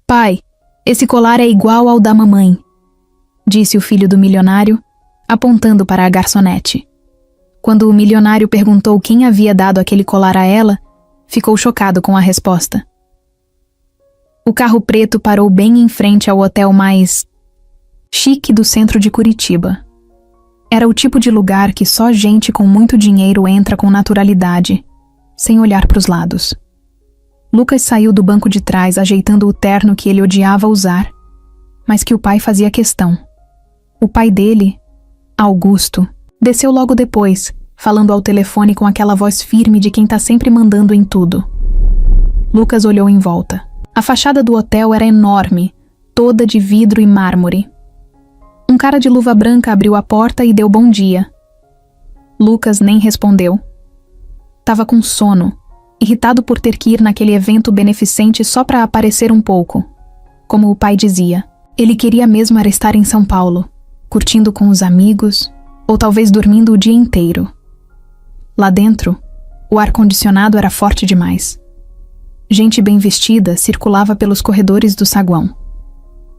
Pai, esse colar é igual ao da mamãe, disse o filho do milionário, apontando para a garçonete. Quando o milionário perguntou quem havia dado aquele colar a ela, ficou chocado com a resposta. O carro preto parou bem em frente ao hotel mais chique do centro de Curitiba. Era o tipo de lugar que só gente com muito dinheiro entra com naturalidade, sem olhar para os lados. Lucas saiu do banco de trás ajeitando o terno que ele odiava usar, mas que o pai fazia questão. O pai dele, Augusto, desceu logo depois, falando ao telefone com aquela voz firme de quem tá sempre mandando em tudo. Lucas olhou em volta. A fachada do hotel era enorme, toda de vidro e mármore. Um cara de luva branca abriu a porta e deu bom dia. Lucas nem respondeu. Tava com sono, irritado por ter que ir naquele evento beneficente só para aparecer um pouco. Como o pai dizia, ele queria mesmo era estar em São Paulo, curtindo com os amigos, ou talvez dormindo o dia inteiro. Lá dentro, o ar-condicionado era forte demais. Gente bem vestida circulava pelos corredores do saguão.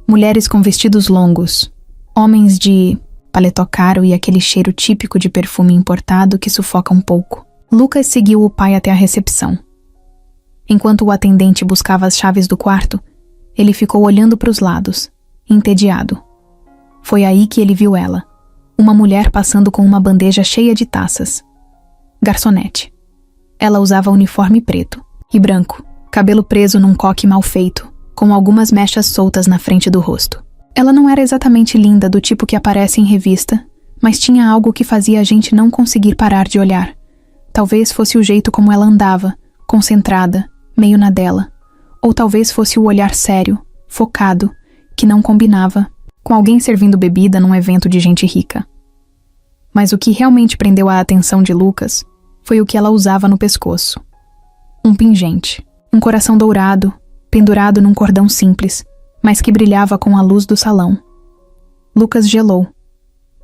Mulheres com vestidos longos, homens de paletó caro e aquele cheiro típico de perfume importado que sufoca um pouco. Lucas seguiu o pai até a recepção. Enquanto o atendente buscava as chaves do quarto, ele ficou olhando para os lados, entediado. Foi aí que ele viu ela, uma mulher passando com uma bandeja cheia de taças. Garçonete. Ela usava uniforme preto e branco, cabelo preso num coque mal feito, com algumas mechas soltas na frente do rosto. Ela não era exatamente linda do tipo que aparece em revista, mas tinha algo que fazia a gente não conseguir parar de olhar. Talvez fosse o jeito como ela andava, concentrada, meio na dela. Ou talvez fosse o olhar sério, focado, que não combinava com alguém servindo bebida num evento de gente rica. Mas o que realmente prendeu a atenção de Lucas foi o que ela usava no pescoço. Um pingente, um coração dourado, pendurado num cordão simples, mas que brilhava com a luz do salão. Lucas gelou.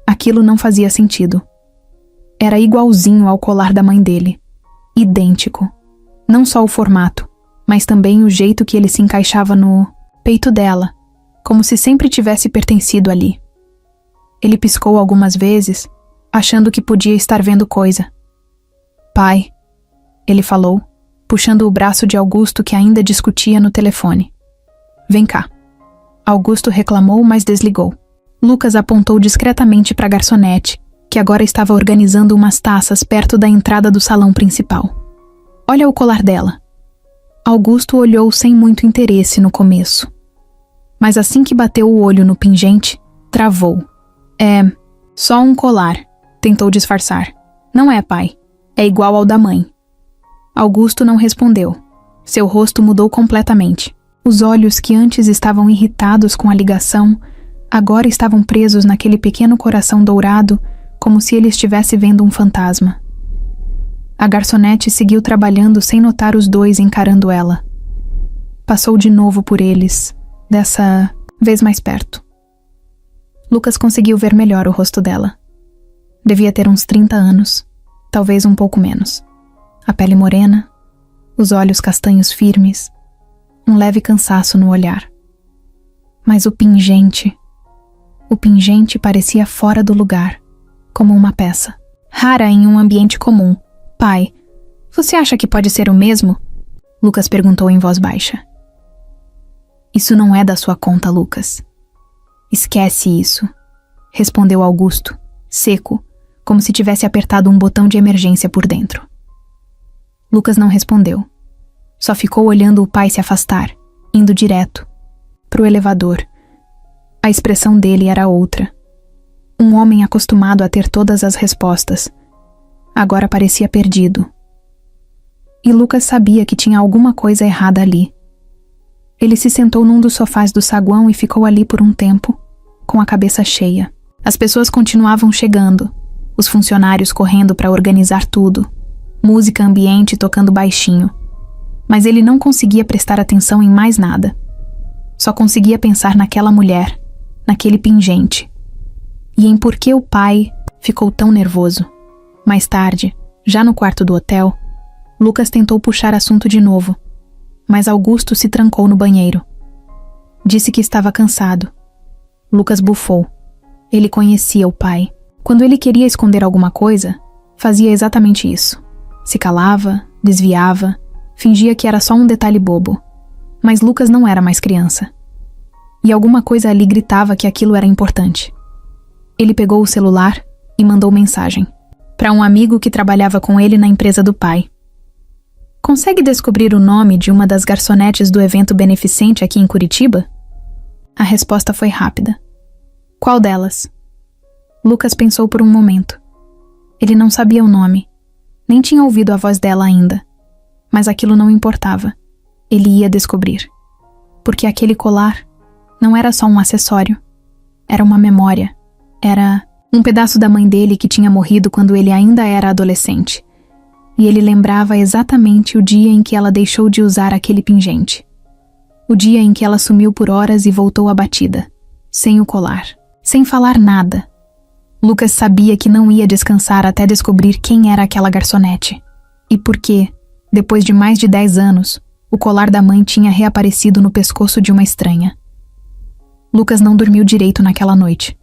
Aquilo não fazia sentido. Era igualzinho ao colar da mãe dele. Idêntico. Não só o formato, mas também o jeito que ele se encaixava no peito dela, como se sempre tivesse pertencido ali. Ele piscou algumas vezes, achando que podia estar vendo coisa. Pai, ele falou, puxando o braço de Augusto que ainda discutia no telefone. Vem cá. Augusto reclamou, mas desligou. Lucas apontou discretamente para a garçonete, que agora estava organizando umas taças perto da entrada do salão principal. Olha o colar dela. Augusto olhou sem muito interesse no começo. Mas assim que bateu o olho no pingente, travou. É só um colar, tentou disfarçar. Não é, pai. É igual ao da mãe. Augusto não respondeu. Seu rosto mudou completamente. Os olhos que antes estavam irritados com a ligação, agora estavam presos naquele pequeno coração dourado, como se ele estivesse vendo um fantasma. A garçonete seguiu trabalhando sem notar os dois encarando ela. Passou de novo por eles, dessa vez mais perto. Lucas conseguiu ver melhor o rosto dela. Devia ter uns 30 anos, talvez um pouco menos. A pele morena, os olhos castanhos firmes, um leve cansaço no olhar. Mas o pingente parecia fora do lugar, como uma peça, rara em um ambiente comum. Pai, você acha que pode ser o mesmo? Lucas perguntou em voz baixa. Isso não é da sua conta, Lucas. Esquece isso, respondeu Augusto, seco, como se tivesse apertado um botão de emergência por dentro. Lucas não respondeu. Só ficou olhando o pai se afastar, indo direto pro elevador. A expressão dele era outra. Um homem acostumado a ter todas as respostas. Agora parecia perdido. E Lucas sabia que tinha alguma coisa errada ali. Ele se sentou num dos sofás do saguão e ficou ali por um tempo, com a cabeça cheia. As pessoas continuavam chegando, os funcionários correndo para organizar tudo, música ambiente tocando baixinho. Mas ele não conseguia prestar atenção em mais nada. Só conseguia pensar naquela mulher, naquele pingente. E em por que o pai ficou tão nervoso. Mais tarde, já no quarto do hotel, Lucas tentou puxar assunto de novo, mas Augusto se trancou no banheiro. Disse que estava cansado. Lucas bufou. Ele conhecia o pai. Quando ele queria esconder alguma coisa, fazia exatamente isso. Se calava, desviava, fingia que era só um detalhe bobo. Mas Lucas não era mais criança. E alguma coisa ali gritava que aquilo era importante. Ele pegou o celular e mandou mensagem para um amigo que trabalhava com ele na empresa do pai. Consegue descobrir o nome de uma das garçonetes do evento beneficente aqui em Curitiba? A resposta foi rápida. Qual delas? Lucas pensou por um momento. Ele não sabia o nome, nem tinha ouvido a voz dela ainda. Mas aquilo não importava. Ele ia descobrir. Porque aquele colar não era só um acessório. Era uma memória. Era um pedaço da mãe dele que tinha morrido quando ele ainda era adolescente. E ele lembrava exatamente o dia em que ela deixou de usar aquele pingente. O dia em que ela sumiu por horas e voltou abatida, sem o colar, sem falar nada. Lucas sabia que não ia descansar até descobrir quem era aquela garçonete. E por que, depois de mais de 10 anos, o colar da mãe tinha reaparecido no pescoço de uma estranha. Lucas não dormiu direito naquela noite.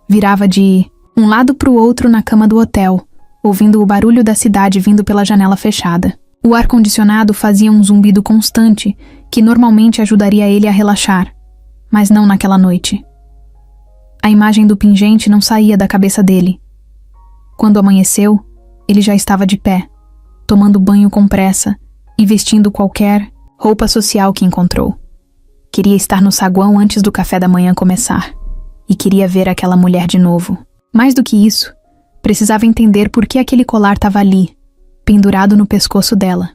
Virava de um lado para o outro na cama do hotel, ouvindo o barulho da cidade vindo pela janela fechada. O ar-condicionado fazia um zumbido constante que normalmente ajudaria ele a relaxar, mas não naquela noite. A imagem do pingente não saía da cabeça dele. Quando amanheceu, ele já estava de pé, tomando banho com pressa e vestindo qualquer roupa social que encontrou. Queria estar no saguão antes do café da manhã começar, e queria ver aquela mulher de novo. Mais do que isso, precisava entender por que aquele colar estava ali, pendurado no pescoço dela.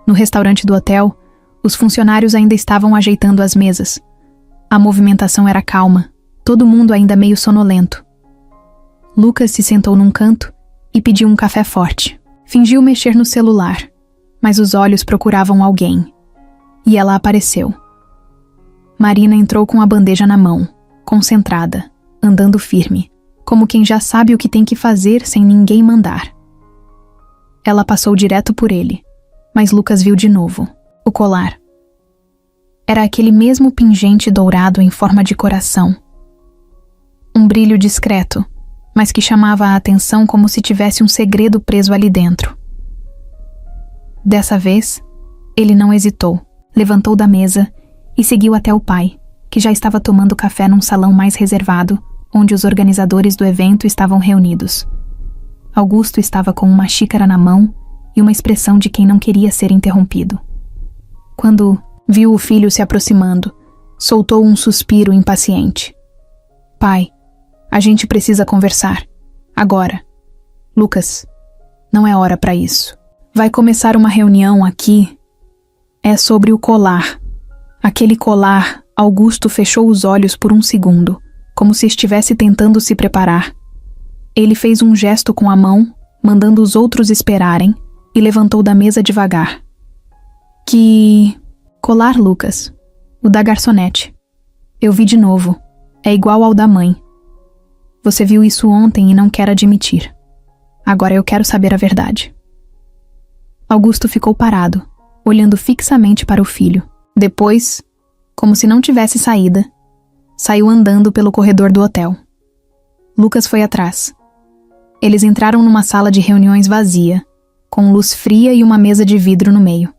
No restaurante do hotel, os funcionários ainda estavam ajeitando as mesas. A movimentação era calma, todo mundo ainda meio sonolento. Lucas se sentou num canto e pediu um café forte. Fingiu mexer no celular, mas os olhos procuravam alguém. E ela apareceu. Marina entrou com a bandeja na mão, concentrada, andando firme, como quem já sabe o que tem que fazer sem ninguém mandar. Ela passou direto por ele, mas Lucas viu de novo o colar. Era aquele mesmo pingente dourado em forma de coração. Um brilho discreto, mas que chamava a atenção como se tivesse um segredo preso ali dentro. Dessa vez, ele não hesitou, levantou da mesa e seguiu até o pai, que já estava tomando café num salão mais reservado, onde os organizadores do evento estavam reunidos. Augusto estava com uma xícara na mão e uma expressão de quem não queria ser interrompido. Quando viu o filho se aproximando, soltou um suspiro impaciente. Pai, a gente precisa conversar. Agora. Lucas, não é hora para isso. Vai começar uma reunião aqui. É sobre o colar. Aquele colar, Augusto fechou os olhos por um segundo, como se estivesse tentando se preparar. Ele fez um gesto com a mão, mandando os outros esperarem, e levantou da mesa devagar. Que colar, Lucas? O da garçonete. Eu vi de novo. É igual ao da mãe. Você viu isso ontem e não quer admitir. Agora eu quero saber a verdade. Augusto ficou parado, olhando fixamente para o filho. Depois, como se não tivesse saída, saiu andando pelo corredor do hotel. Lucas foi atrás. Eles entraram numa sala de reuniões vazia, com luz fria e uma mesa de vidro no meio.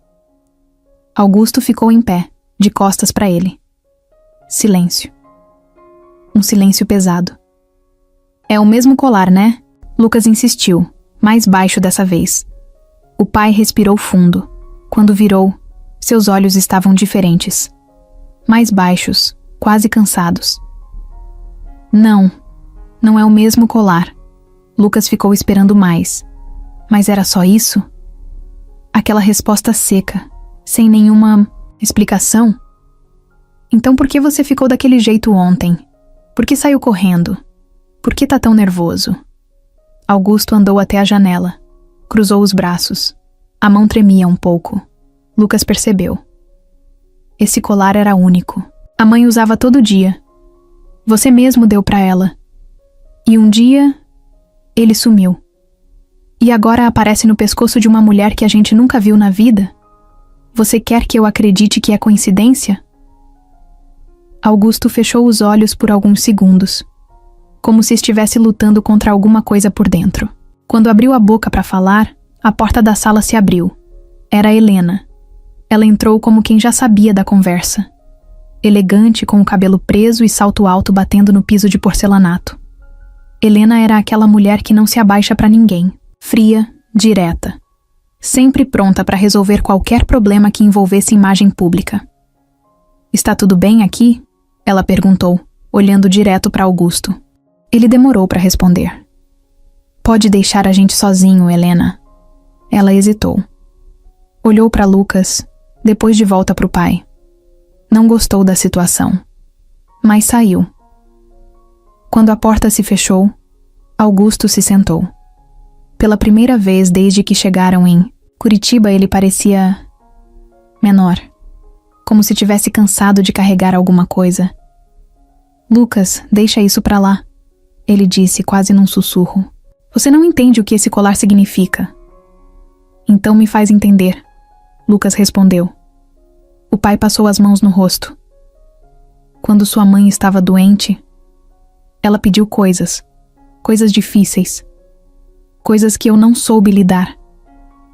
Augusto ficou em pé, de costas para ele. Silêncio. Um silêncio pesado. É o mesmo colar, né? Lucas insistiu, mais baixo dessa vez. O pai respirou fundo. Quando virou, seus olhos estavam diferentes. Mais baixos, quase cansados. Não, não é o mesmo colar. Lucas ficou esperando mais. Mas era só isso? Aquela resposta seca, sem nenhuma explicação? Então por que você ficou daquele jeito ontem? Por que saiu correndo? Por que tá tão nervoso? Augusto andou até a janela. Cruzou os braços. A mão tremia um pouco. Lucas percebeu. Esse colar era único. A mãe usava todo dia. Você mesmo deu pra ela. E um dia, ele sumiu. E agora aparece no pescoço de uma mulher que a gente nunca viu na vida? Você quer que eu acredite que é coincidência? Augusto fechou os olhos por alguns segundos, como se estivesse lutando contra alguma coisa por dentro. Quando abriu a boca para falar, a porta da sala se abriu. Era Helena. Ela entrou como quem já sabia da conversa. Elegante, com o cabelo preso e salto alto batendo no piso de porcelanato. Helena era aquela mulher que não se abaixa para ninguém. Fria, direta. Sempre pronta para resolver qualquer problema que envolvesse imagem pública. "Está tudo bem aqui?" ela perguntou, olhando direto para Augusto. Ele demorou para responder. "Pode deixar a gente sozinho, Helena." Ela hesitou. Olhou para Lucas, depois de volta para o pai. Não gostou da situação, mas saiu. Quando a porta se fechou, Augusto se sentou. Pela primeira vez desde que chegaram em Curitiba, ele parecia menor, como se tivesse cansado de carregar alguma coisa. "Lucas, deixa isso pra lá", ele disse quase num sussurro. "Você não entende o que esse colar significa." "Então me faz entender", Lucas respondeu. O pai passou as mãos no rosto. Quando sua mãe estava doente, ela pediu coisas difíceis, coisas que eu não soube lidar.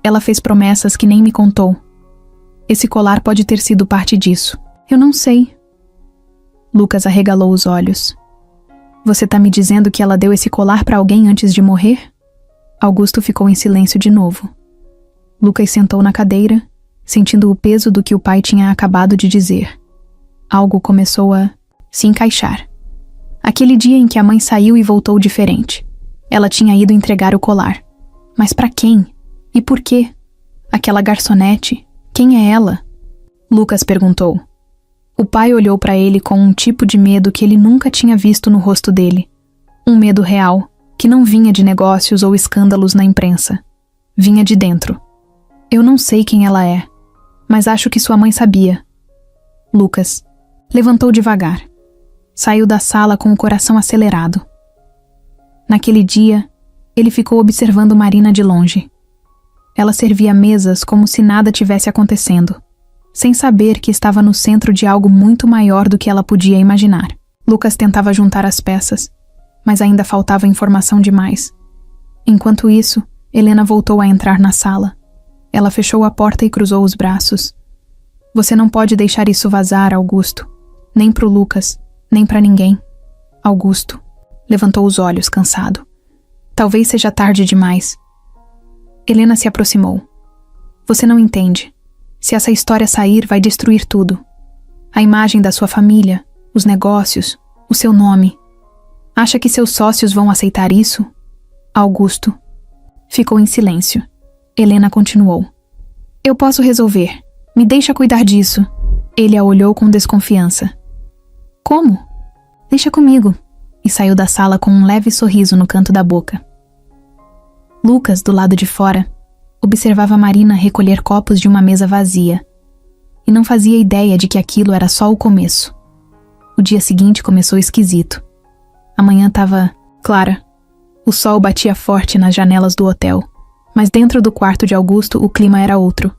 Ela fez promessas que nem me contou. Esse colar pode ter sido parte disso. Eu não sei. Lucas arregalou os olhos. "Você tá me dizendo que ela deu esse colar pra alguém antes de morrer?" Augusto ficou em silêncio de novo. Lucas sentou na cadeira, sentindo o peso do que o pai tinha acabado de dizer. Algo começou a se encaixar. Aquele dia em que a mãe saiu e voltou diferente. Ela tinha ido entregar o colar. Mas pra quem? E por quê? Aquela garçonete? Quem é ela? Lucas perguntou. O pai olhou pra ele com um tipo de medo que ele nunca tinha visto no rosto dele. Um medo real, que não vinha de negócios ou escândalos na imprensa. Vinha de dentro. "Eu não sei quem ela é, mas acho que sua mãe sabia." Lucas levantou devagar. Saiu da sala com o coração acelerado. Naquele dia, ele ficou observando Marina de longe. Ela servia mesas como se nada tivesse acontecendo, sem saber que estava no centro de algo muito maior do que ela podia imaginar. Lucas tentava juntar as peças, mas ainda faltava informação demais. Enquanto isso, Helena voltou a entrar na sala. Ela fechou a porta e cruzou os braços. "Você não pode deixar isso vazar, Augusto. Nem pro Lucas, nem pra ninguém." Augusto levantou os olhos, cansado. "Talvez seja tarde demais." Helena se aproximou. "Você não entende. Se essa história sair, vai destruir tudo. A imagem da sua família, os negócios, o seu nome. Acha que seus sócios vão aceitar isso?" Augusto ficou em silêncio. Helena continuou. "Eu posso resolver. Me deixa cuidar disso." Ele a olhou com desconfiança. "Como?" "Deixa comigo." E saiu da sala com um leve sorriso no canto da boca. Lucas, do lado de fora, observava Marina recolher copos de uma mesa vazia e não fazia ideia de que aquilo era só o começo. O dia seguinte começou esquisito. A manhã estava clara. O sol batia forte nas janelas do hotel, mas dentro do quarto de Augusto o clima era outro.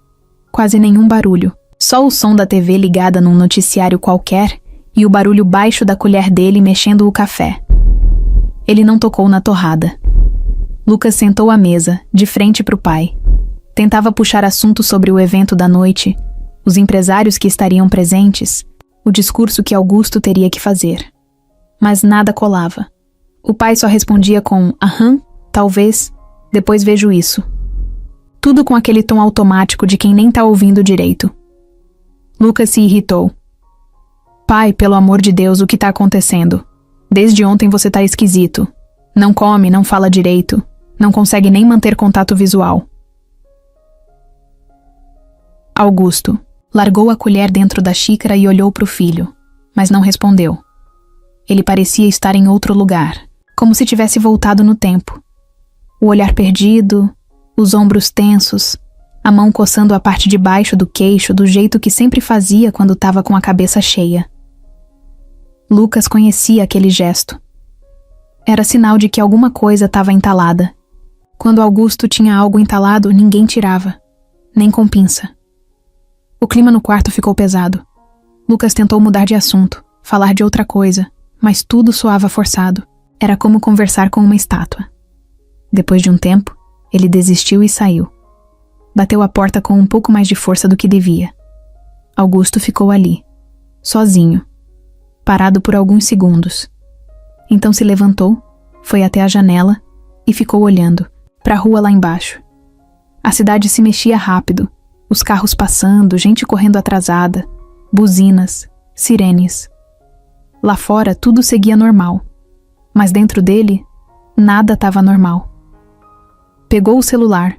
Quase nenhum barulho, só o som da TV ligada num noticiário qualquer e o barulho baixo da colher dele mexendo o café. Ele não tocou na torrada. Lucas sentou à mesa, de frente para o pai. Tentava puxar assunto sobre o evento da noite, os empresários que estariam presentes, o discurso que Augusto teria que fazer. Mas nada colava. O pai só respondia com "aham, talvez, depois vejo isso." Tudo com aquele tom automático de quem nem tá ouvindo direito. Lucas se irritou. "Pai, pelo amor de Deus, o que tá acontecendo? Desde ontem você tá esquisito. Não come, não fala direito. Não consegue nem manter contato visual." Augusto largou a colher dentro da xícara e olhou para o filho, mas não respondeu. Ele parecia estar em outro lugar, como se tivesse voltado no tempo. O olhar perdido, os ombros tensos, a mão coçando a parte de baixo do queixo do jeito que sempre fazia quando estava com a cabeça cheia. Lucas conhecia aquele gesto. Era sinal de que alguma coisa estava entalada. Quando Augusto tinha algo entalado, ninguém tirava, nem com pinça. O clima no quarto ficou pesado. Lucas tentou mudar de assunto, falar de outra coisa, mas tudo soava forçado. Era como conversar com uma estátua. Depois de um tempo, ele desistiu e saiu. Bateu a porta com um pouco mais de força do que devia. Augusto ficou ali, sozinho, parado por alguns segundos. Então se levantou, foi até a janela e ficou olhando para a rua lá embaixo. A cidade se mexia rápido, os carros passando, gente correndo atrasada, buzinas, sirenes. Lá fora tudo seguia normal, mas dentro dele nada estava normal. Pegou o celular,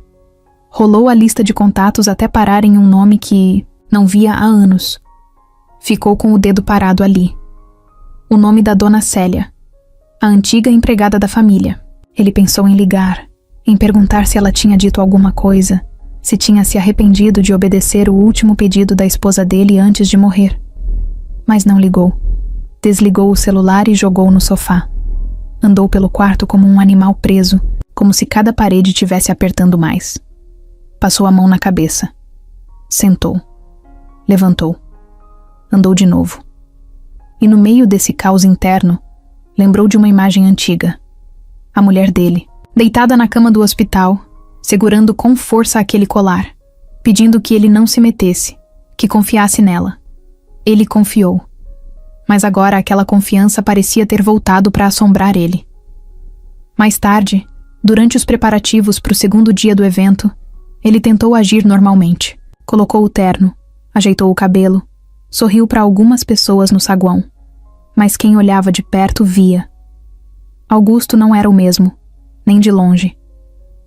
rolou a lista de contatos até parar em um nome que não via há anos. Ficou com o dedo parado ali. O nome da dona Célia, a antiga empregada da família. Ele pensou em ligar, em perguntar se ela tinha dito alguma coisa, se tinha se arrependido de obedecer o último pedido da esposa dele antes de morrer. Mas não ligou. Desligou o celular e jogou no sofá. Andou pelo quarto como um animal preso, como se cada parede tivesse apertando mais. Passou a mão na cabeça. Sentou. Levantou. Andou de novo. E no meio desse caos interno, lembrou de uma imagem antiga. A mulher dele, deitada na cama do hospital, segurando com força aquele colar, pedindo que ele não se metesse, que confiasse nela. Ele confiou. Mas agora aquela confiança parecia ter voltado para assombrar ele. Mais tarde, durante os preparativos para o segundo dia do evento, ele tentou agir normalmente. Colocou o terno, ajeitou o cabelo, sorriu para algumas pessoas no saguão. Mas quem olhava de perto via. Augusto não era o mesmo, nem de longe.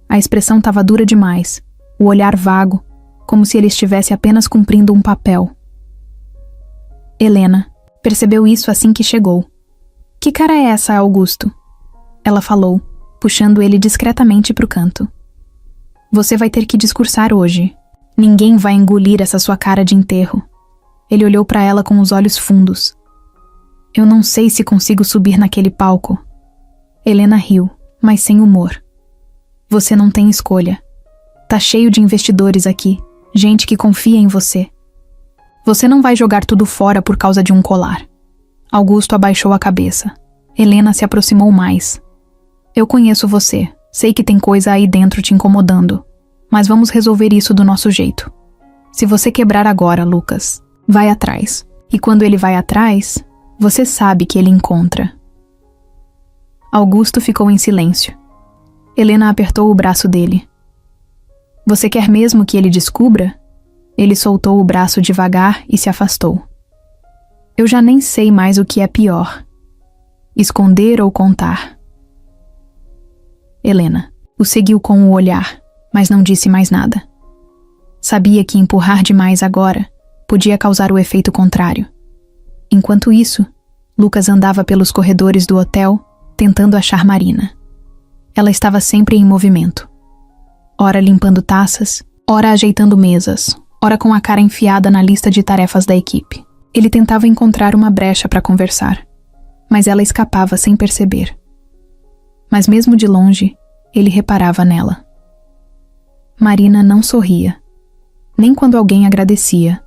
A expressão estava dura demais, o olhar vago, como se ele estivesse apenas cumprindo um papel. Helena percebeu isso assim que chegou. Que cara é essa, Augusto? Ela falou, puxando ele discretamente para o canto. Você vai ter que discursar hoje. Ninguém vai engolir essa sua cara de enterro. Ele olhou para ela com os olhos fundos. Eu não sei se consigo subir naquele palco. Helena riu, mas sem humor. Você não tem escolha. Tá cheio de investidores aqui, gente que confia em você. Você não vai jogar tudo fora por causa de um colar. Augusto abaixou a cabeça. Helena se aproximou mais. Eu conheço você, sei que tem coisa aí dentro te incomodando, mas vamos resolver isso do nosso jeito. Se você quebrar agora, Lucas, vai atrás. E quando ele vai atrás, você sabe que ele encontra. Augusto ficou em silêncio. Helena apertou o braço dele. Você quer mesmo que ele descubra? Ele soltou o braço devagar e se afastou. Eu já nem sei mais o que é pior. Esconder ou contar. Helena o seguiu com o olhar, mas não disse mais nada. Sabia que empurrar demais agora podia causar o efeito contrário. Enquanto isso, Lucas andava pelos corredores do hotel, tentando achar Marina. Ela estava sempre em movimento. Ora limpando taças, ora ajeitando mesas, ora com a cara enfiada na lista de tarefas da equipe. Ele tentava encontrar uma brecha para conversar, mas ela escapava sem perceber. Mas mesmo de longe, ele reparava nela. Marina não sorria, nem quando alguém agradecia,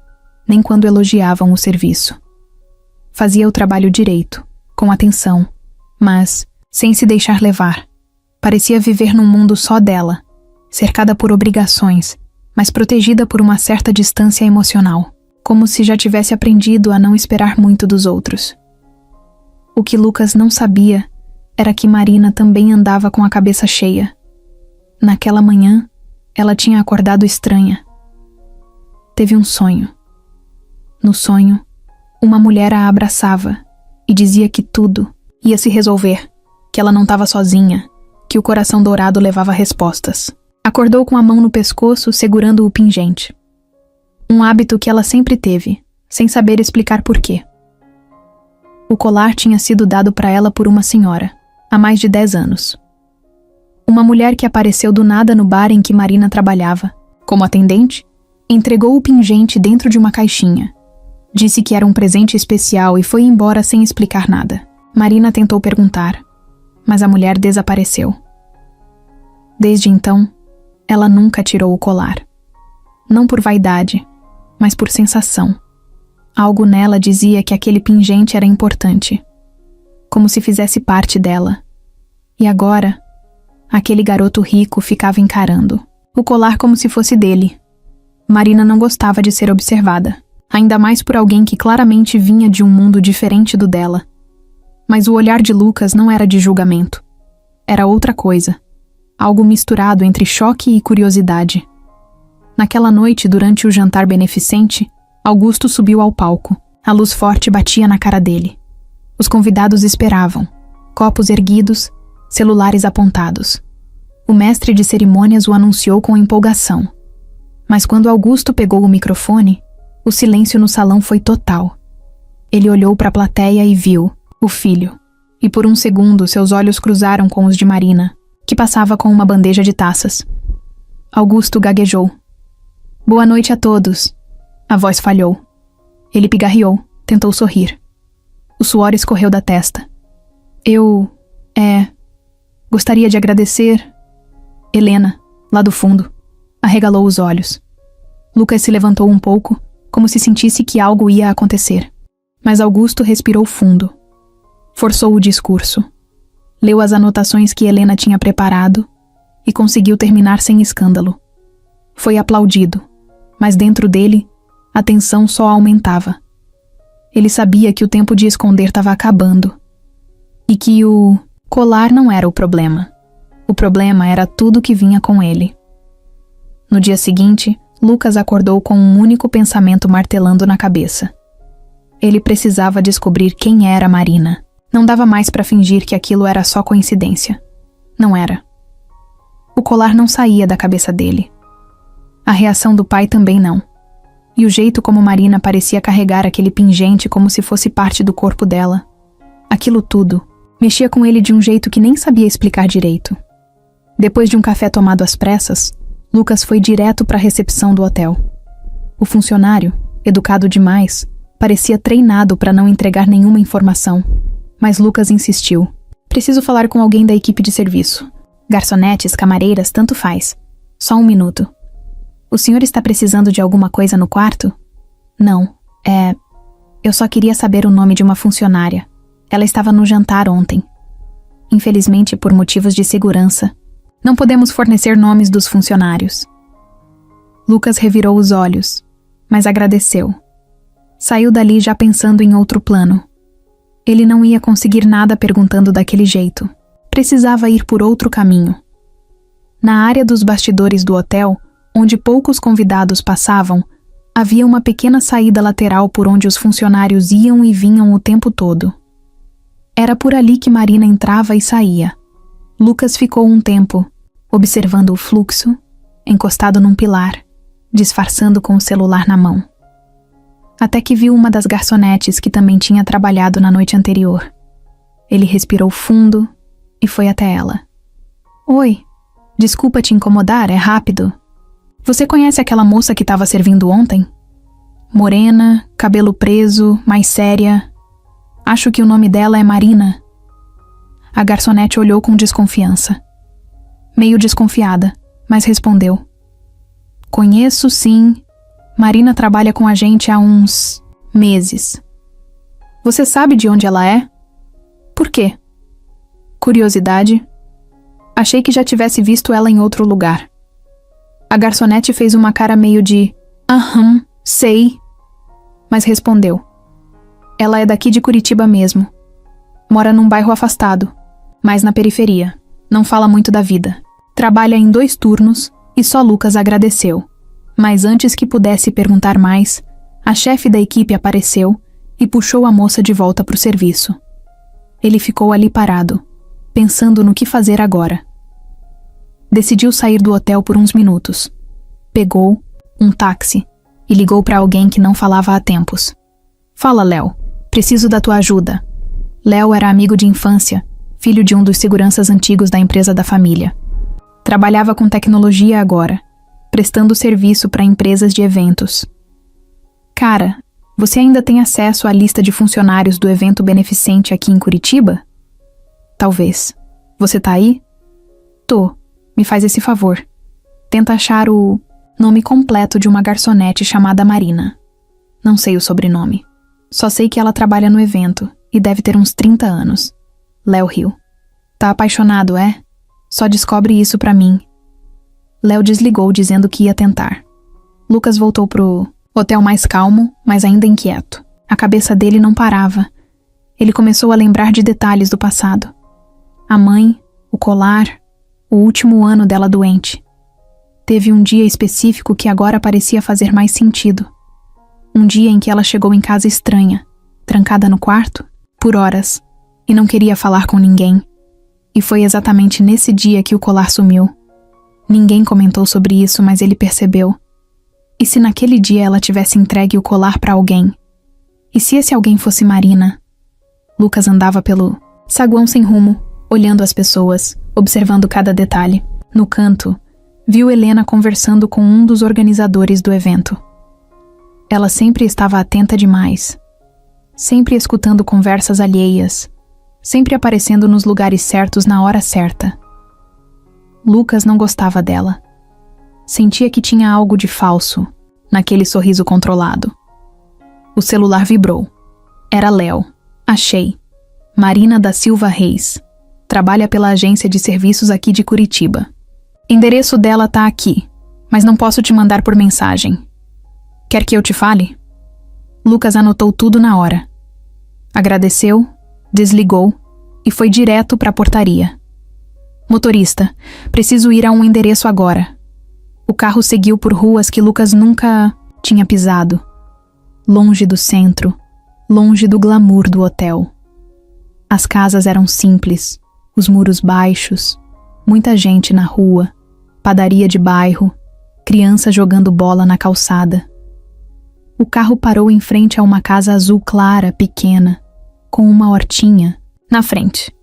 nem quando elogiavam o serviço. Fazia o trabalho direito, com atenção, mas sem se deixar levar. Parecia viver num mundo só dela, cercada por obrigações, mas protegida por uma certa distância emocional, como se já tivesse aprendido a não esperar muito dos outros. O que Lucas não sabia era que Marina também andava com a cabeça cheia. Naquela manhã, ela tinha acordado estranha. Teve um sonho. No sonho, uma mulher a abraçava e dizia que tudo ia se resolver, que ela não estava sozinha, que o coração dourado levava respostas. Acordou com a mão no pescoço, segurando o pingente. Um hábito que ela sempre teve, sem saber explicar por quê. O colar tinha sido dado para ela por uma senhora, há mais de 10 anos. Uma mulher que apareceu do nada no bar em que Marina trabalhava, como atendente, entregou o pingente dentro de uma caixinha. Disse que era um presente especial e foi embora sem explicar nada. Marina tentou perguntar, mas a mulher desapareceu. Desde então, ela nunca tirou o colar. Não por vaidade, mas por sensação. Algo nela dizia que aquele pingente era importante, como se fizesse parte dela. E agora, aquele garoto rico ficava encarando o colar como se fosse dele. Marina não gostava de ser observada, ainda mais por alguém que claramente vinha de um mundo diferente do dela. Mas o olhar de Lucas não era de julgamento. Era outra coisa, algo misturado entre choque e curiosidade. Naquela noite, durante o jantar beneficente, Augusto subiu ao palco. A luz forte batia na cara dele. Os convidados esperavam, copos erguidos, celulares apontados. O mestre de cerimônias o anunciou com empolgação. Mas quando Augusto pegou o microfone, o silêncio no salão foi total. Ele olhou para a plateia e viu o filho. E por um segundo seus olhos cruzaram com os de Marina, que passava com uma bandeja de taças. Augusto gaguejou. "Boa noite a todos." A voz falhou. Ele pigarreou, tentou sorrir. O suor escorreu da testa. Gostaria de agradecer." Helena, lá do fundo, arregalou os olhos. Lucas se levantou um pouco, como se sentisse que algo ia acontecer. Mas Augusto respirou fundo. Forçou o discurso. Leu as anotações que Helena tinha preparado e conseguiu terminar sem escândalo. Foi aplaudido, mas dentro dele, a tensão só aumentava. Ele sabia que o tempo de esconder estava acabando e que o colar não era o problema. O problema era tudo que vinha com ele. No dia seguinte, Lucas acordou com um único pensamento martelando na cabeça. Ele precisava descobrir quem era Marina. Não dava mais para fingir que aquilo era só coincidência. Não era. O colar não saía da cabeça dele. A reação do pai também não. E o jeito como Marina parecia carregar aquele pingente como se fosse parte do corpo dela. Aquilo tudo mexia com ele de um jeito que nem sabia explicar direito. Depois de um café tomado às pressas, Lucas foi direto para a recepção do hotel. O funcionário, educado demais, parecia treinado para não entregar nenhuma informação. Mas Lucas insistiu. "Preciso falar com alguém da equipe de serviço. Garçonetes, camareiras, tanto faz. Só um minuto. O senhor está precisando de alguma coisa no quarto?" "Não, eu só queria saber o nome de uma funcionária. Ela estava no jantar ontem. Infelizmente, por motivos de segurança, não podemos fornecer nomes dos funcionários." Lucas revirou os olhos, mas agradeceu. Saiu dali já pensando em outro plano. Ele não ia conseguir nada perguntando daquele jeito. Precisava ir por outro caminho. Na área dos bastidores do hotel, onde poucos convidados passavam, havia uma pequena saída lateral por onde os funcionários iam e vinham o tempo todo. Era por ali que Marina entrava e saía. Lucas ficou um tempo, observando o fluxo, encostado num pilar, disfarçando com o celular na mão. Até que viu uma das garçonetes que também tinha trabalhado na noite anterior. Ele respirou fundo e foi até ela. "Oi, desculpa te incomodar, é rápido. Você conhece aquela moça que estava servindo ontem? Morena, cabelo preso, mais séria. Acho que o nome dela é Marina." A garçonete olhou com desconfiança. Meio desconfiada, mas respondeu. "Conheço, sim. Marina trabalha com a gente há uns meses." "Você sabe de onde ela é?" "Por quê?" "Curiosidade. Achei que já tivesse visto ela em outro lugar." A garçonete fez uma cara meio de "aham, sei", mas respondeu. "Ela é daqui de Curitiba mesmo. Mora num bairro afastado, mas na periferia. Não fala muito da vida. Trabalha em 2 turnos e só Lucas agradeceu. Mas antes que pudesse perguntar mais, a chefe da equipe apareceu e puxou a moça de volta para o serviço. Ele ficou ali parado, pensando no que fazer agora. Decidiu sair do hotel por uns minutos. Pegou um táxi e ligou para alguém que não falava há tempos. "Fala, Léo. Preciso da tua ajuda." Léo era amigo de infância, filho de um dos seguranças antigos da empresa da família. Trabalhava com tecnologia agora, prestando serviço para empresas de eventos. "Cara, você ainda tem acesso à lista de funcionários do evento beneficente aqui em Curitiba?" "Talvez. Você tá aí?" "Tô. Me faz esse favor. Tenta achar o nome completo de uma garçonete chamada Marina." Não sei o sobrenome. Só sei que ela trabalha no evento e deve ter uns 30 anos. Léo riu. Tá apaixonado, é? Só descobre isso pra mim. Léo desligou dizendo que ia tentar. Lucas voltou pro hotel mais calmo, mas ainda inquieto. A cabeça dele não parava. Ele começou a lembrar de detalhes do passado. A mãe, o colar, o último ano dela doente. Teve um dia específico que agora parecia fazer mais sentido. Um dia em que ela chegou em casa estranha, trancada no quarto, por horas, e não queria falar com ninguém. E foi exatamente nesse dia que o colar sumiu. Ninguém comentou sobre isso, mas ele percebeu. E se naquele dia ela tivesse entregue o colar para alguém? E se esse alguém fosse Marina? Lucas andava pelo saguão sem rumo, olhando as pessoas, observando cada detalhe. No canto, viu Helena conversando com um dos organizadores do evento. Ela sempre estava atenta demais, sempre escutando conversas alheias, sempre aparecendo nos lugares certos na hora certa. Lucas não gostava dela. Sentia que tinha algo de falso naquele sorriso controlado. O celular vibrou. Era Léo. Achei. Marina da Silva Reis. Trabalha pela agência de serviços aqui de Curitiba. Endereço dela tá aqui, mas não posso te mandar por mensagem. Quer que eu te fale? Lucas anotou tudo na hora. Agradeceu, desligou e foi direto para a portaria. Motorista, preciso ir a um endereço agora. O carro seguiu por ruas que Lucas nunca tinha pisado. Longe do centro, longe do glamour do hotel. As casas eram simples, os muros baixos, muita gente na rua, padaria de bairro, criança jogando bola na calçada. O carro parou em frente a uma casa azul clara, pequena, com uma hortinha na frente.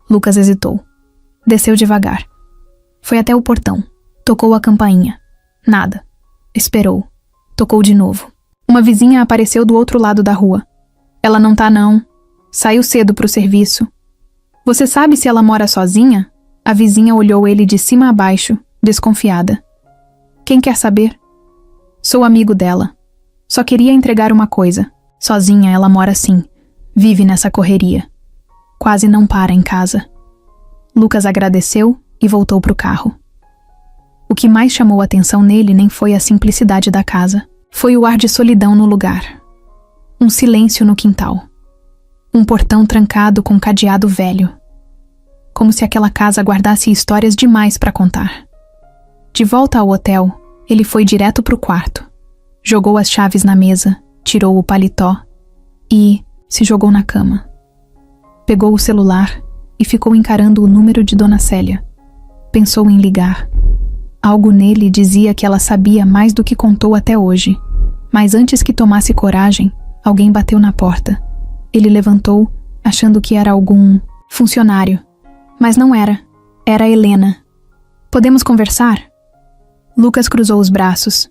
Lucas hesitou. Desceu devagar. Foi até o portão. Tocou a campainha. Nada. Esperou. Tocou de novo. Uma vizinha apareceu do outro lado da rua. Ela não tá não. Saiu cedo pro serviço. Você sabe se ela mora sozinha? A vizinha olhou ele de cima a baixo, desconfiada. Quem quer saber? Sou amigo dela. Só queria entregar uma coisa. Sozinha ela mora assim. Vive nessa correria. Quase não para em casa. Lucas agradeceu e voltou pro carro. O que mais chamou a atenção nele nem foi a simplicidade da casa. Foi o ar de solidão no lugar. Um silêncio no quintal. Um portão trancado com cadeado velho. Como se aquela casa guardasse histórias demais para contar. De volta ao hotel, ele foi direto pro quarto. Jogou as chaves na mesa, tirou o paletó e se jogou na cama. Pegou o celular e ficou encarando o número de Dona Célia. Pensou em ligar. Algo nele dizia que ela sabia mais do que contou até hoje. Mas antes que tomasse coragem, alguém bateu na porta. Ele levantou, achando que era algum funcionário. Mas não era. Era Helena. Podemos conversar? Lucas cruzou os braços.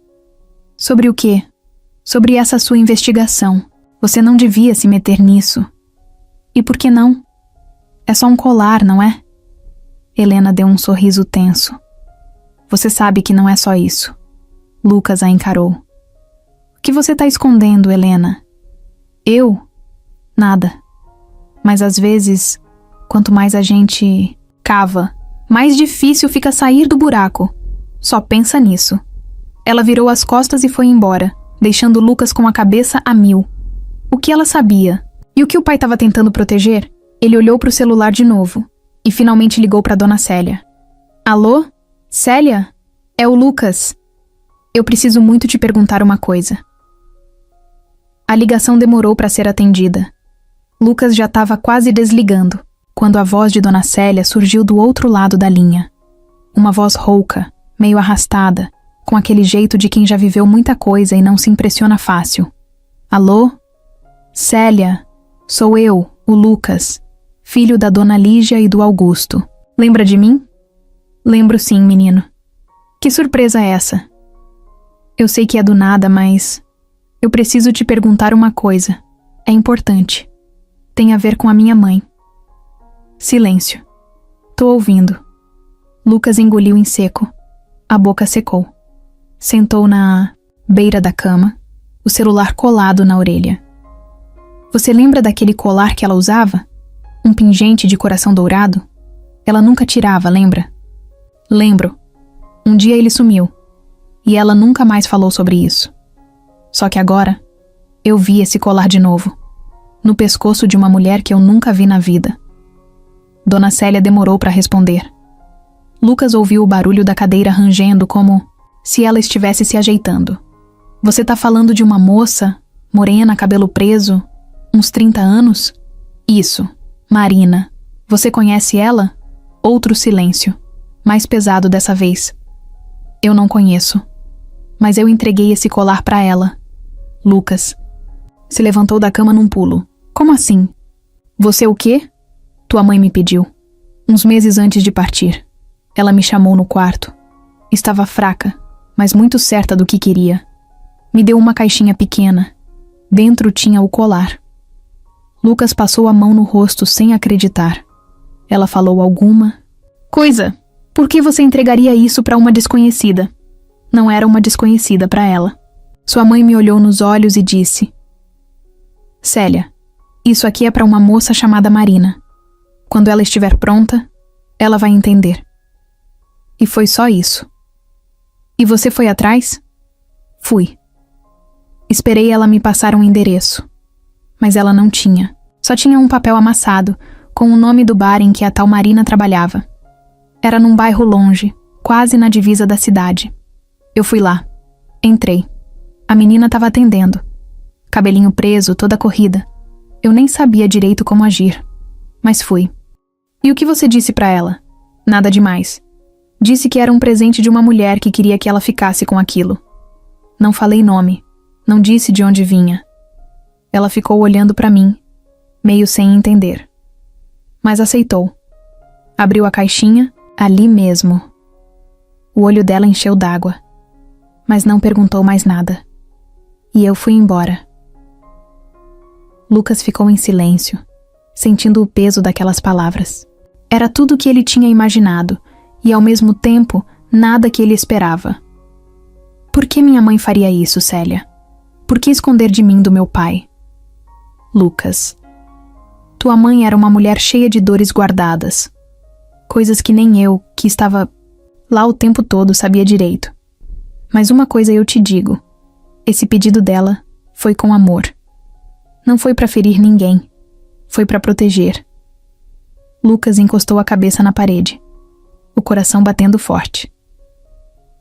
Sobre o quê? Sobre essa sua investigação. Você não devia se meter nisso. E por que não? É só um colar, não é? Helena deu um sorriso tenso. Você sabe que não é só isso. Lucas a encarou. O que você tá escondendo, Helena? Eu? Nada. Mas às vezes, quanto mais a gente cava, mais difícil fica sair do buraco. Só pensa nisso. Ela virou as costas e foi embora, deixando Lucas com a cabeça a mil. O que ela sabia? E o que o pai estava tentando proteger? Ele olhou para o celular de novo e finalmente ligou para Dona Célia. Alô? Célia? É o Lucas. Eu preciso muito te perguntar uma coisa. A ligação demorou para ser atendida. Lucas já estava quase desligando, quando a voz de Dona Célia surgiu do outro lado da linha. Uma voz rouca, meio arrastada, com aquele jeito de quem já viveu muita coisa e não se impressiona fácil. Alô? Célia, sou eu, o Lucas, filho da Dona Lígia e do Augusto. Lembra de mim? Lembro sim, menino. Que surpresa é essa? Eu sei que é do nada, mas eu preciso te perguntar uma coisa. É importante. Tem a ver com a minha mãe. Silêncio. Tô ouvindo. Lucas engoliu em seco. A boca secou. Sentou na beira da cama, o celular colado na orelha. Você lembra daquele colar que ela usava? Um pingente de coração dourado? Ela nunca tirava, lembra? Lembro. Um dia ele sumiu. E ela nunca mais falou sobre isso. Só que agora, eu vi esse colar de novo. No pescoço de uma mulher que eu nunca vi na vida. Dona Célia demorou para responder. Lucas ouviu o barulho da cadeira rangendo como se ela estivesse se ajeitando. Você tá falando de uma moça, morena, cabelo preso, uns 30 anos? Isso, Marina. Você conhece ela? Outro silêncio, mais pesado dessa vez. Eu não conheço. Mas eu entreguei esse colar para ela. Lucas se levantou da cama num pulo. Como assim? Você o quê? Tua mãe me pediu. Uns meses antes de partir. Ela me chamou no quarto. Estava fraca, mas muito certa do que queria. Me deu uma caixinha pequena. Dentro tinha o colar. Lucas passou a mão no rosto sem acreditar. Ela falou alguma coisa. Por que você entregaria isso para uma desconhecida? Não era uma desconhecida para ela. Sua mãe me olhou nos olhos e disse: Célia, isso aqui é para uma moça chamada Marina. Quando ela estiver pronta, ela vai entender. E foi só isso. E você foi atrás? Fui. Esperei ela me passar um endereço. Mas ela não tinha. Só tinha um papel amassado, com o nome do bar em que a tal Marina trabalhava. Era num bairro longe, quase na divisa da cidade. Eu fui lá. Entrei. A menina estava atendendo. Cabelinho preso, toda corrida. Eu nem sabia direito como agir. Mas fui. E o que você disse para ela? Nada demais. Disse que era um presente de uma mulher que queria que ela ficasse com aquilo. Não falei nome. Não disse de onde vinha. Ela ficou olhando para mim, meio sem entender. Mas aceitou. Abriu a caixinha, ali mesmo. O olho dela encheu d'água. Mas não perguntou mais nada. E eu fui embora. Lucas ficou em silêncio, sentindo o peso daquelas palavras. Era tudo o que ele tinha imaginado, e ao mesmo tempo, nada que ele esperava. Por que minha mãe faria isso, Célia? Por que esconder de mim do meu pai? Lucas. Tua mãe era uma mulher cheia de dores guardadas. Coisas que nem eu, que estava lá o tempo todo, sabia direito. Mas uma coisa eu te digo. Esse pedido dela foi com amor. Não foi para ferir ninguém. Foi para proteger. Lucas encostou a cabeça na parede. O coração batendo forte.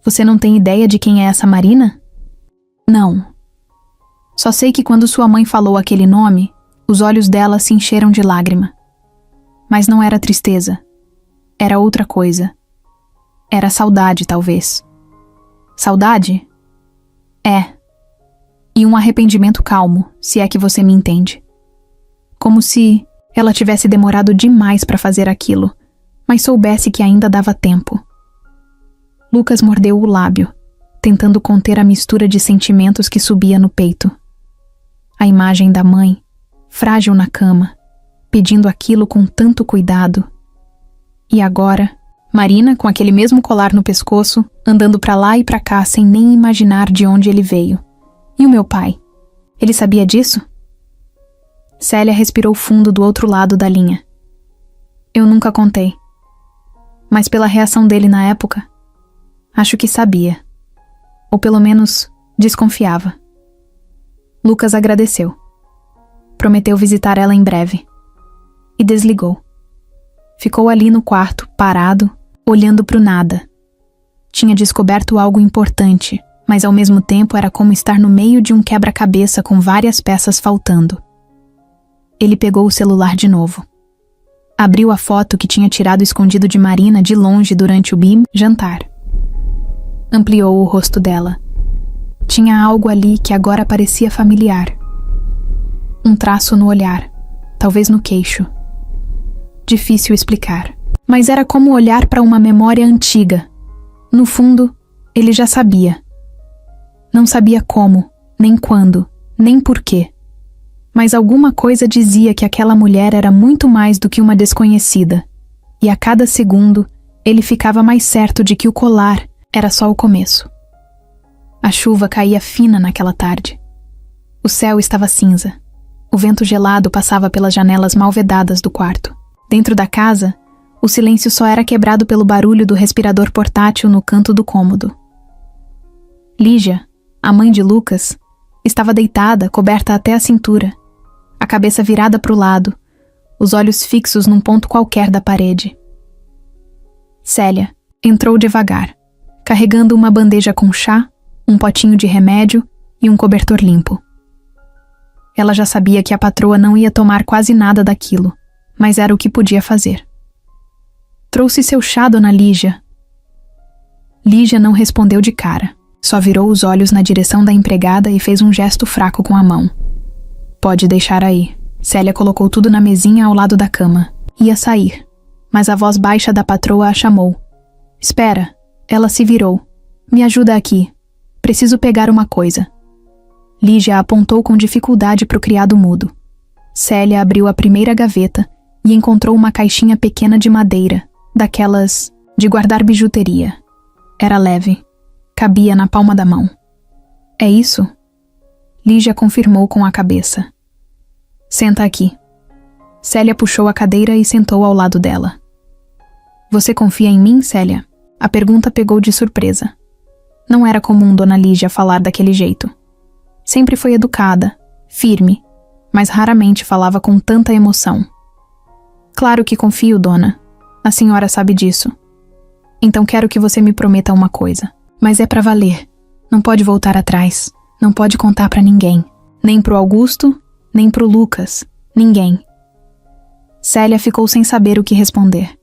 Você não tem ideia de quem é essa Marina? Não. Só sei que quando sua mãe falou aquele nome, os olhos dela se encheram de lágrima. Mas não era tristeza. Era outra coisa. Era saudade, talvez. Saudade? É. E um arrependimento calmo, se é que você me entende. Como se ela tivesse demorado demais para fazer aquilo, mas soubesse que ainda dava tempo. Lucas mordeu o lábio, tentando conter a mistura de sentimentos que subia no peito. A imagem da mãe, frágil na cama, pedindo aquilo com tanto cuidado. E agora, Marina, com aquele mesmo colar no pescoço, andando pra lá e pra cá sem nem imaginar de onde ele veio. E o meu pai? Ele sabia disso? Célia respirou fundo do outro lado da linha. Eu nunca contei. Mas pela reação dele na época, acho que sabia. Ou pelo menos desconfiava. Lucas agradeceu. Prometeu visitar ela em breve. E desligou. Ficou ali no quarto, parado, olhando pro nada. Tinha descoberto algo importante, mas ao mesmo tempo era como estar no meio de um quebra-cabeça com várias peças faltando. Ele pegou o celular de novo. Abriu a foto que tinha tirado escondido de Marina de longe durante o jantar. Ampliou o rosto dela. Tinha algo ali que agora parecia familiar. Um traço no olhar, talvez no queixo. Difícil explicar, mas era como olhar para uma memória antiga. No fundo, ele já sabia. Não sabia como, nem quando, nem porquê. Mas alguma coisa dizia que aquela mulher era muito mais do que uma desconhecida. E a cada segundo, ele ficava mais certo de que o colar era só o começo. A chuva caía fina naquela tarde. O céu estava cinza. O vento gelado passava pelas janelas mal vedadas do quarto. Dentro da casa, o silêncio só era quebrado pelo barulho do respirador portátil no canto do cômodo. Lígia, a mãe de Lucas, estava deitada, coberta até a cintura, a cabeça virada para o lado, os olhos fixos num ponto qualquer da parede. Célia entrou devagar, carregando uma bandeja com chá, um potinho de remédio e um cobertor limpo. Ela já sabia que a patroa não ia tomar quase nada daquilo, mas era o que podia fazer. Trouxe seu chá, dona Lígia. Lígia não respondeu de cara, só virou os olhos na direção da empregada e fez um gesto fraco com a mão. Pode deixar aí. Célia colocou tudo na mesinha ao lado da cama. Ia sair, mas a voz baixa da patroa a chamou. Espera. Ela se virou. Me ajuda aqui. Preciso pegar uma coisa. Lígia apontou com dificuldade para o criado mudo. Célia abriu a primeira gaveta e encontrou uma caixinha pequena de madeira, daquelas de guardar bijuteria. Era leve. Cabia na palma da mão. É isso? Lígia confirmou com a cabeça. Senta aqui. Célia puxou a cadeira e sentou ao lado dela. Você confia em mim, Célia? A pergunta pegou de surpresa. Não era comum Dona Lígia falar daquele jeito. Sempre foi educada, firme, mas raramente falava com tanta emoção. Claro que confio, dona. A senhora sabe disso. Então quero que você me prometa uma coisa. Mas é pra valer. Não pode voltar atrás. Não pode contar pra ninguém. Nem pro Augusto, nem pro Lucas. Ninguém. Célia ficou sem saber o que responder.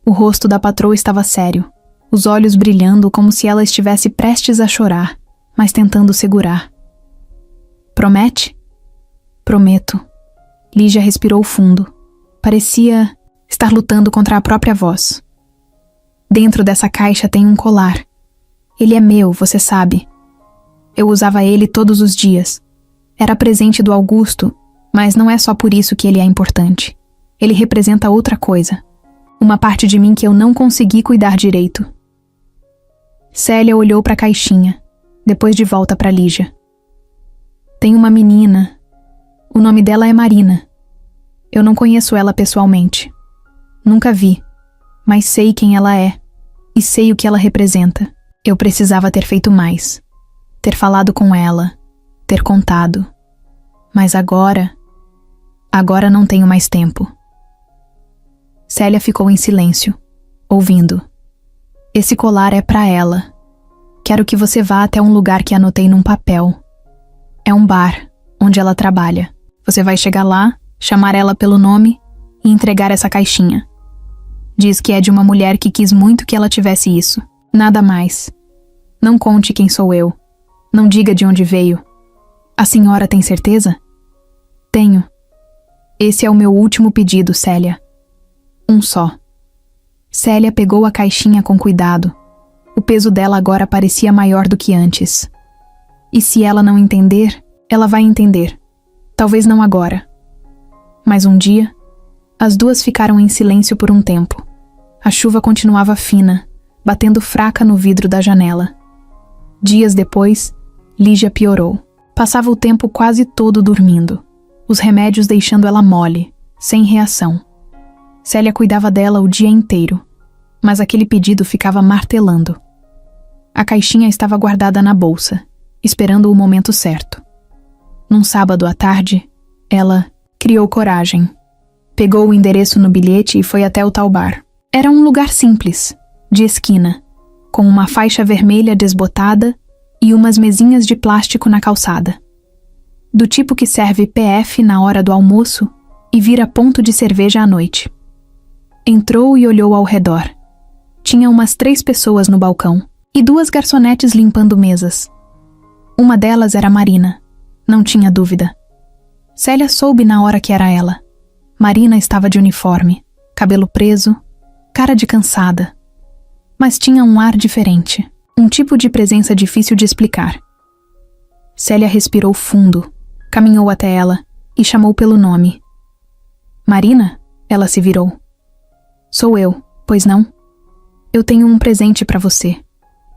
O rosto da patroa estava sério, os olhos brilhando como se ela estivesse prestes a chorar, mas tentando segurar. Promete? Prometo. Lígia respirou fundo. Parecia estar lutando contra a própria voz. Dentro dessa caixa tem um colar. Ele é meu, você sabe. Eu usava ele todos os dias. Era presente do Augusto, mas não é só por isso que ele é importante. Ele representa outra coisa. Uma parte de mim que eu não consegui cuidar direito. Célia olhou para a caixinha, depois de volta para Lígia. Tem uma menina. O nome dela é Marina. Eu não conheço ela pessoalmente. Nunca vi, mas sei quem ela é e sei o que ela representa. Eu precisava ter feito mais. Ter falado com ela, ter contado. Mas agora não tenho mais tempo. Célia ficou em silêncio, ouvindo. Esse colar é pra ela. Quero que você vá até um lugar que anotei num papel. É um bar, onde ela trabalha. Você vai chegar lá, chamar ela pelo nome e entregar essa caixinha. Diz que é de uma mulher que quis muito que ela tivesse isso. Nada mais. Não conte quem sou eu. Não diga de onde veio. A senhora tem certeza? Tenho. Esse é o meu último pedido, Célia. Um só. Célia pegou a caixinha com cuidado. O peso dela agora parecia maior do que antes. E se ela não entender, ela vai entender. Talvez não agora. Mas um dia, as duas ficaram em silêncio por um tempo. A chuva continuava fina, batendo fraca no vidro da janela. Dias depois, Lígia piorou. Passava o tempo quase todo dormindo, os remédios deixando ela mole, sem reação. Célia cuidava dela o dia inteiro, mas aquele pedido ficava martelando. A caixinha estava guardada na bolsa, esperando o momento certo. Num sábado à tarde, ela criou coragem. Pegou o endereço no bilhete e foi até o tal bar. Era um lugar simples, de esquina, com uma faixa vermelha desbotada e umas mesinhas de plástico na calçada. Do tipo que serve PF na hora do almoço e vira ponto de cerveja à noite. Entrou e olhou ao redor. Tinha umas 3 pessoas no balcão e 2 garçonetes limpando mesas. Uma delas era Marina, não tinha dúvida. Célia soube na hora que era ela. Marina estava de uniforme, cabelo preso, cara de cansada. Mas tinha um ar diferente, um tipo de presença difícil de explicar. Célia respirou fundo, caminhou até ela e chamou pelo nome. Marina? Ela se virou. Sou eu, pois não? Eu tenho um presente para você,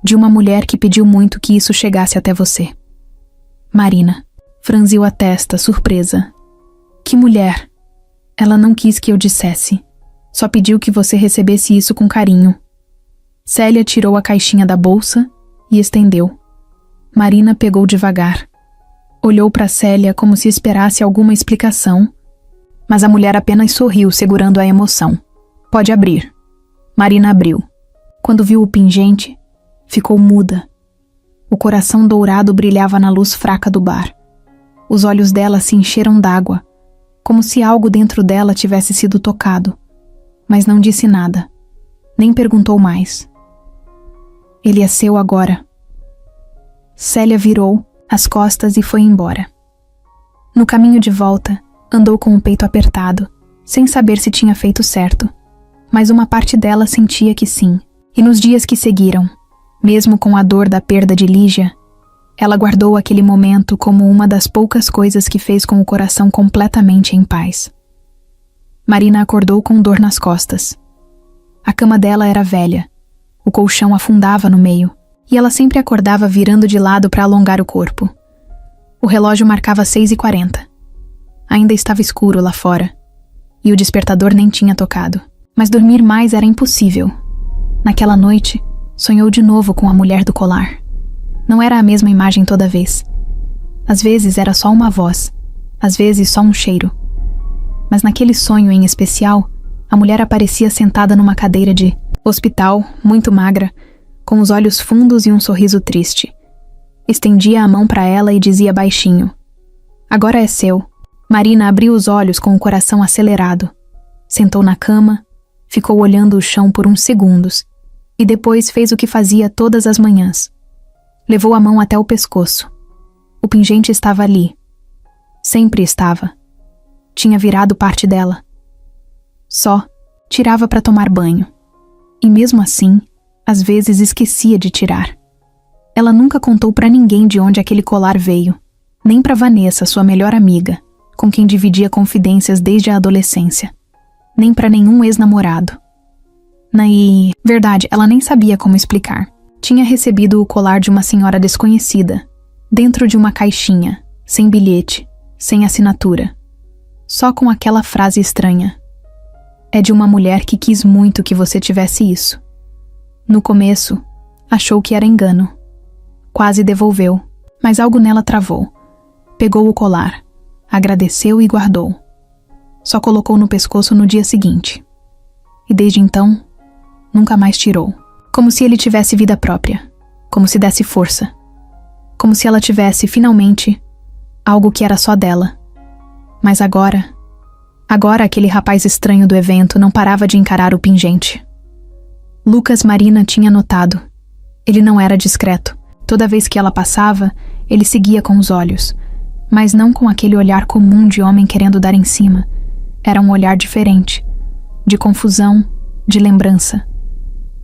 de uma mulher que pediu muito que isso chegasse até você. Marina. Franziu a testa, surpresa. Que mulher! Ela não quis que eu dissesse. Só pediu que você recebesse isso com carinho. Célia tirou a caixinha da bolsa e estendeu. Marina pegou devagar. Olhou para Célia como se esperasse alguma explicação, mas a mulher apenas sorriu, segurando a emoção. Pode abrir. Marina abriu. Quando viu o pingente, ficou muda. O coração dourado brilhava na luz fraca do bar. Os olhos dela se encheram d'água, como se algo dentro dela tivesse sido tocado, mas não disse nada, nem perguntou mais. Ele é seu agora. Célia virou as costas e foi embora. No caminho de volta, andou com o peito apertado, sem saber se tinha feito certo, mas uma parte dela sentia que sim. E nos dias que seguiram, mesmo com a dor da perda de Lígia, ela guardou aquele momento como uma das poucas coisas que fez com o coração completamente em paz. Marina acordou com dor nas costas. A cama dela era velha, o colchão afundava no meio, e ela sempre acordava virando de lado para alongar o corpo. O relógio marcava 6h40. Ainda estava escuro lá fora, e o despertador nem tinha tocado. Mas dormir mais era impossível. Naquela noite, sonhou de novo com a mulher do colar. Não era a mesma imagem toda vez. Às vezes era só uma voz, às vezes só um cheiro. Mas naquele sonho em especial, a mulher aparecia sentada numa cadeira de hospital, muito magra, com os olhos fundos e um sorriso triste. Estendia a mão para ela e dizia baixinho: "Agora é seu." Marina abriu os olhos com o coração acelerado. Sentou na cama, ficou olhando o chão por uns segundos e depois fez o que fazia todas as manhãs. Levou a mão até o pescoço. O pingente estava ali. Sempre estava. Tinha virado parte dela. Só tirava para tomar banho. E mesmo assim, às vezes esquecia de tirar. Ela nunca contou para ninguém de onde aquele colar veio, nem para Vanessa, sua melhor amiga, com quem dividia confidências desde a adolescência, nem para nenhum ex-namorado. Verdade, ela nem sabia como explicar. Tinha recebido o colar de uma senhora desconhecida, dentro de uma caixinha, sem bilhete, sem assinatura. Só com aquela frase estranha: "É de uma mulher que quis muito que você tivesse isso." No começo, achou que era engano. Quase devolveu, mas algo nela travou. Pegou o colar, agradeceu e guardou. Só colocou no pescoço no dia seguinte. E desde então, nunca mais tirou. Como se ele tivesse vida própria. Como se desse força. Como se ela tivesse, finalmente, algo que era só dela. Mas agora aquele rapaz estranho do evento não parava de encarar o pingente. Lucas Marina tinha notado. Ele não era discreto. Toda vez que ela passava, ele seguia com os olhos. Mas não com aquele olhar comum de homem querendo dar em cima. Era um olhar diferente. De confusão, de lembrança.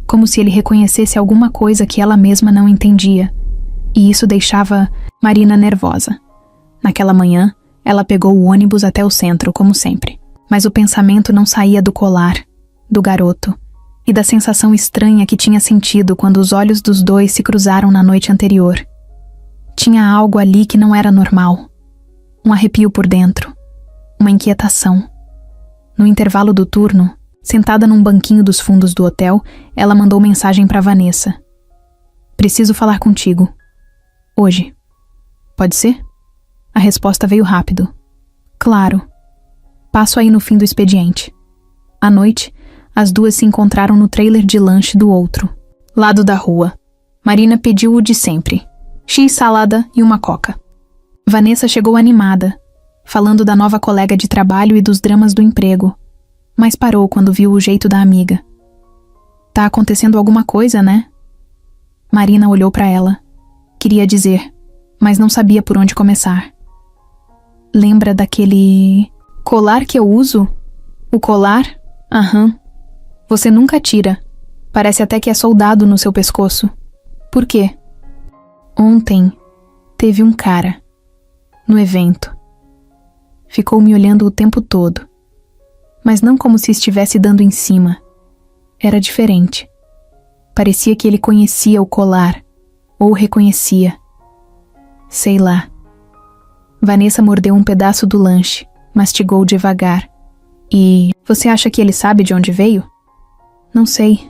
Como se ele reconhecesse alguma coisa que ela mesma não entendia. E isso deixava Marina nervosa. Naquela manhã, ela pegou o ônibus até o centro, como sempre. Mas o pensamento não saía do colar, do garoto, e da sensação estranha que tinha sentido quando os olhos dos dois se cruzaram na noite anterior. Tinha algo ali que não era normal. Um arrepio por dentro. Uma inquietação. No intervalo do turno, sentada num banquinho dos fundos do hotel, ela mandou mensagem para Vanessa: "Preciso falar contigo. Hoje. Pode ser?" A resposta veio rápido. "Claro. Passo aí no fim do expediente." À noite, as duas se encontraram no trailer de lanche do outro lado da rua. Marina pediu o de sempre: X salada e uma coca. Vanessa chegou animada, falando da nova colega de trabalho e dos dramas do emprego, mas parou quando viu o jeito da amiga. "Tá acontecendo alguma coisa, né?" Marina olhou para ela. Queria dizer, mas não sabia por onde começar. "Lembra daquele colar que eu uso?" "O colar? Aham. Você nunca tira. Parece até que é soldado no seu pescoço." "Por quê?" "Ontem teve um cara no evento. Ficou me olhando o tempo todo. Mas não como se estivesse dando em cima. Era diferente. Parecia que ele conhecia o colar, ou reconhecia. Sei lá. Vanessa mordeu um pedaço do lanche, mastigou devagar. E você acha que ele sabe de onde veio? Não sei,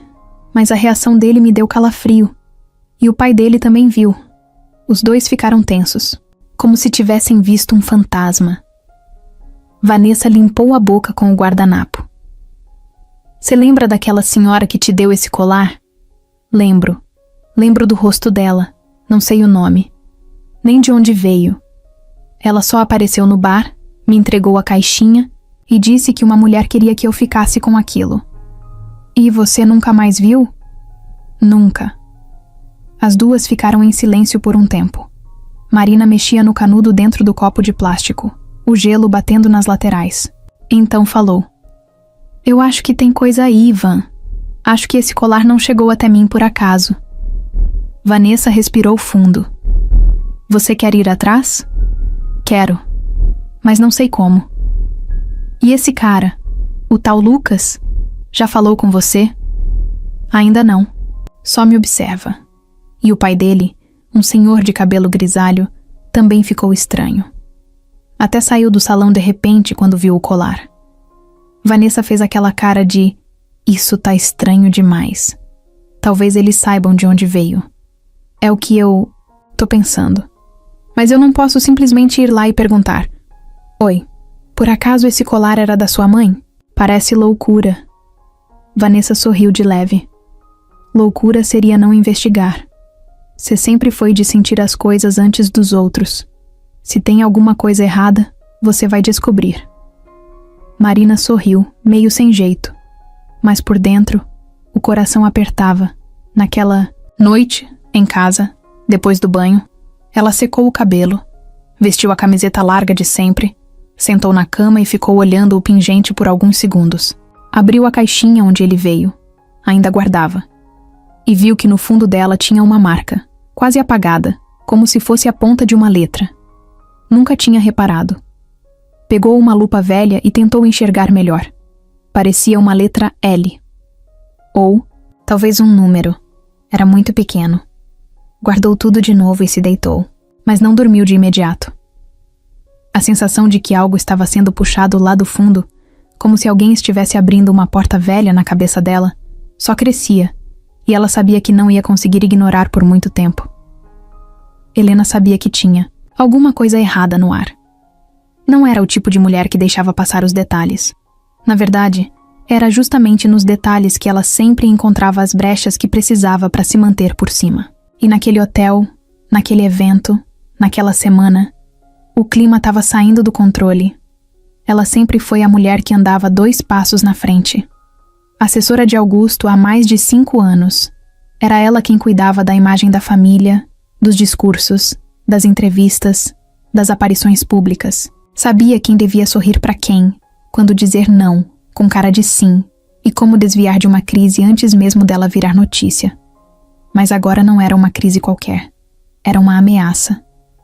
mas a reação dele me deu calafrio. E o pai dele também viu. Os dois ficaram tensos, como se tivessem visto um fantasma. Vanessa limpou a boca com o guardanapo. Você lembra daquela senhora que te deu esse colar? Lembro. Lembro do rosto dela. Não sei o nome. Nem de onde veio. Ela só apareceu no bar, me entregou a caixinha e disse que uma mulher queria que eu ficasse com aquilo. E você nunca mais viu? Nunca. As duas ficaram em silêncio por um tempo. Marina mexia no canudo dentro do copo de plástico, o gelo batendo nas laterais. Então falou. Eu acho que tem coisa aí, Van. Acho que esse colar não chegou até mim por acaso. Vanessa respirou fundo. Você quer ir atrás? Quero. Mas não sei como. E esse cara, o tal Lucas, já falou com você? Ainda não. Só me observa. E o pai dele, um senhor de cabelo grisalho, também ficou estranho. Até saiu do salão de repente quando viu o colar. Vanessa fez aquela cara de isso tá estranho demais. Talvez eles saibam de onde veio. É o que eu tô pensando. Mas eu não posso simplesmente ir lá e perguntar. Oi, por acaso esse colar era da sua mãe? Parece loucura. Vanessa sorriu de leve. Loucura seria não investigar. Você sempre foi de sentir as coisas antes dos outros. Se tem alguma coisa errada, você vai descobrir. Marina sorriu, meio sem jeito. Mas por dentro, o coração apertava. Naquela noite, em casa, depois do banho, ela secou o cabelo, vestiu a camiseta larga de sempre, sentou na cama e ficou olhando o pingente por alguns segundos. Abriu a caixinha onde ele veio, ainda guardava, e viu que no fundo dela tinha uma marca, quase apagada, como se fosse a ponta de uma letra. Nunca tinha reparado. Pegou uma lupa velha e tentou enxergar melhor. Parecia uma letra L. Ou, talvez um número. Era muito pequeno. Guardou tudo de novo e se deitou, mas não dormiu de imediato. A sensação de que algo estava sendo puxado lá do fundo, como se alguém estivesse abrindo uma porta velha na cabeça dela, só crescia, e ela sabia que não ia conseguir ignorar por muito tempo. Helena sabia que tinha alguma coisa errada no ar. Não era o tipo de mulher que deixava passar os detalhes. Na verdade, era justamente nos detalhes que ela sempre encontrava as brechas que precisava para se manter por cima. E naquele hotel, naquele evento, naquela semana, o clima estava saindo do controle. Ela sempre foi a mulher que andava 2 passos na frente. Assessora de Augusto há mais de 5 anos. Era ela quem cuidava da imagem da família, dos discursos, das entrevistas, das aparições públicas. Sabia quem devia sorrir para quem, quando dizer não, com cara de sim, e como desviar de uma crise antes mesmo dela virar notícia. Mas agora não era uma crise qualquer. Era uma ameaça.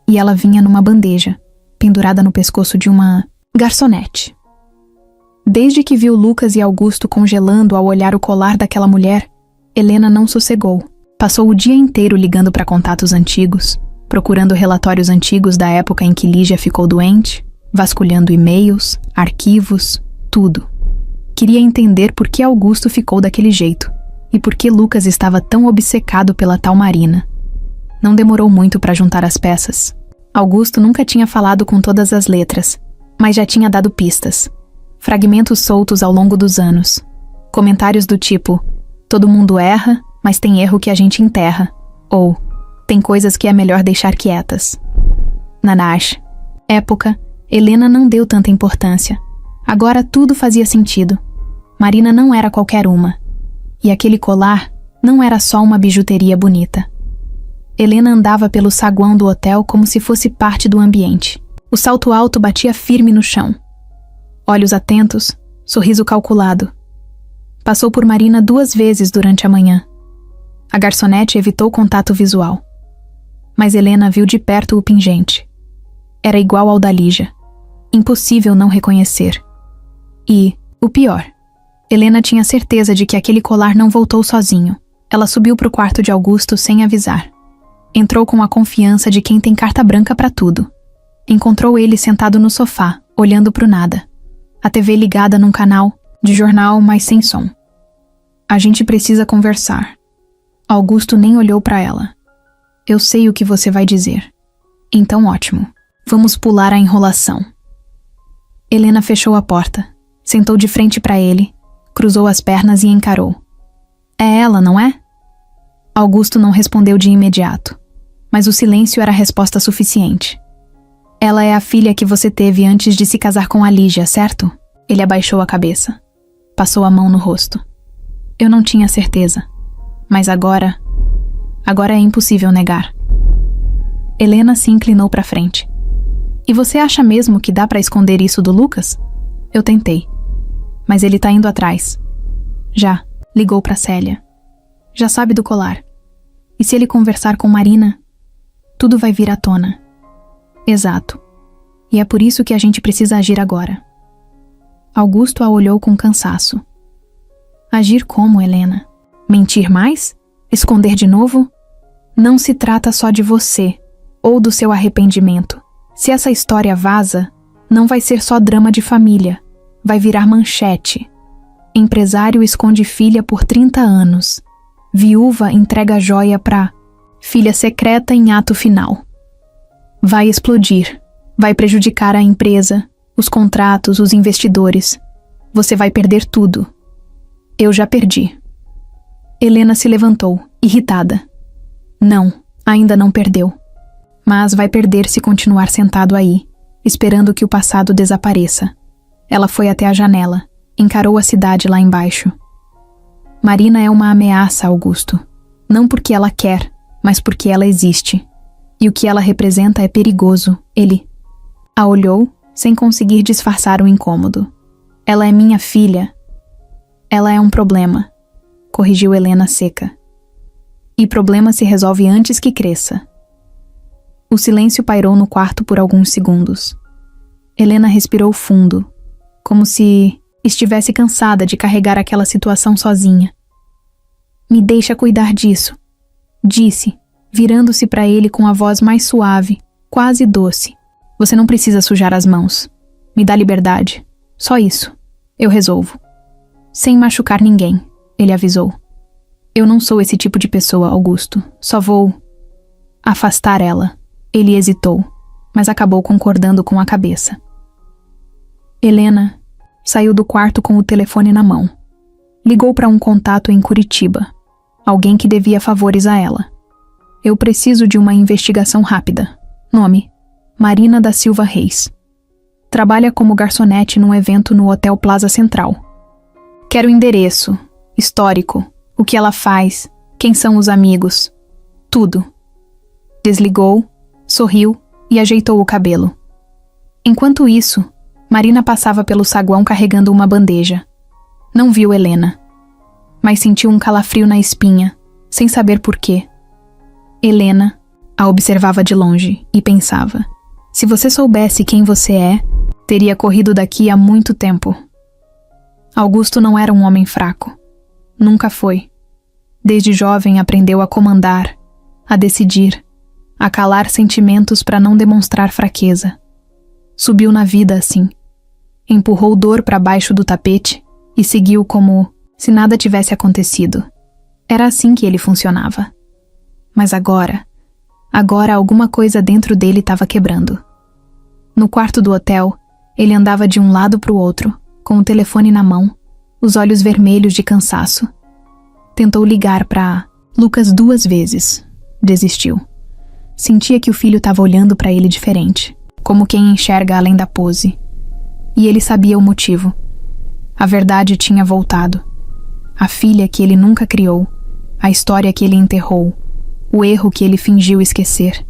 E ela vinha numa bandeja, pendurada no pescoço de uma garçonete. Desde que viu Lucas e Augusto congelando ao olhar o colar daquela mulher, Helena não sossegou. Passou o dia inteiro ligando para contatos antigos, procurando relatórios antigos da época em que Lígia ficou doente, vasculhando e-mails, arquivos, tudo. Queria entender por que Augusto ficou daquele jeito e por que Lucas estava tão obcecado pela tal Marina. Não demorou muito para juntar as peças. Augusto nunca tinha falado com todas as letras, mas já tinha dado pistas. Fragmentos soltos ao longo dos anos. Comentários do tipo: todo mundo erra, mas tem erro que a gente enterra. Ou, tem coisas que é melhor deixar quietas. Nanash. Época, Helena não deu tanta importância. Agora tudo fazia sentido. Marina não era qualquer uma. E aquele colar não era só uma bijuteria bonita. Helena andava pelo saguão do hotel como se fosse parte do ambiente. O salto alto batia firme no chão. Olhos atentos, sorriso calculado. Passou por Marina 2 vezes durante a manhã. A garçonete evitou contato visual. Mas Helena viu de perto o pingente. Era igual ao da Lígia. Impossível não reconhecer. E, o pior, Helena tinha certeza de que aquele colar não voltou sozinho. Ela subiu para o quarto de Augusto sem avisar. Entrou com a confiança de quem tem carta branca para tudo. encontrou ele sentado no sofá, olhando para o nada. A TV ligada num canal de jornal, mas sem som. A gente precisa conversar. Augusto nem olhou para ela. Eu sei o que você vai dizer. Então ótimo. Vamos pular a enrolação. Helena fechou a porta, sentou de frente para ele, cruzou as pernas e encarou. É ela, não é? Augusto não respondeu de imediato, mas o silêncio era resposta suficiente. Ela é a filha que você teve antes de se casar com a Lígia, certo? Ele abaixou a cabeça. Passou a mão no rosto. Eu não tinha certeza, mas agora é impossível negar. Helena se inclinou para frente. E você acha mesmo que dá para esconder isso do Lucas? Eu tentei, mas ele tá indo atrás. Já, ligou para Célia. Já sabe do colar. E se ele conversar com Marina, tudo vai vir à tona. Exato. E é por isso que a gente precisa agir agora. Augusto a olhou com cansaço. Agir como, Helena? Mentir mais? Esconder de novo? Não se trata só de você, ou do seu arrependimento. Se essa história vaza, não vai ser só drama de família. Vai virar manchete. Empresário esconde filha por 30 anos. Viúva entrega joia pra filha secreta em ato final. Vai explodir. Vai prejudicar a empresa, os contratos, os investidores. Você vai perder tudo. Eu já perdi. Helena se levantou, irritada. Não, ainda não perdeu. Mas vai perder se continuar sentado aí, esperando que o passado desapareça. Ela foi até a janela, encarou a cidade lá embaixo. Marina é uma ameaça, Augusto. Não porque ela quer, mas porque ela existe. E o que ela representa é perigoso. Ele a olhou, sem conseguir disfarçar o incômodo. Ela é minha filha. Ela é um problema, corrigiu Helena seca. E problema se resolve antes que cresça. O silêncio pairou no quarto por alguns segundos. Helena respirou fundo, como se estivesse cansada de carregar aquela situação sozinha. Me deixa cuidar disso, disse, virando-se para ele com a voz mais suave, quase doce. Você não precisa sujar as mãos. Me dá liberdade. Só isso. Eu resolvo. Sem machucar ninguém, ele avisou. Eu não sou esse tipo de pessoa, Augusto. Só vou afastar ela. Ele hesitou, mas acabou concordando com a cabeça. Helena saiu do quarto com o telefone na mão. Ligou para um contato em Curitiba. Alguém que devia favores a ela. Eu preciso de uma investigação rápida. Nome: Marina da Silva Reis. Trabalha como garçonete num evento no Hotel Plaza Central. Quero endereço, histórico, o que ela faz, quem são os amigos. Tudo. Desligou, sorriu e ajeitou o cabelo. Enquanto isso, Marina passava pelo saguão carregando uma bandeja. Não viu Helena, mas sentiu um calafrio na espinha, sem saber por quê. Helena a observava de longe e pensava: se você soubesse quem você é, teria corrido daqui há muito tempo. Augusto não era um homem fraco. Nunca foi. Desde jovem aprendeu a comandar, a decidir, a calar sentimentos para não demonstrar fraqueza. Subiu na vida assim. Empurrou dor para baixo do tapete e seguiu como se nada tivesse acontecido. Era assim que ele funcionava. Mas agora alguma coisa dentro dele estava quebrando. No quarto do hotel, ele andava de um lado para o outro, com o telefone na mão, os olhos vermelhos de cansaço. Tentou ligar para Lucas 2 vezes. Desistiu. Sentia que o filho estava olhando para ele diferente, como quem enxerga além da pose. E ele sabia o motivo. A verdade tinha voltado. A filha que ele nunca criou, a história que ele enterrou, o erro que ele fingiu esquecer.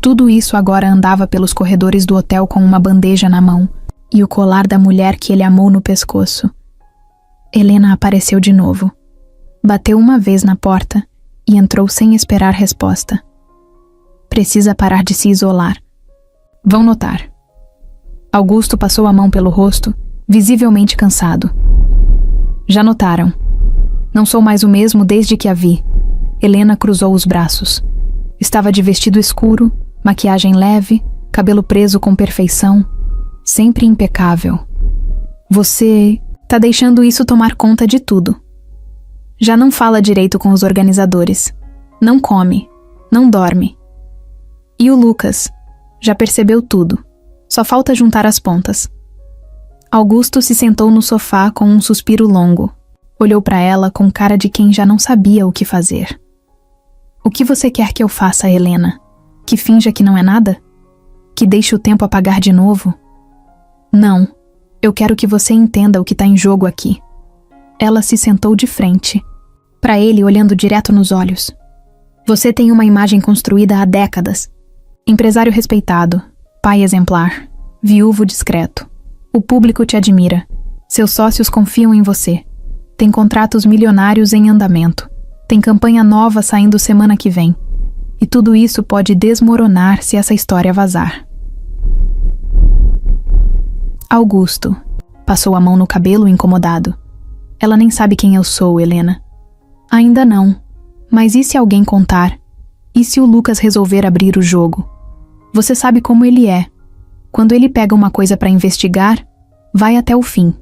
Tudo isso agora andava pelos corredores do hotel com uma bandeja na mão e o colar da mulher que ele amou no pescoço. Helena apareceu de novo. Bateu uma vez na porta e entrou sem esperar resposta. Precisa parar de se isolar. Vão notar. Augusto passou a mão pelo rosto, visivelmente cansado. Já notaram. Não sou mais o mesmo desde que a vi. Helena cruzou os braços. Estava de vestido escuro, maquiagem leve, cabelo preso com perfeição, sempre impecável. Você tá deixando isso tomar conta de tudo. Já não fala direito com os organizadores. Não come, não dorme. E o Lucas já percebeu tudo. Só falta juntar as pontas. Augusto se sentou no sofá com um suspiro longo. Olhou para ela com cara de quem já não sabia o que fazer. O que você quer que eu faça, Helena? Que finja que não é nada? Que deixe o tempo apagar de novo? Não, eu quero que você entenda o que está em jogo aqui. Ela se sentou de frente, para ele olhando direto nos olhos. Você tem uma imagem construída há décadas. Empresário respeitado, pai exemplar, viúvo discreto. O público te admira. Seus sócios confiam em você. Tem contratos milionários em andamento. Tem campanha nova saindo semana que vem. E tudo isso pode desmoronar se essa história vazar. Augusto passou a mão no cabelo incomodado. Ela nem sabe quem eu sou, Helena. Ainda não. Mas e se alguém contar? E se o Lucas resolver abrir o jogo? Você sabe como ele é. Quando ele pega uma coisa para investigar, vai até o fim.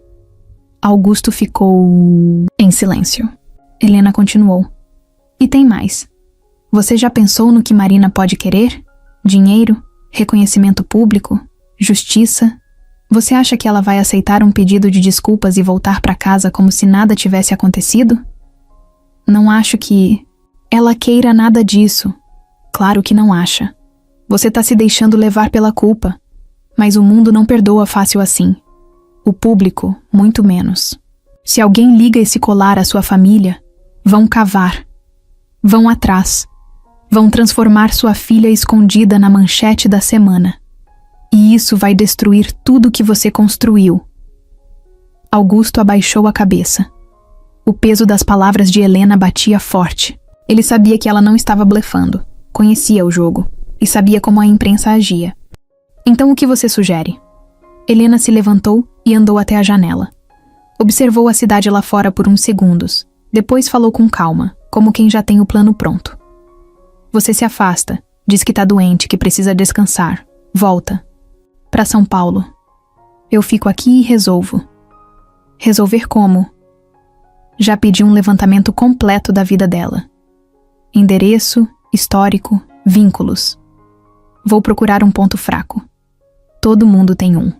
Augusto ficou em silêncio. Helena continuou. E tem mais. Você já pensou no que Marina pode querer? Dinheiro? Reconhecimento público? Justiça? Você acha que ela vai aceitar um pedido de desculpas e voltar para casa como se nada tivesse acontecido? Não acho que ela queira nada disso. Claro que não acha. Você está se deixando levar pela culpa. Mas o mundo não perdoa fácil assim. O público, muito menos. Se alguém liga esse colar à sua família, vão cavar. Vão atrás. Vão transformar sua filha escondida na manchete da semana. E isso vai destruir tudo que você construiu. Augusto abaixou a cabeça. O peso das palavras de Helena batia forte. Ele sabia que ela não estava blefando. Conhecia o jogo. E sabia como a imprensa agia. Então o que você sugere? Helena se levantou e andou até a janela. Observou a cidade lá fora por uns segundos. Depois falou com calma, como quem já tem o plano pronto. Você se afasta, diz que tá doente, que precisa descansar. Volta. Para São Paulo. Eu fico aqui e resolvo. Resolver como? Já pedi um levantamento completo da vida dela. Endereço, histórico, vínculos. Vou procurar um ponto fraco. Todo mundo tem um.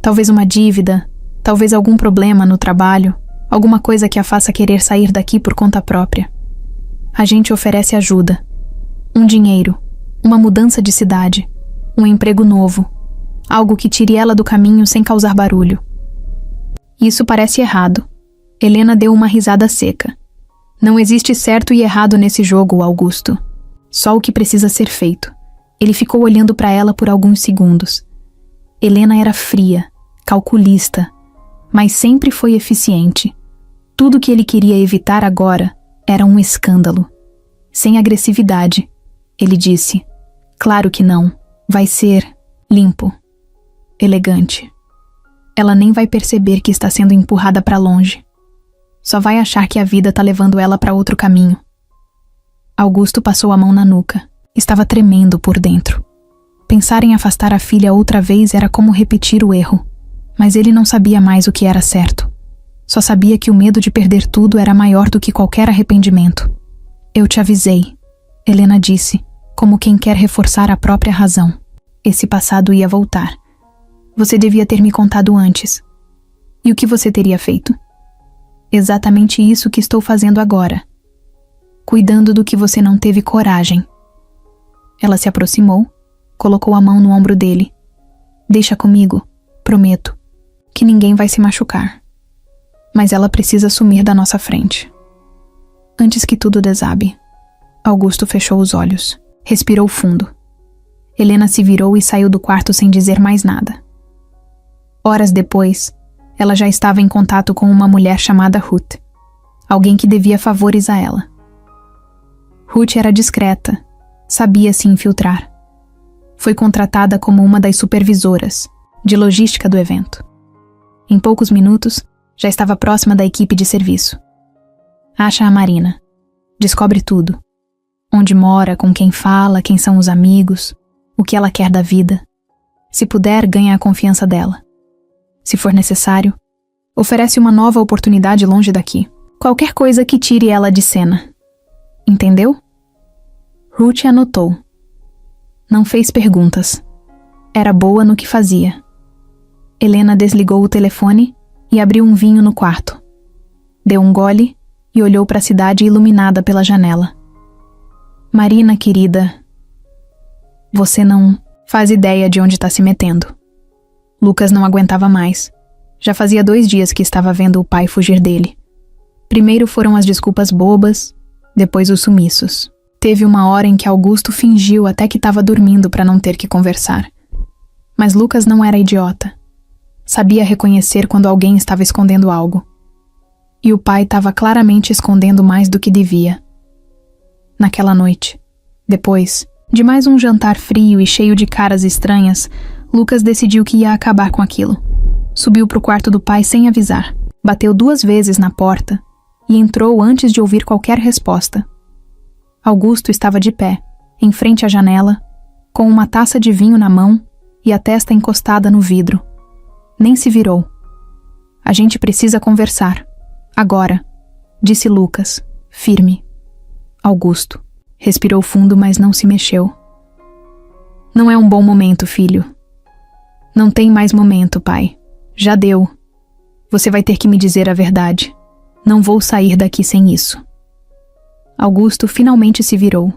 Talvez uma dívida, talvez algum problema no trabalho, alguma coisa que a faça querer sair daqui por conta própria. A gente oferece ajuda. Um dinheiro, uma mudança de cidade, um emprego novo, algo que tire ela do caminho sem causar barulho. Isso parece errado. Helena deu uma risada seca. Não existe certo e errado nesse jogo, Augusto. Só o que precisa ser feito. Ele ficou olhando para ela por alguns segundos. Helena era fria, calculista, mas sempre foi eficiente. Tudo que ele queria evitar agora era um escândalo. Sem agressividade, ele disse. Claro que não. Vai ser limpo, elegante. Ela nem vai perceber que está sendo empurrada para longe. Só vai achar que a vida está levando ela para outro caminho. Augusto passou a mão na nuca. Estava tremendo por dentro. Pensar em afastar a filha outra vez era como repetir o erro. Mas ele não sabia mais o que era certo. Só sabia que o medo de perder tudo era maior do que qualquer arrependimento. Eu te avisei, Helena disse, como quem quer reforçar a própria razão. Esse passado ia voltar. Você devia ter me contado antes. E o que você teria feito? Exatamente isso que estou fazendo agora. Cuidando do que você não teve coragem. Ela se aproximou, colocou a mão no ombro dele. Deixa comigo, prometo, que ninguém vai se machucar. Mas ela precisa sumir da nossa frente. Antes que tudo desabe. Augusto fechou os olhos, respirou fundo. Helena se virou e saiu do quarto sem dizer mais nada. Horas depois, ela já estava em contato com uma mulher chamada Ruth, alguém que devia favores a ela. Ruth era discreta, sabia se infiltrar. Foi contratada como uma das supervisoras de logística do evento. Em poucos minutos, já estava próxima da equipe de serviço. Acha a Marina. Descobre tudo. Onde mora, com quem fala, quem são os amigos. o que ela quer da vida. Se puder, ganha a confiança dela. Se for necessário, oferece uma nova oportunidade longe daqui. Qualquer coisa que tire ela de cena. Entendeu? Ruth anotou. Não fez perguntas. Era boa no que fazia. Helena desligou o telefone e abriu um vinho no quarto. Deu um gole e olhou para a cidade iluminada pela janela. Marina, querida, você não faz ideia de onde está se metendo. Lucas não aguentava mais. Já fazia 2 dias que estava vendo o pai fugir dele. Primeiro foram as desculpas bobas, depois os sumiços. Teve uma hora em que Augusto fingiu até que estava dormindo para não ter que conversar. Mas Lucas não era idiota. Sabia reconhecer quando alguém estava escondendo algo. E o pai estava claramente escondendo mais do que devia. Naquela noite, depois de mais um jantar frio e cheio de caras estranhas, Lucas decidiu que ia acabar com aquilo. Subiu para o quarto do pai sem avisar. Bateu 2 vezes na porta e entrou antes de ouvir qualquer resposta. Augusto estava de pé, em frente à janela, com uma taça de vinho na mão e a testa encostada no vidro. Nem se virou. A gente precisa conversar. Agora, disse Lucas, firme. Augusto respirou fundo, mas não se mexeu. Não é um bom momento, filho. Não tem mais momento, pai. Já deu. Você vai ter que me dizer a verdade. Não vou sair daqui sem isso. Augusto finalmente se virou.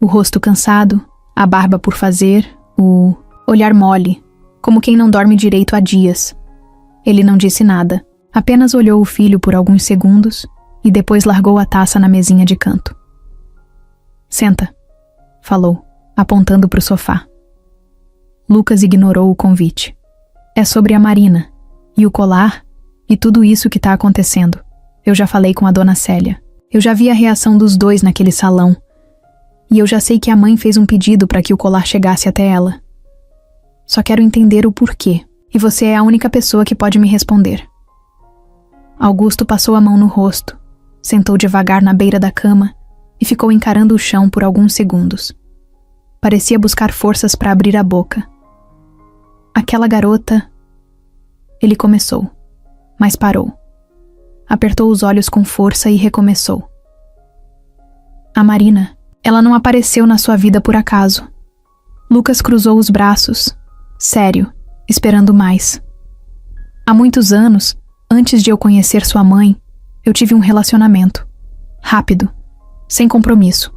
O rosto cansado, a barba por fazer, o olhar mole, como quem não dorme direito há dias. Ele não disse nada, apenas olhou o filho por alguns segundos e depois largou a taça na mesinha de canto. Senta, falou, apontando para o sofá. Lucas ignorou o convite. É sobre a Marina, e o colar, e tudo isso que está acontecendo. Eu já falei com a dona Célia. Eu já vi a reação dos dois naquele salão. E eu já sei que a mãe fez um pedido para que o colar chegasse até ela. Só quero entender o porquê, e você é a única pessoa que pode me responder. Augusto passou a mão no rosto, sentou devagar na beira da cama e ficou encarando o chão por alguns segundos. Parecia buscar forças para abrir a boca. Aquela garota... Ele começou, mas parou. Apertou os olhos com força e recomeçou. A Marina, ela não apareceu na sua vida por acaso. Lucas cruzou os braços, sério, esperando mais. Há muitos anos, antes de eu conhecer sua mãe, eu tive um relacionamento. Rápido, sem compromisso.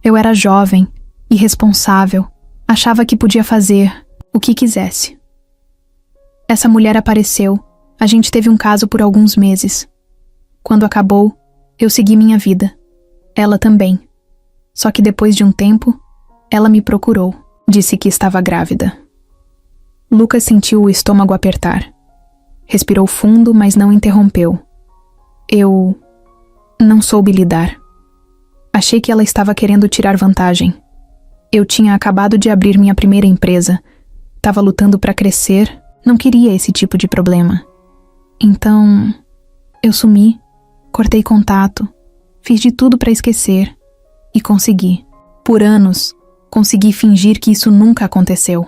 Eu era jovem, irresponsável, achava que podia fazer o que quisesse. Essa mulher apareceu, a gente teve um caso por alguns meses. Quando acabou, eu segui minha vida. Ela também. Só que depois de um tempo, ela me procurou. Disse que estava grávida. Lucas sentiu o estômago apertar. Respirou fundo, mas não interrompeu. Eu não soube lidar. Achei que ela estava querendo tirar vantagem. Eu tinha acabado de abrir minha primeira empresa. Estava lutando para crescer, não queria esse tipo de problema. Então, eu sumi, cortei contato, fiz de tudo para esquecer e consegui. Por anos, consegui fingir que isso nunca aconteceu.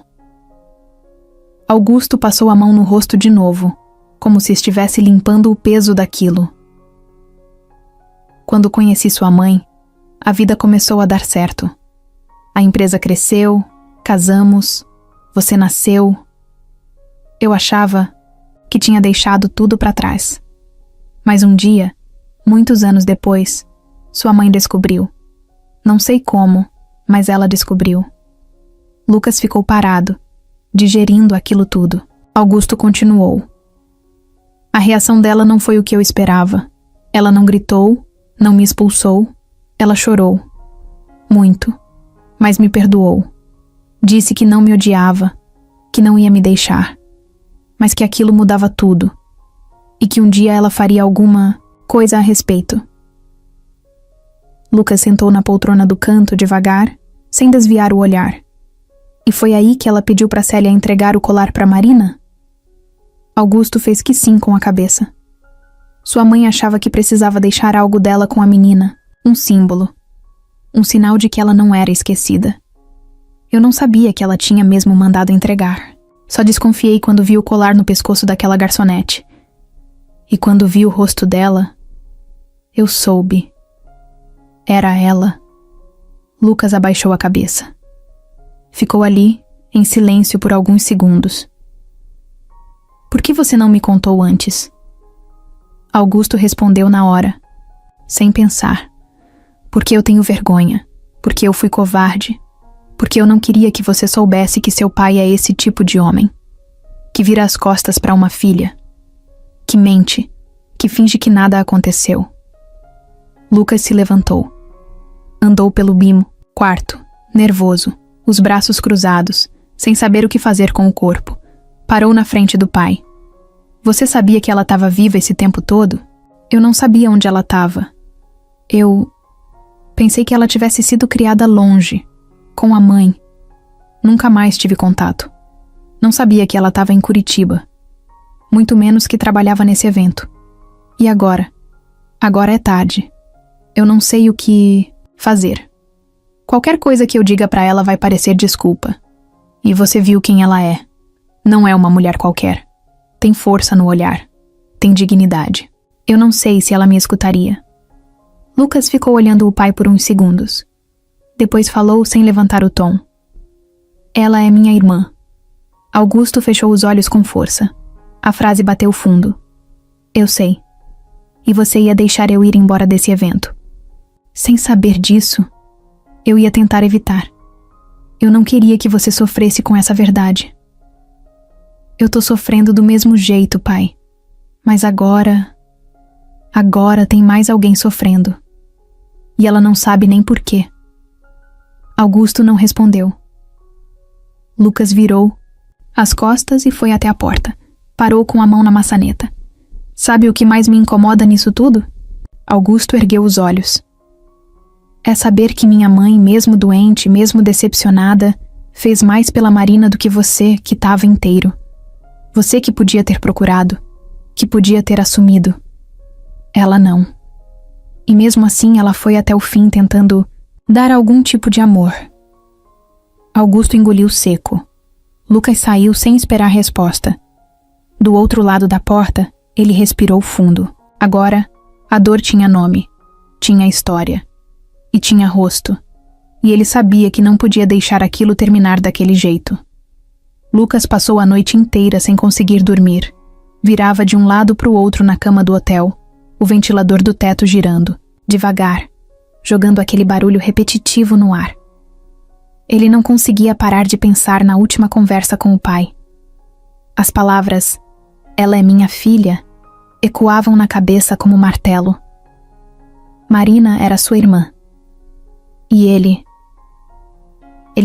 Augusto passou a mão no rosto de novo, como se estivesse limpando o peso daquilo. Quando conheci sua mãe, a vida começou a dar certo. A empresa cresceu, casamos, você nasceu. Eu achava que tinha deixado tudo para trás. Mas um dia, muitos anos depois, sua mãe descobriu. Não sei como, mas ela descobriu. Lucas ficou parado, digerindo aquilo tudo. Augusto continuou. A reação dela não foi o que eu esperava. Ela não gritou, não me expulsou. Ela chorou. Muito. Mas me perdoou. Disse que não me odiava, que não ia me deixar. Mas que aquilo mudava tudo. E que um dia ela faria alguma coisa a respeito. Lucas sentou na poltrona do canto devagar, sem desviar o olhar. E foi aí que ela pediu para Célia entregar o colar para Marina? Augusto fez que sim com a cabeça. Sua mãe achava que precisava deixar algo dela com a menina, um símbolo. Um sinal de que ela não era esquecida. Eu não sabia que ela tinha mesmo mandado entregar. Só desconfiei quando vi o colar no pescoço daquela garçonete. E quando vi o rosto dela, eu soube. Era ela. Lucas abaixou a cabeça. Ficou ali, em silêncio por alguns segundos. Por que você não me contou antes? Augusto respondeu na hora, sem pensar. Porque eu tenho vergonha, porque eu fui covarde, porque eu não queria que você soubesse que seu pai é esse tipo de homem, que vira as costas para uma filha, que mente, que finge que nada aconteceu. Lucas se levantou. Andou pelo quarto, nervoso, os braços cruzados, sem saber o que fazer com o corpo. Parou na frente do pai. Você sabia que ela estava viva esse tempo todo? Eu não sabia onde ela estava. Eu pensei que ela tivesse sido criada longe, com a mãe. Nunca mais tive contato. Não sabia que ela estava em Curitiba. Muito menos que trabalhava nesse evento. E agora? Agora é tarde. Eu não sei o que fazer. Qualquer coisa que eu diga pra ela vai parecer desculpa. E você viu quem ela é. Não é uma mulher qualquer. Tem força no olhar. Tem dignidade. Eu não sei se ela me escutaria. Lucas ficou olhando o pai por uns segundos. Depois falou sem levantar o tom. Ela é minha irmã. Augusto fechou os olhos com força. A frase bateu fundo. Eu sei. E você ia deixar eu ir embora desse evento. Sem saber disso, eu ia tentar evitar. Eu não queria que você sofresse com essa verdade. Eu tô sofrendo do mesmo jeito, pai. Mas agora tem mais alguém sofrendo. E ela não sabe nem por quê. Augusto não respondeu. Lucas virou as costas e foi até a porta. Parou com a mão na maçaneta. Sabe o que mais me incomoda nisso tudo? Augusto ergueu os olhos. É saber que minha mãe, mesmo doente, mesmo decepcionada, fez mais pela Marina do que você, que estava inteiro. Você que podia ter procurado, que podia ter assumido. Ela não. E mesmo assim ela foi até o fim tentando dar algum tipo de amor. Augusto engoliu seco. Lucas saiu sem esperar resposta. Do outro lado da porta, ele respirou fundo. Agora, a dor tinha nome, tinha história. E tinha rosto, e ele sabia que não podia deixar aquilo terminar daquele jeito. Lucas passou a noite inteira sem conseguir dormir. Virava de um lado para o outro na cama do hotel, o ventilador do teto girando, devagar, jogando aquele barulho repetitivo no ar. Ele não conseguia parar de pensar na última conversa com o pai. As palavras, "Ela é minha filha", ecoavam na cabeça como martelo. Marina era sua irmã. E ele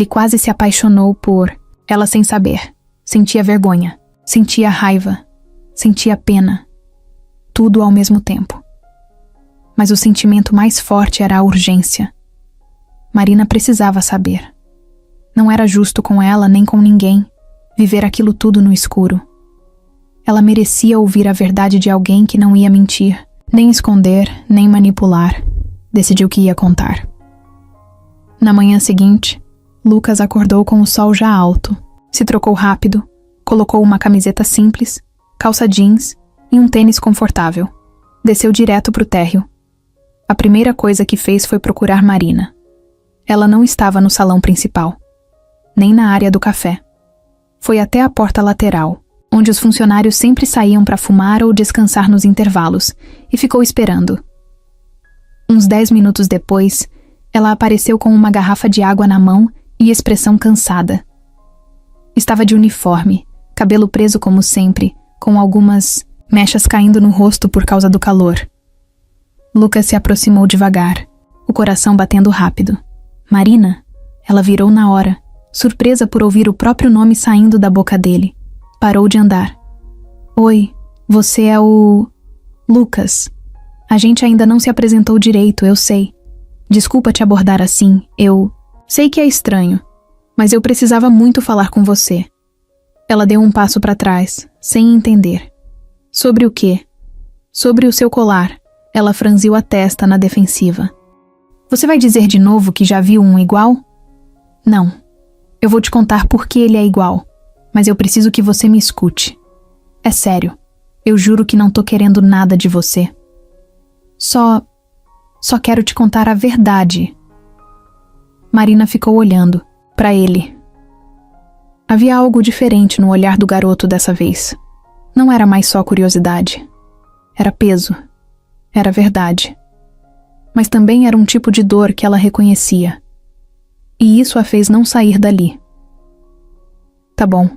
quase se apaixonou por ela sem saber. Sentia vergonha, sentia raiva, sentia pena. Tudo ao mesmo tempo. Mas o sentimento mais forte era a urgência. Marina precisava saber. Não era justo com ela nem com ninguém viver aquilo tudo no escuro. Ela merecia ouvir a verdade de alguém que não ia mentir, nem esconder, nem manipular. Decidiu que ia contar. Na manhã seguinte, Lucas acordou com o sol já alto. Se trocou rápido, colocou uma camiseta simples, calça jeans e um tênis confortável. Desceu direto pro térreo. A primeira coisa que fez foi procurar Marina. Ela não estava no salão principal, nem na área do café. Foi até a porta lateral, onde os funcionários sempre saíam para fumar ou descansar nos intervalos, e ficou esperando. Uns 10 minutos depois, ela apareceu com uma garrafa de água na mão e expressão cansada. Estava de uniforme, cabelo preso como sempre, com algumas mechas caindo no rosto por causa do calor. Lucas se aproximou devagar, o coração batendo rápido. Marina? Ela virou na hora, surpresa por ouvir o próprio nome saindo da boca dele. Parou de andar. Oi, você é o... Lucas. A gente ainda não se apresentou direito, eu sei. Desculpa te abordar assim, eu sei que é estranho, mas eu precisava muito falar com você. Ela deu um passo para trás, sem entender. Sobre o quê? Sobre o seu colar. Ela franziu a testa na defensiva. Você vai dizer de novo que já viu um igual? Não. Eu vou te contar por que ele é igual, mas eu preciso que você me escute. É sério, eu juro que não tô querendo nada de você. Só quero te contar a verdade. Marina ficou olhando para ele. Havia algo diferente no olhar do garoto dessa vez. Não era mais só curiosidade. Era peso. Era verdade. Mas também era um tipo de dor que ela reconhecia. E isso a fez não sair dali. Tá bom.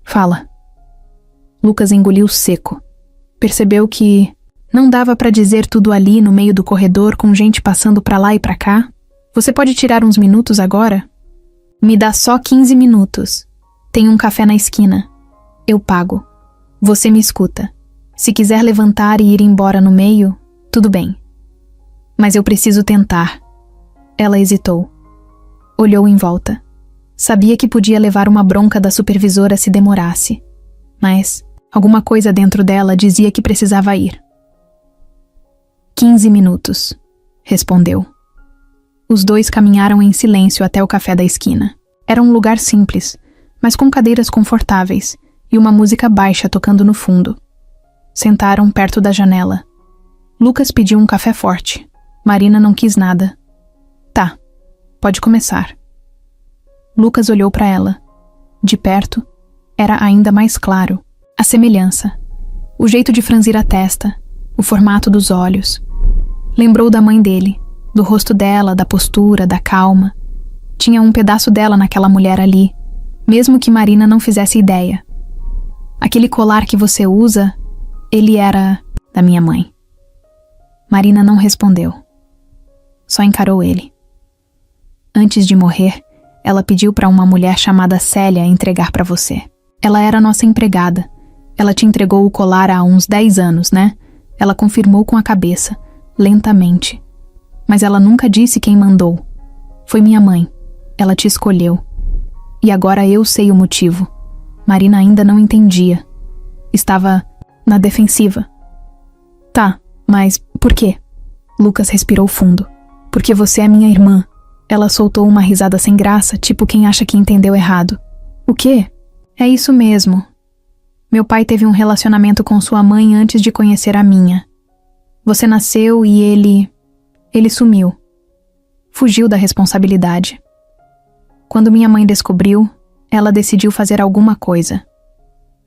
Fala. Lucas engoliu seco. Percebeu que não dava pra dizer tudo ali no meio do corredor com gente passando pra lá e pra cá. Você pode tirar uns minutos agora? Me dá só 15 minutos. Tem um café na esquina. Eu pago. Você me escuta. Se quiser levantar e ir embora no meio, tudo bem. Mas eu preciso tentar. Ela hesitou. Olhou em volta. Sabia que podia levar uma bronca da supervisora se demorasse. Mas alguma coisa dentro dela dizia que precisava ir. 15 minutos, respondeu. Os dois caminharam em silêncio até o café da esquina. Era um lugar simples, mas com cadeiras confortáveis e uma música baixa tocando no fundo. Sentaram perto da janela. Lucas pediu um café forte. Marina não quis nada. Tá, pode começar. Lucas olhou para ela. De perto, era ainda mais claro. A semelhança. O jeito de franzir a testa. O formato dos olhos. Lembrou da mãe dele. Do rosto dela, da postura, da calma. Tinha um pedaço dela naquela mulher ali, mesmo que Marina não fizesse ideia. Aquele colar que você usa, ele era da minha mãe. Marina não respondeu. Só encarou ele. Antes de morrer, ela pediu para uma mulher chamada Célia entregar para você. Ela era nossa empregada. Ela te entregou o colar há uns 10 anos, né? Ela confirmou com a cabeça, lentamente. Mas ela nunca disse quem mandou. Foi minha mãe. Ela te escolheu. E agora eu sei o motivo. Marina ainda não entendia. Estava na defensiva. Tá, mas por quê? Lucas respirou fundo. Porque você é minha irmã. Ela soltou uma risada sem graça, tipo quem acha que entendeu errado. O quê? É isso mesmo. Meu pai teve um relacionamento com sua mãe antes de conhecer a minha. Você nasceu e ele sumiu. Fugiu da responsabilidade. Quando minha mãe descobriu, ela decidiu fazer alguma coisa.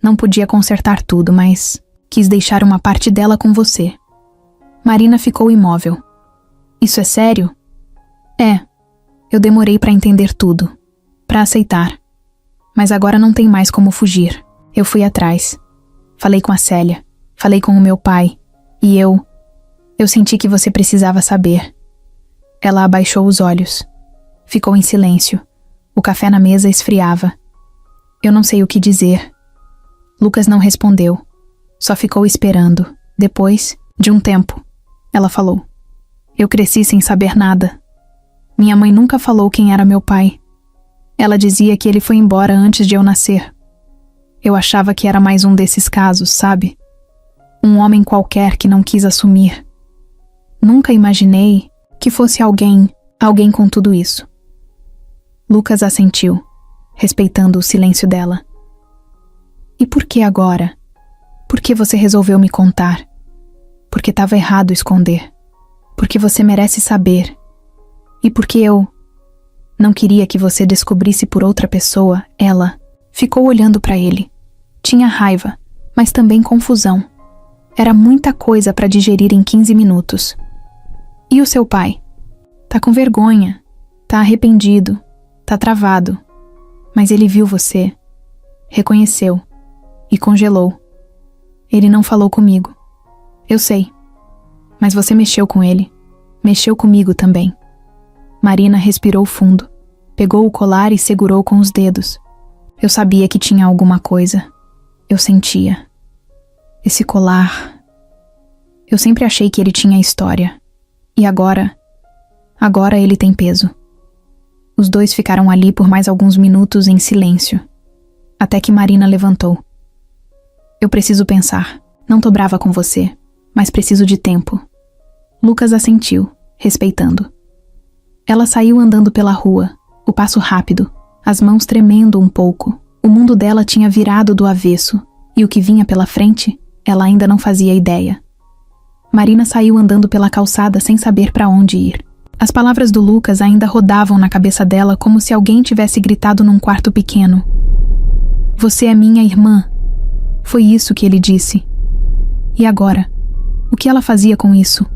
Não podia consertar tudo, mas quis deixar uma parte dela com você. Marina ficou imóvel. Isso é sério? É. Eu demorei para entender tudo, para aceitar. Mas agora não tem mais como fugir. Eu fui atrás. Falei com a Célia, falei com o meu pai, e eu senti que você precisava saber. Ela abaixou os olhos. Ficou em silêncio. O café na mesa esfriava. Eu não sei o que dizer. Lucas não respondeu. Só ficou esperando. Depois, de um tempo, ela falou. Eu cresci sem saber nada. Minha mãe nunca falou quem era meu pai. Ela dizia que ele foi embora antes de eu nascer. Eu achava que era mais um desses casos, sabe? Um homem qualquer que não quis assumir. Nunca imaginei que fosse alguém com tudo isso. Lucas assentiu, respeitando o silêncio dela. E por que agora? Por que você resolveu me contar? Porque estava errado esconder. Porque você merece saber. E porque eu não queria que você descobrisse por outra pessoa. Ela ficou olhando para ele. Tinha raiva, mas também confusão. Era muita coisa para digerir em 15 minutos. E o seu pai? Tá com vergonha, tá arrependido, tá travado. Mas ele viu você, reconheceu e congelou. Ele não falou comigo. Eu sei. Mas você mexeu com ele. Mexeu comigo também. Marina respirou fundo. Pegou o colar e segurou com os dedos. Eu sabia que tinha alguma coisa. Eu sentia. Esse colar... Eu sempre achei que ele tinha história. E agora ele tem peso. Os dois ficaram ali por mais alguns minutos em silêncio. Até que Marina levantou. Eu preciso pensar. Não tô brava com você, mas preciso de tempo. Lucas assentiu, respeitando. Ela saiu andando pela rua, o passo rápido, as mãos tremendo um pouco. O mundo dela tinha virado do avesso, e o que vinha pela frente, ela ainda não fazia ideia. Marina saiu andando pela calçada sem saber para onde ir. As palavras do Lucas ainda rodavam na cabeça dela como se alguém tivesse gritado num quarto pequeno. Você é minha irmã. Foi isso que ele disse. E agora? O que ela fazia com isso?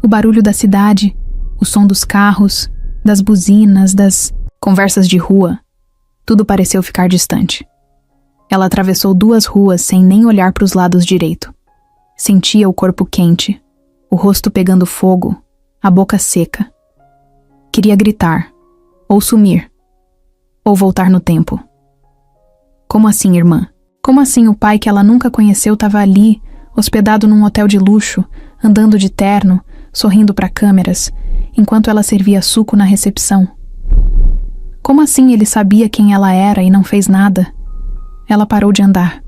O barulho da cidade, o som dos carros, das buzinas, das conversas de rua, tudo pareceu ficar distante. Ela atravessou 2 ruas sem nem olhar para os lados direito. Sentia o corpo quente, o rosto pegando fogo, a boca seca. Queria gritar, ou sumir, ou voltar no tempo. Como assim, irmã? Como assim o pai que ela nunca conheceu estava ali, hospedado num hotel de luxo, andando de terno, sorrindo para câmeras, enquanto ela servia suco na recepção? Como assim ele sabia quem ela era e não fez nada? Ela parou de andar.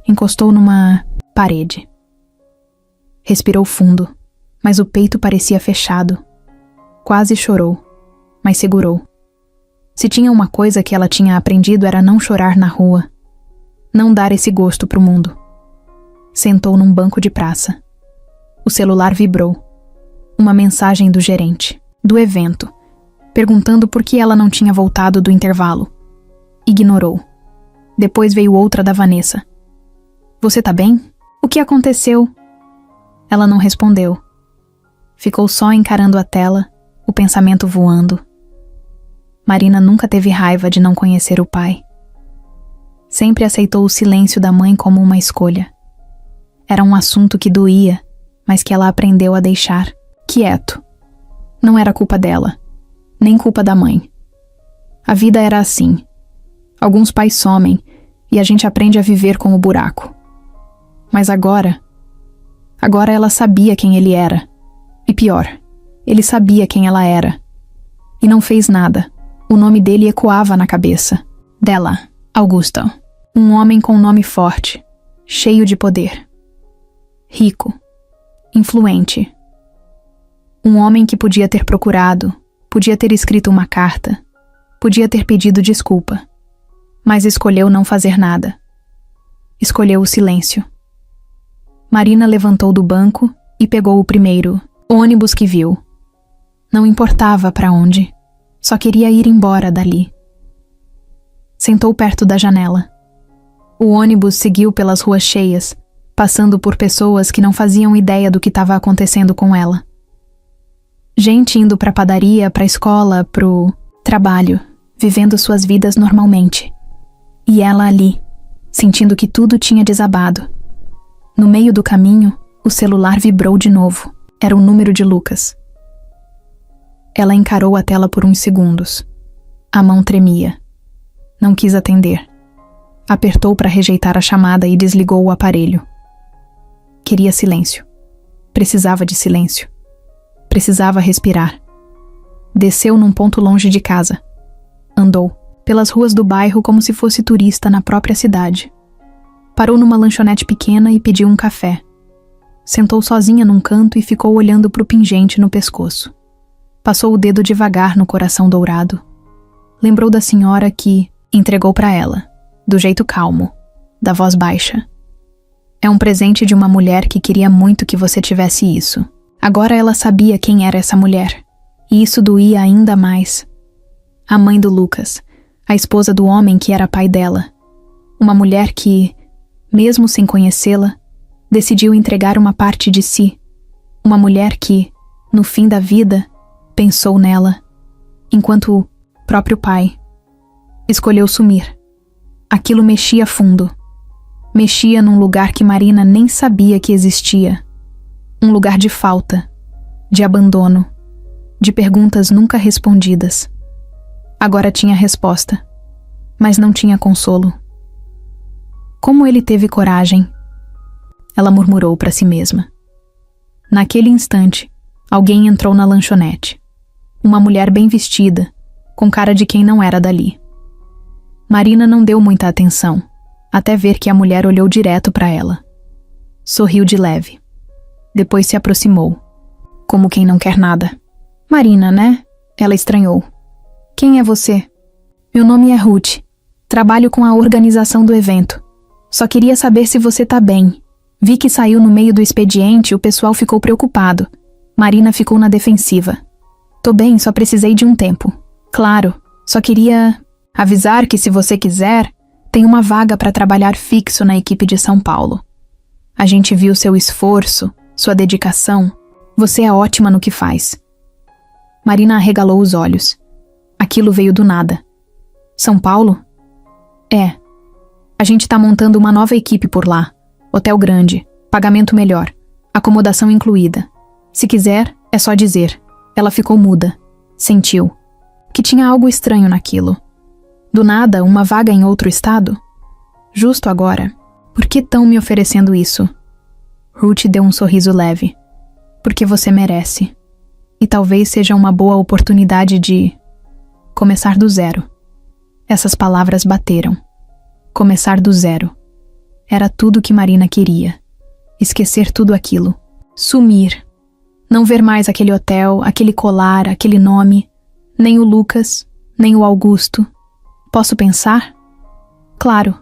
Encostou numa parede. Respirou fundo, mas o peito parecia fechado. Quase chorou, mas segurou. Se tinha uma coisa que ela tinha aprendido era não chorar na rua. Não dar esse gosto pro mundo. Sentou num banco de praça. O celular vibrou. Uma mensagem do gerente, do evento, perguntando por que ela não tinha voltado do intervalo. Ignorou. Depois veio outra da Vanessa. Você tá bem? O que aconteceu? Ela não respondeu. Ficou só encarando a tela, o pensamento voando. Marina nunca teve raiva de não conhecer o pai. Sempre aceitou o silêncio da mãe como uma escolha. Era um assunto que doía, mas que ela aprendeu a deixar quieto. Não era culpa dela, nem culpa da mãe. A vida era assim. Alguns pais somem e a gente aprende a viver com o buraco. Mas agora ela sabia quem ele era. E pior, ele sabia quem ela era. E não fez nada. O nome dele ecoava na cabeça. Dela, Augusto. Um homem com nome forte, cheio de poder. Rico. Influente. Um homem que podia ter procurado, podia ter escrito uma carta, podia ter pedido desculpa. Mas escolheu não fazer nada. Escolheu o silêncio. Marina levantou do banco e pegou o primeiro ônibus que viu. Não importava para onde, só queria ir embora dali. Sentou perto da janela. O ônibus seguiu pelas ruas cheias, passando por pessoas que não faziam ideia do que estava acontecendo com ela. Gente indo para a padaria, para a escola, pro trabalho, vivendo suas vidas normalmente. E ela ali, sentindo que tudo tinha desabado. No meio do caminho, o celular vibrou de novo. Era o número de Lucas. Ela encarou a tela por uns segundos. A mão tremia. Não quis atender. Apertou para rejeitar a chamada e desligou o aparelho. Queria silêncio. Precisava de silêncio. Precisava respirar. Desceu num ponto longe de casa. Andou pelas ruas do bairro como se fosse turista na própria cidade. Parou numa lanchonete pequena e pediu um café. Sentou sozinha num canto e ficou olhando para o pingente no pescoço. Passou o dedo devagar no coração dourado. Lembrou da senhora que entregou para ela, do jeito calmo, da voz baixa. É um presente de uma mulher que queria muito que você tivesse isso. Agora ela sabia quem era essa mulher, e isso doía ainda mais. A mãe do Lucas, a esposa do homem que era pai dela. Uma mulher que, mesmo sem conhecê-la, decidiu entregar uma parte de si. Uma mulher que, no fim da vida, pensou nela, enquanto o próprio pai escolheu sumir. Aquilo mexia fundo. Mexia num lugar que Marina nem sabia que existia. Um lugar de falta, de abandono, de perguntas nunca respondidas. Agora tinha resposta, mas não tinha consolo. Como ele teve coragem? Ela murmurou para si mesma. Naquele instante, alguém entrou na lanchonete. Uma mulher bem vestida, com cara de quem não era dali. Marina não deu muita atenção, até ver que a mulher olhou direto para ela. Sorriu de leve. Depois se aproximou, como quem não quer nada. Marina, né? Ela estranhou. Quem é você? Meu nome é Ruth. Trabalho com a organização do evento. Só queria saber se você tá bem. Vi que saiu no meio do expediente e o pessoal ficou preocupado. Marina ficou na defensiva. Tô bem, só precisei de um tempo. Claro, só queria avisar que se você quiser, tem uma vaga para trabalhar fixo na equipe de São Paulo. A gente viu seu esforço, sua dedicação. Você é ótima no que faz. Marina arregalou os olhos. Aquilo veio do nada. São Paulo? É. A gente tá montando uma nova equipe por lá. Hotel grande, pagamento melhor, acomodação incluída. Se quiser, é só dizer. Ela ficou muda. Sentiu que tinha algo estranho naquilo. Do nada, uma vaga em outro estado? Justo agora. Por que tão me oferecendo isso? Ruth deu um sorriso leve. Porque você merece. E talvez seja uma boa oportunidade de começar do zero. Essas palavras bateram. Começar do zero. Era tudo que Marina queria. Esquecer tudo aquilo. Sumir. Não ver mais aquele hotel, aquele colar, aquele nome. Nem o Lucas, nem o Augusto. Posso pensar? Claro.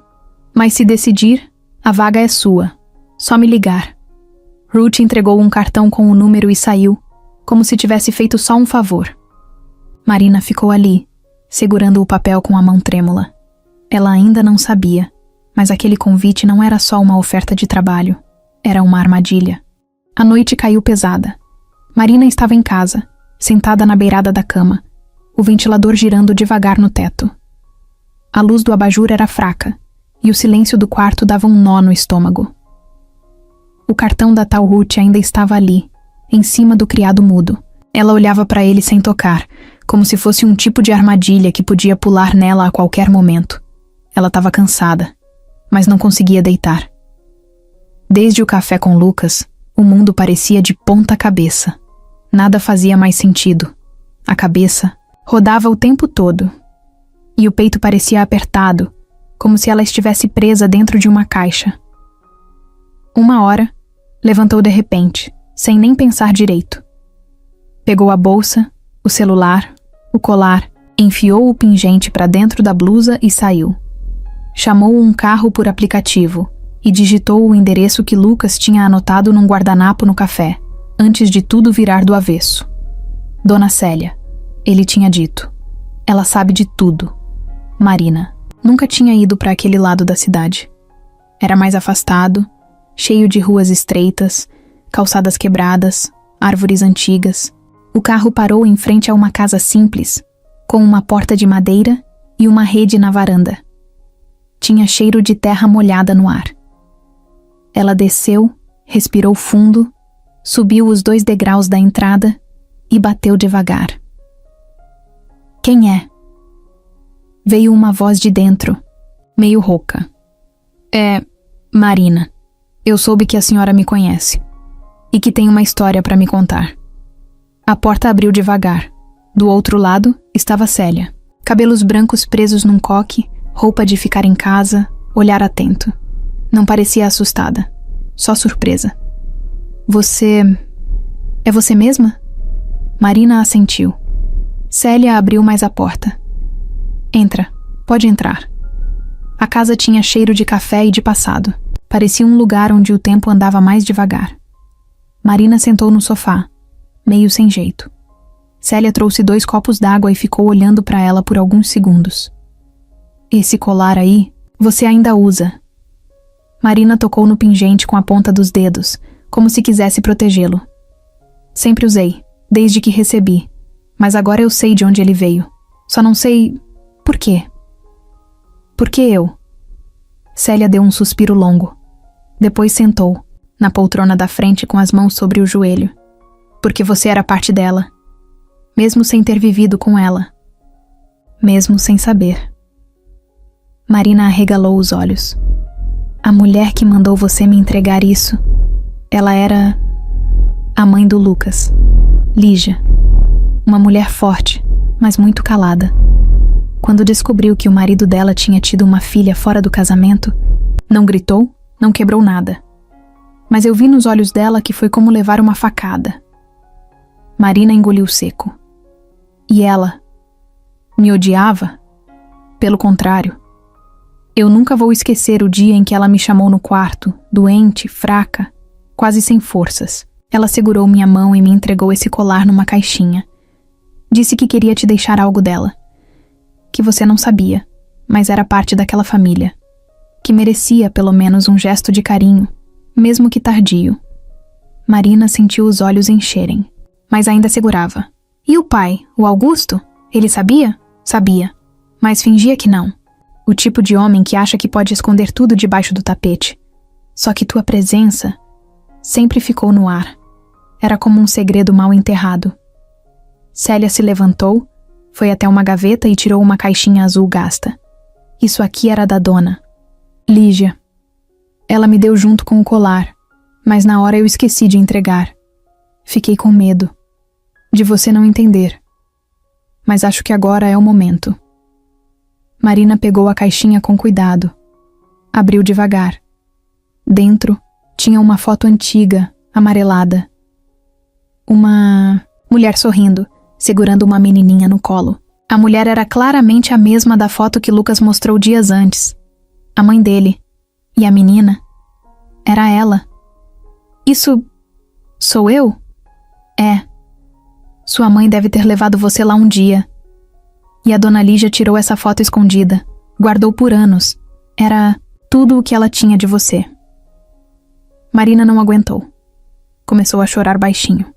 Mas se decidir, a vaga é sua. Só me ligar. Ruth entregou um cartão com o número e saiu, como se tivesse feito só um favor. Marina ficou ali, segurando o papel com a mão trêmula. Ela ainda não sabia, mas aquele convite não era só uma oferta de trabalho. Era uma armadilha. A noite caiu pesada. Marina estava em casa, sentada na beirada da cama, o ventilador girando devagar no teto. A luz do abajur era fraca, e o silêncio do quarto dava um nó no estômago. O cartão da tal Ruth ainda estava ali, em cima do criado mudo. Ela olhava para ele sem tocar, como se fosse um tipo de armadilha que podia pular nela a qualquer momento. Ela estava cansada, mas não conseguia deitar. Desde o café com Lucas, o mundo parecia de ponta cabeça. Nada fazia mais sentido. A cabeça rodava o tempo todo. E o peito parecia apertado, como se ela estivesse presa dentro de uma caixa. Uma hora, levantou de repente, sem nem pensar direito. Pegou a bolsa, o celular, o colar, enfiou o pingente para dentro da blusa e saiu. Chamou um carro por aplicativo e digitou o endereço que Lucas tinha anotado num guardanapo no café, antes de tudo virar do avesso. Dona Célia, ele tinha dito. Ela sabe de tudo. Marina nunca tinha ido para aquele lado da cidade. Era mais afastado, cheio de ruas estreitas, calçadas quebradas, árvores antigas. O carro parou em frente a uma casa simples, com uma porta de madeira e uma rede na varanda. Tinha cheiro de terra molhada no ar. Ela desceu, respirou fundo, subiu os 2 degraus da entrada e bateu devagar. Quem é? Veio uma voz de dentro, meio rouca. É Marina. Eu soube que a senhora me conhece e que tem uma história para me contar. A porta abriu devagar. Do outro lado estava Célia. Cabelos brancos presos num coque, roupa de ficar em casa, olhar atento. Não parecia assustada, só surpresa. Você... é você mesma? Marina assentiu. Célia abriu mais a porta. Entra, pode entrar. A casa tinha cheiro de café e de passado. Parecia um lugar onde o tempo andava mais devagar. Marina sentou no sofá, meio sem jeito. Célia trouxe 2 copos d'água e ficou olhando para ela por alguns segundos. Esse colar aí, você ainda usa. Marina tocou no pingente com a ponta dos dedos, como se quisesse protegê-lo. Sempre usei, desde que recebi, mas agora eu sei de onde ele veio. Só não sei... por quê? Por que eu? Célia deu um suspiro longo. Depois sentou, na poltrona da frente com as mãos sobre o joelho. Porque você era parte dela. Mesmo sem ter vivido com ela. Mesmo sem saber. Marina arregalou os olhos. A mulher que mandou você me entregar isso, ela era a mãe do Lucas, Lígia. Uma mulher forte, mas muito calada. Quando descobriu que o marido dela tinha tido uma filha fora do casamento, não gritou, não quebrou nada. Mas eu vi nos olhos dela que foi como levar uma facada. Marina engoliu seco. E ela me odiava? Pelo contrário. Eu nunca vou esquecer o dia em que ela me chamou no quarto, doente, fraca, quase sem forças. Ela segurou minha mão e me entregou esse colar numa caixinha. Disse que queria te deixar algo dela. Que você não sabia, mas era parte daquela família. Que merecia, pelo menos, um gesto de carinho, mesmo que tardio. Marina sentiu os olhos encherem, mas ainda segurava. E o pai, o Augusto? Ele sabia? Sabia, mas fingia que não. O tipo de homem que acha que pode esconder tudo debaixo do tapete. Só que tua presença sempre ficou no ar. Era como um segredo mal enterrado. Célia se levantou, foi até uma gaveta e tirou uma caixinha azul gasta. Isso aqui era da dona Lígia. Ela me deu junto com o colar, mas na hora eu esqueci de entregar. Fiquei com medo de você não entender. Mas acho que agora é o momento. Marina pegou a caixinha com cuidado. Abriu devagar. Dentro tinha uma foto antiga, amarelada. Uma mulher sorrindo, segurando uma menininha no colo. A mulher era claramente a mesma da foto que Lucas mostrou dias antes. A mãe dele. E a menina era ela. Isso sou eu? É. Sua mãe deve ter levado você lá um dia. E a dona Lígia tirou essa foto escondida. Guardou por anos. Era tudo o que ela tinha de você. Marina não aguentou. Começou a chorar baixinho.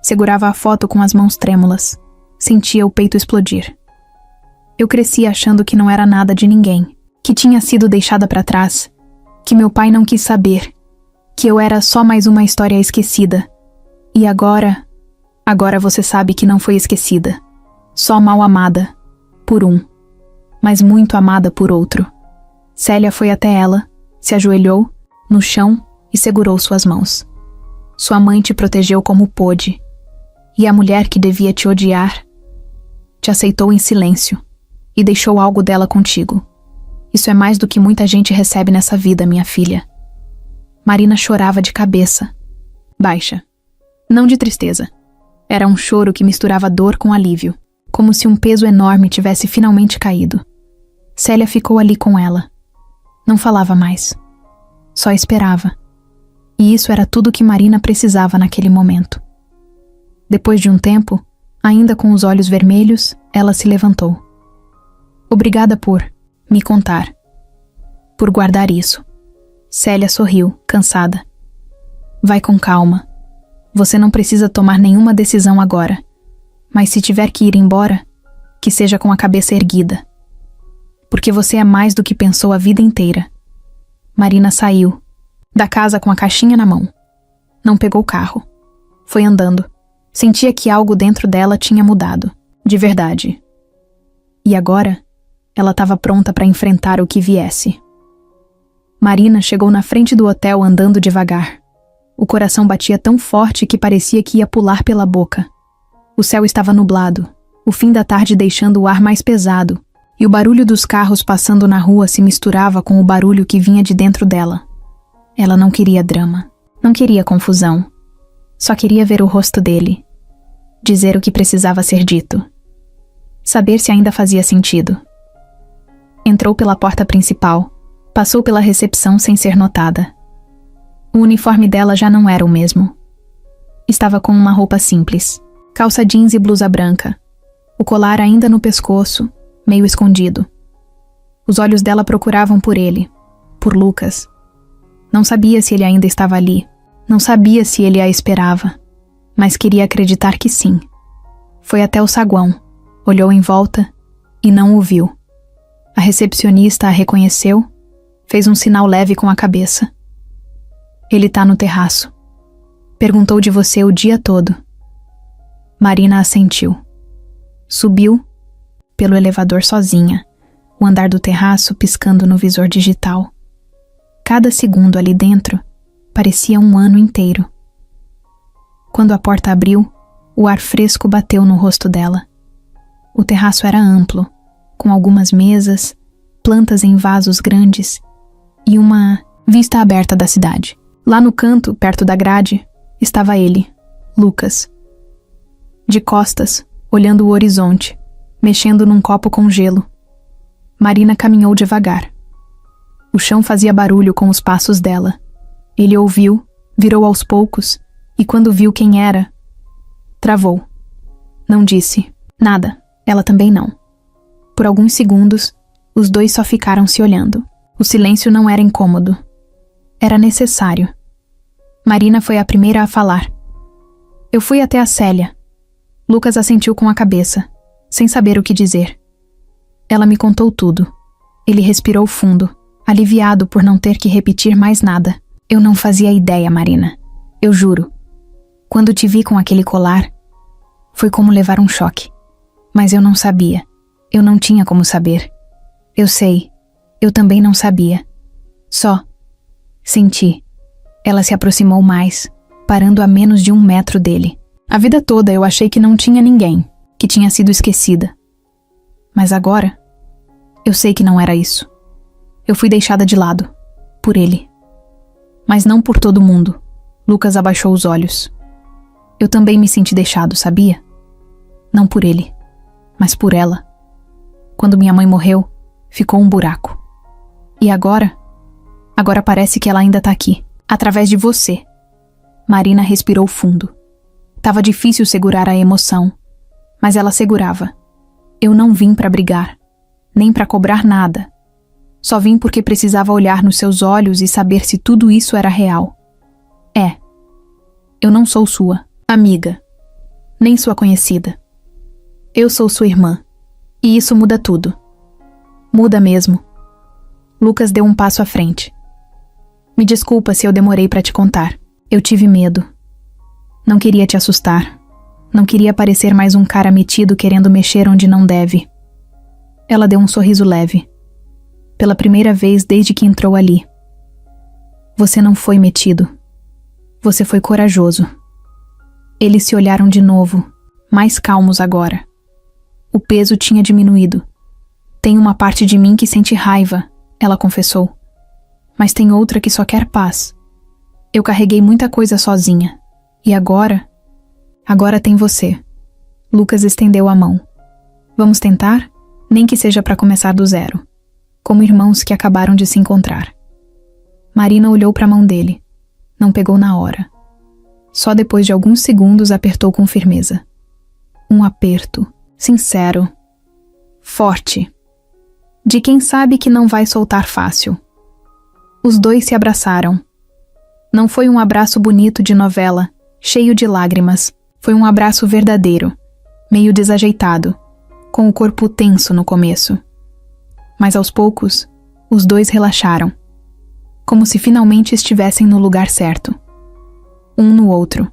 Segurava a foto com as mãos trêmulas. Sentia o peito explodir. Eu cresci achando que não era nada de ninguém, que tinha sido deixada para trás, que meu pai não quis saber, que eu era só mais uma história esquecida. E agora você sabe que não foi esquecida. Só mal amada, por um, mas muito amada por outro. Célia foi até ela, se ajoelhou, no chão, e segurou suas mãos. Sua mãe te protegeu como pôde, e a mulher que devia te odiar te aceitou em silêncio e deixou algo dela contigo. Isso é mais do que muita gente recebe nessa vida, minha filha. Marina chorava de cabeça baixa. Não de tristeza. Era um choro que misturava dor com alívio, como se um peso enorme tivesse finalmente caído. Célia ficou ali com ela. Não falava mais. Só esperava. E isso era tudo que Marina precisava naquele momento. Depois de um tempo, ainda com os olhos vermelhos, ela se levantou. Obrigada por me contar. Por guardar isso. Célia sorriu, cansada. Vai com calma. Você não precisa tomar nenhuma decisão agora. Mas se tiver que ir embora, que seja com a cabeça erguida. Porque você é mais do que pensou a vida inteira. Marina saiu da casa com a caixinha na mão. Não pegou o carro. Foi andando. Sentia que algo dentro dela tinha mudado. De verdade. E agora, ela estava pronta para enfrentar o que viesse. Marina chegou na frente do hotel andando devagar. O coração batia tão forte que parecia que ia pular pela boca. O céu estava nublado, o fim da tarde deixando o ar mais pesado, e o barulho dos carros passando na rua se misturava com o barulho que vinha de dentro dela. Ela não queria drama, não queria confusão. Só queria ver o rosto dele. Dizer o que precisava ser dito. Saber se ainda fazia sentido. Entrou pela porta principal, passou pela recepção sem ser notada. O uniforme dela já não era o mesmo. Estava com uma roupa simples, calça jeans e blusa branca, o colar ainda no pescoço, meio escondido. Os olhos dela procuravam por ele, por Lucas. Não sabia se ele ainda estava ali, não sabia se ele a esperava, mas queria acreditar que sim. Foi até o saguão, olhou em volta e não o viu. A recepcionista a reconheceu, fez um sinal leve com a cabeça. Ele tá no terraço. Perguntou de você o dia todo. Marina assentiu. Subiu pelo elevador sozinha, o andar do terraço piscando no visor digital. Cada segundo ali dentro parecia um ano inteiro. Quando a porta abriu, o ar fresco bateu no rosto dela. O terraço era amplo, com algumas mesas, plantas em vasos grandes e uma vista aberta da cidade. Lá no canto, perto da grade, estava ele, Lucas. De costas, olhando o horizonte, mexendo num copo com gelo. Marina caminhou devagar. O chão fazia barulho com os passos dela. Ele ouviu, virou aos poucos, e quando viu quem era, travou. Não disse nada, ela também não. Por alguns segundos, os dois só ficaram se olhando. O silêncio não era incômodo. Era necessário. Marina foi a primeira a falar. Eu fui até a Célia. Lucas assentiu com a cabeça, sem saber o que dizer. Ela me contou tudo. Ele respirou fundo, aliviado por não ter que repetir mais nada. Eu não fazia ideia, Marina. Eu juro. Quando te vi com aquele colar, foi como levar um choque. Mas eu não sabia. Eu não tinha como saber. Eu sei. Eu também não sabia. Só senti. Ela se aproximou mais, parando a menos de 1 metro dele. A vida toda eu achei que não tinha ninguém, que tinha sido esquecida. Mas agora, eu sei que não era isso. Eu fui deixada de lado, por ele. Mas não por todo mundo. Lucas abaixou os olhos. Eu também me senti deixado, sabia? Não por ele, mas por ela. Quando minha mãe morreu, ficou um buraco. E agora? Agora parece que ela ainda tá aqui, através de você. Marina respirou fundo. Tava difícil segurar a emoção, mas ela segurava. Eu não vim pra brigar, nem pra cobrar nada. Só vim porque precisava olhar nos seus olhos e saber se tudo isso era real. É. Eu não sou sua amiga, nem sua conhecida. Eu sou sua irmã. E isso muda tudo. Muda mesmo. Lucas deu um passo à frente. Me desculpa se eu demorei pra te contar. Eu tive medo. Não queria te assustar. Não queria parecer mais um cara metido querendo mexer onde não deve. Ela deu um sorriso leve. Pela primeira vez desde que entrou ali. Você não foi metido. Você foi corajoso. Eles se olharam de novo, mais calmos agora. O peso tinha diminuído. Tem uma parte de mim que sente raiva, ela confessou. Mas tem outra que só quer paz. Eu carreguei muita coisa sozinha. E agora? Agora tem você. Lucas estendeu a mão. Vamos tentar? Nem que seja para começar do zero. Como irmãos que acabaram de se encontrar. Marina olhou para a mão dele. Não pegou na hora. Só depois de alguns segundos apertou com firmeza. Um aperto, sincero, forte. De quem sabe que não vai soltar fácil. Os dois se abraçaram. Não foi um abraço bonito de novela, cheio de lágrimas. Foi um abraço verdadeiro, meio desajeitado, com o corpo tenso no começo. Mas aos poucos, os dois relaxaram, como se finalmente estivessem no lugar certo. Um no outro.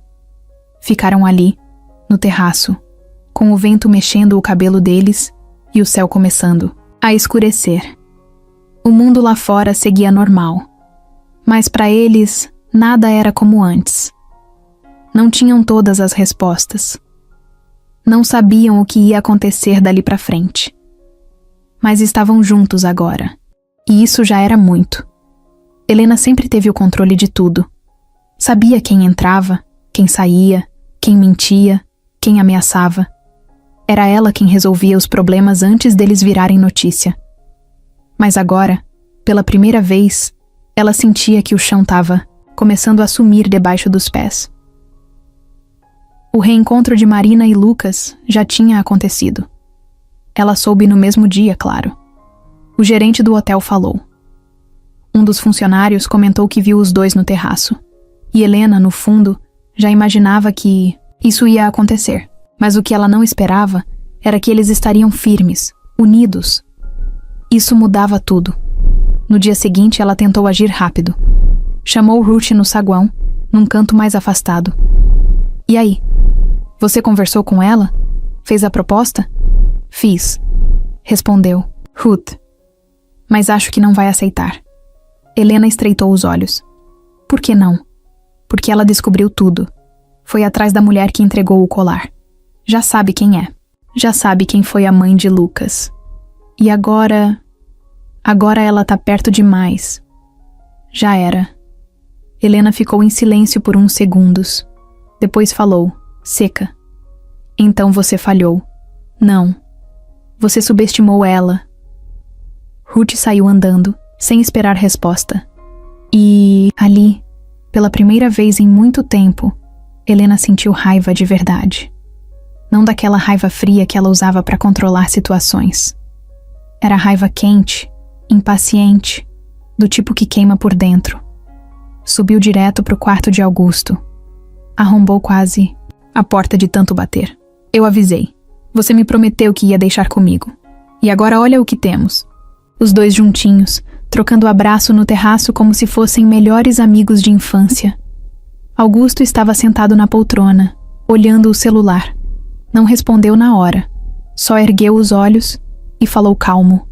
Ficaram ali, no terraço, com o vento mexendo o cabelo deles e o céu começando a escurecer. O mundo lá fora seguia normal, mas para eles nada era como antes. Não tinham todas as respostas. Não sabiam o que ia acontecer dali para frente. Mas estavam juntos agora, e isso já era muito. Helena sempre teve o controle de tudo. Sabia quem entrava, quem saía, quem mentia, quem ameaçava. Era ela quem resolvia os problemas antes deles virarem notícia. Mas agora, pela primeira vez, ela sentia que o chão estava começando a sumir debaixo dos pés. O reencontro de Marina e Lucas já tinha acontecido. Ela soube no mesmo dia, claro. O gerente do hotel falou. Um dos funcionários comentou que viu os dois no terraço. E Helena, no fundo, já imaginava que isso ia acontecer. Mas o que ela não esperava era que eles estariam firmes, unidos. Isso mudava tudo. No dia seguinte, ela tentou agir rápido. Chamou Ruth no saguão, num canto mais afastado. E aí? Você conversou com ela? Fez a proposta? Fiz, respondeu Ruth. Mas acho que não vai aceitar. Helena estreitou os olhos. Por que não? Porque ela descobriu tudo. Foi atrás da mulher que entregou o colar. Já sabe quem é. Já sabe quem foi a mãe de Lucas. E agora... Agora ela tá perto demais. Já era. Helena ficou em silêncio por uns segundos. Depois falou, seca. Então você falhou. Não. Você subestimou ela. Ruth saiu andando, sem esperar resposta. E ali, pela primeira vez em muito tempo, Helena sentiu raiva de verdade. Não daquela raiva fria que ela usava para controlar situações. Era raiva quente, impaciente, do tipo que queima por dentro. Subiu direto para o quarto de Augusto. Arrombou quase a porta de tanto bater. Eu avisei. Você me prometeu que ia deixar comigo. E agora olha o que temos. Os dois juntinhos, trocando abraço no terraço como se fossem melhores amigos de infância. Augusto estava sentado na poltrona, olhando o celular. Não respondeu na hora. Só ergueu os olhos e falou calmo.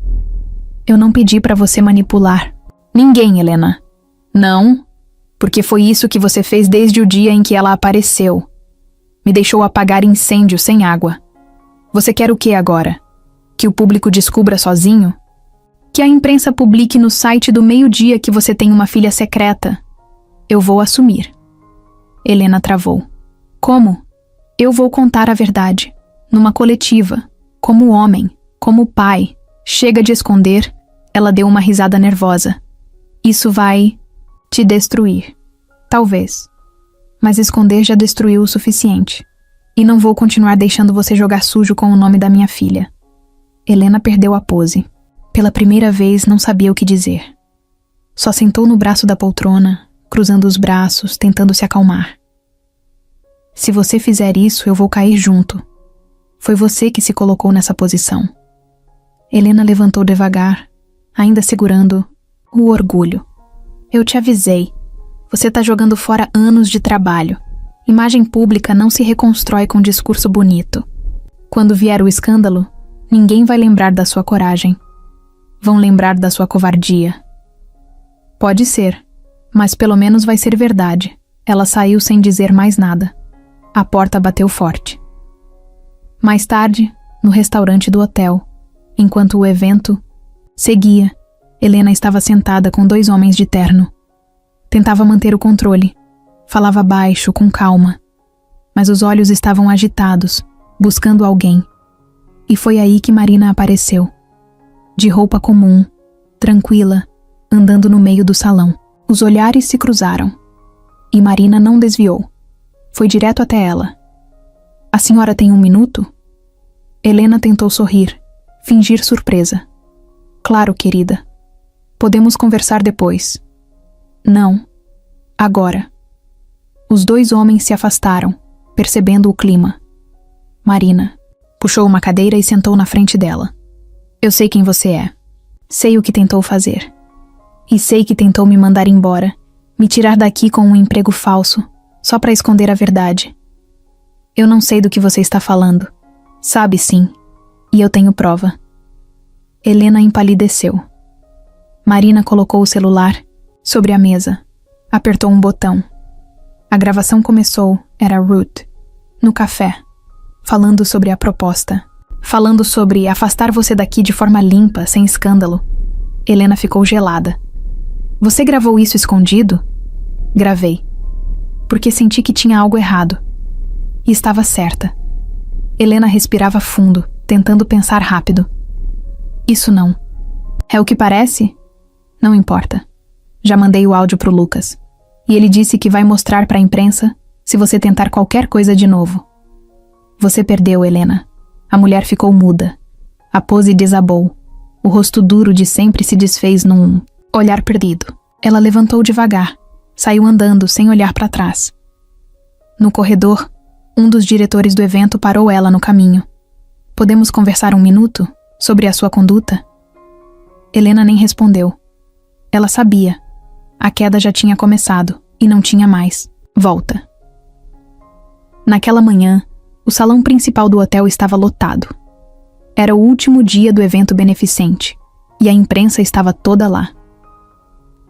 Eu não pedi para você manipular ninguém, Helena. Não, porque foi isso que você fez desde o dia em que ela apareceu. Me deixou apagar incêndio sem água. Você quer o que agora? Que o público descubra sozinho? Que a imprensa publique no site do meio-dia que você tem uma filha secreta? Eu vou assumir. Helena travou. Como? Eu vou contar a verdade. Numa coletiva. Como homem. Como pai. Chega de esconder. Ela deu uma risada nervosa. Isso vai te destruir. Talvez. Mas esconder já destruiu o suficiente. E não vou continuar deixando você jogar sujo com o nome da minha filha. Helena perdeu a pose. Pela primeira vez não sabia o que dizer. Só sentou no braço da poltrona, cruzando os braços, tentando se acalmar. Se você fizer isso, eu vou cair junto. Foi você que se colocou nessa posição. Helena levantou devagar, ainda segurando o orgulho. Eu te avisei. Você tá jogando fora anos de trabalho. Imagem pública não se reconstrói com discurso bonito. Quando vier o escândalo, ninguém vai lembrar da sua coragem. Vão lembrar da sua covardia. Pode ser, mas pelo menos vai ser verdade. Ela saiu sem dizer mais nada. A porta bateu forte. Mais tarde, no restaurante do hotel, enquanto o evento seguia, Helena estava sentada com dois homens de terno. Tentava manter o controle. Falava baixo, com calma. Mas os olhos estavam agitados, buscando alguém. E foi aí que Marina apareceu. De roupa comum, tranquila, andando no meio do salão. Os olhares se cruzaram. E Marina não desviou. Foi direto até ela. A senhora tem 1 minuto? Helena tentou sorrir, fingir surpresa. Claro, querida. Podemos conversar depois. Não. Agora. Os dois homens se afastaram, percebendo o clima. Marina puxou uma cadeira e sentou na frente dela. Eu sei quem você é. Sei o que tentou fazer. E sei que tentou me mandar embora, me tirar daqui com um emprego falso, só para esconder a verdade. Eu não sei do que você está falando. Sabe sim. E eu tenho prova. Helena empalideceu. Marina colocou o celular sobre a mesa. Apertou um botão. A gravação começou, era Ruth, no café, falando sobre a proposta. Falando sobre afastar você daqui de forma limpa, sem escândalo. Helena ficou gelada. Você gravou isso escondido? Gravei. Porque senti que tinha algo errado. E estava certa. Helena respirava fundo, tentando pensar rápido. Isso não. É o que parece? Não importa. Já mandei o áudio pro Lucas. E ele disse que vai mostrar pra imprensa se você tentar qualquer coisa de novo. Você perdeu, Helena. A mulher ficou muda. A pose desabou. O rosto duro de sempre se desfez num olhar perdido. Ela levantou devagar. Saiu andando, sem olhar para trás. No corredor, um dos diretores do evento parou ela no caminho. Podemos conversar 1 minuto sobre a sua conduta? Helena nem respondeu. Ela sabia. A queda já tinha começado, e não tinha mais volta. Naquela manhã, o salão principal do hotel estava lotado. Era o último dia do evento beneficente, e a imprensa estava toda lá.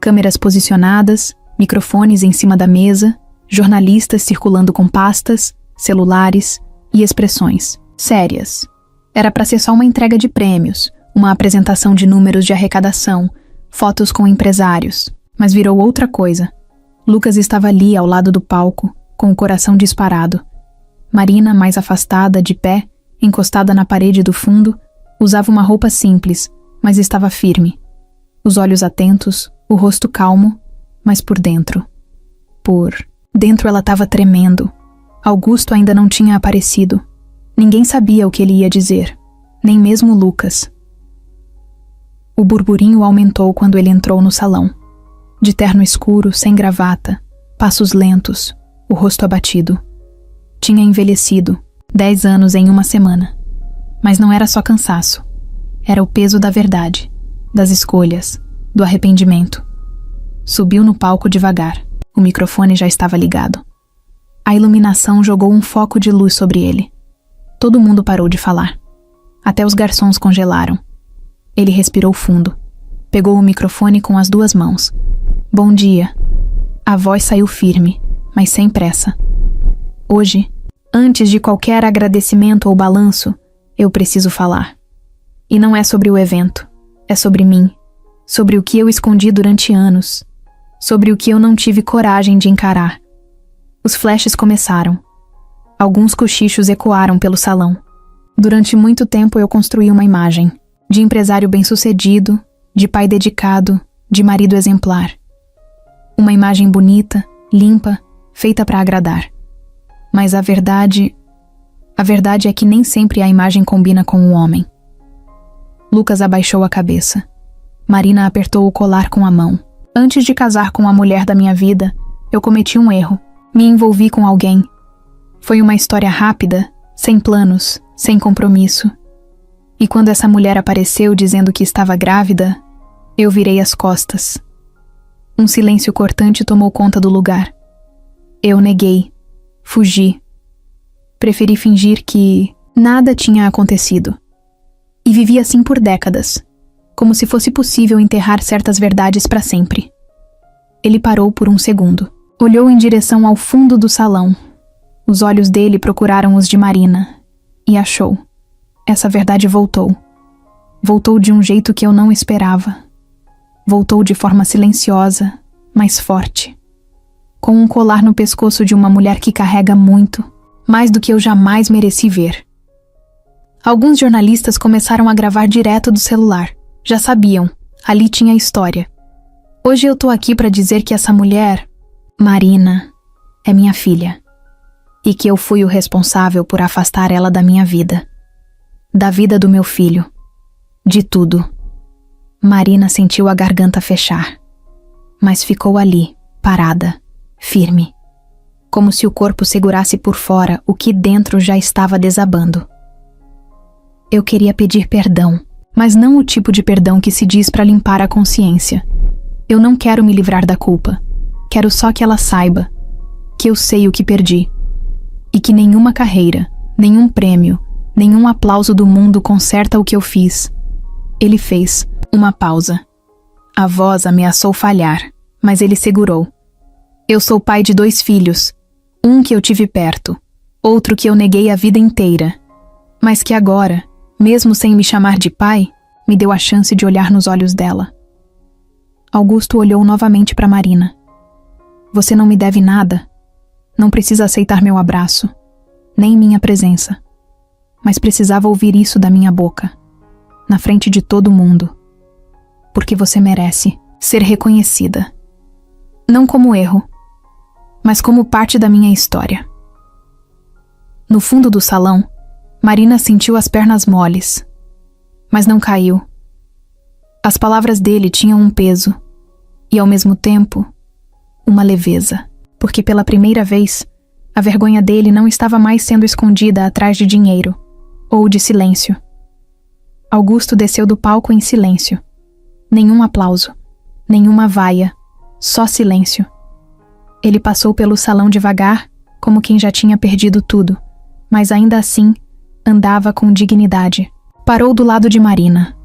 Câmeras posicionadas, microfones em cima da mesa, jornalistas circulando com pastas, celulares e expressões sérias. Era para ser só uma entrega de prêmios, uma apresentação de números de arrecadação, fotos com empresários, mas virou outra coisa. Lucas estava ali ao lado do palco, com o coração disparado. Marina, mais afastada, de pé, encostada na parede do fundo, usava uma roupa simples, mas estava firme, Os olhos atentos, o rosto calmo, mas por dentro ela estava tremendo. Augusto ainda não tinha aparecido. Ninguém sabia o que ele ia dizer, nem mesmo Lucas. O burburinho aumentou quando ele entrou no salão. De terno escuro, sem gravata, passos lentos, o rosto abatido. Tinha envelhecido, 10 anos em uma semana. Mas não era só cansaço. Era o peso da verdade, das escolhas, do arrependimento. Subiu no palco devagar. O microfone já estava ligado. A iluminação jogou um foco de luz sobre ele. Todo mundo parou de falar. Até os garçons congelaram. Ele respirou fundo. Pegou o microfone com as 2 mãos. Bom dia. A voz saiu firme, mas sem pressa. Hoje, antes de qualquer agradecimento ou balanço, eu preciso falar. E não é sobre o evento. É sobre mim. Sobre o que eu escondi durante anos. Sobre o que eu não tive coragem de encarar. Os flashes começaram. Alguns cochichos ecoaram pelo salão. Durante muito tempo eu construí uma imagem. De empresário bem-sucedido, de pai dedicado, de marido exemplar. Uma imagem bonita, limpa, feita para agradar. Mas a verdade é que nem sempre a imagem combina com o homem. Lucas abaixou a cabeça. Marina apertou o colar com a mão. Antes de casar com a mulher da minha vida, eu cometi um erro. Me envolvi com alguém. Foi uma história rápida, sem planos, sem compromisso. E quando essa mulher apareceu dizendo que estava grávida, eu virei as costas. Um silêncio cortante tomou conta do lugar. Eu neguei. Fugi. Preferi fingir que nada tinha acontecido. E vivi assim por décadas, como se fosse possível enterrar certas verdades para sempre. Ele parou por um segundo. Olhou em direção ao fundo do salão. Os olhos dele procuraram os de Marina. E achou. Essa verdade voltou. Voltou de um jeito que eu não esperava. Voltou de forma silenciosa, mas forte. Com um colar no pescoço de uma mulher que carrega muito, mais do que eu jamais mereci ver. Alguns jornalistas começaram a gravar direto do celular. Já sabiam, ali tinha história. Hoje eu tô aqui para dizer que essa mulher, Marina, é minha filha. E que eu fui o responsável por afastar ela da minha vida. Da vida do meu filho. De tudo. Marina sentiu a garganta fechar. Mas ficou ali, parada, firme. Como se o corpo segurasse por fora o que dentro já estava desabando. Eu queria pedir perdão, mas não o tipo de perdão que se diz para limpar a consciência. Eu não quero me livrar da culpa. Quero só que ela saiba que eu sei o que perdi. E que nenhuma carreira, nenhum prêmio, nenhum aplauso do mundo conserta o que eu fiz. Ele fez uma pausa. A voz ameaçou falhar, mas ele segurou. Eu sou pai de 2 filhos. Um que eu tive perto, outro que eu neguei a vida inteira. Mas que agora, mesmo sem me chamar de pai, me deu a chance de olhar nos olhos dela. Augusto olhou novamente para Marina. Você não me deve nada. Não precisa aceitar meu abraço, nem minha presença. Mas precisava ouvir isso da minha boca, na frente de todo mundo. Porque você merece ser reconhecida. Não como erro, mas como parte da minha história. No fundo do salão, Marina sentiu as pernas moles, mas não caiu. As palavras dele tinham um peso, e ao mesmo tempo, uma leveza, porque pela primeira vez, a vergonha dele não estava mais sendo escondida atrás de dinheiro, ou de silêncio. Augusto desceu do palco em silêncio. Nenhum aplauso, nenhuma vaia, só silêncio. Ele passou pelo salão devagar, como quem já tinha perdido tudo, mas ainda assim, andava com dignidade. Parou do lado de Marina.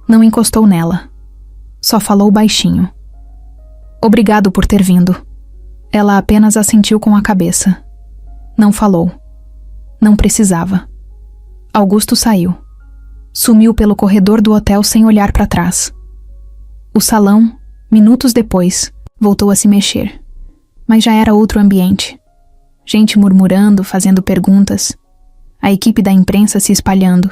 Não encostou nela. Só falou baixinho. Obrigado por ter vindo. Ela apenas assentiu com a cabeça. Não falou. Não precisava. Augusto saiu. Sumiu pelo corredor do hotel sem olhar para trás. O salão, minutos depois, voltou a se mexer. Mas já era outro ambiente. Gente murmurando, fazendo perguntas. A equipe da imprensa se espalhando.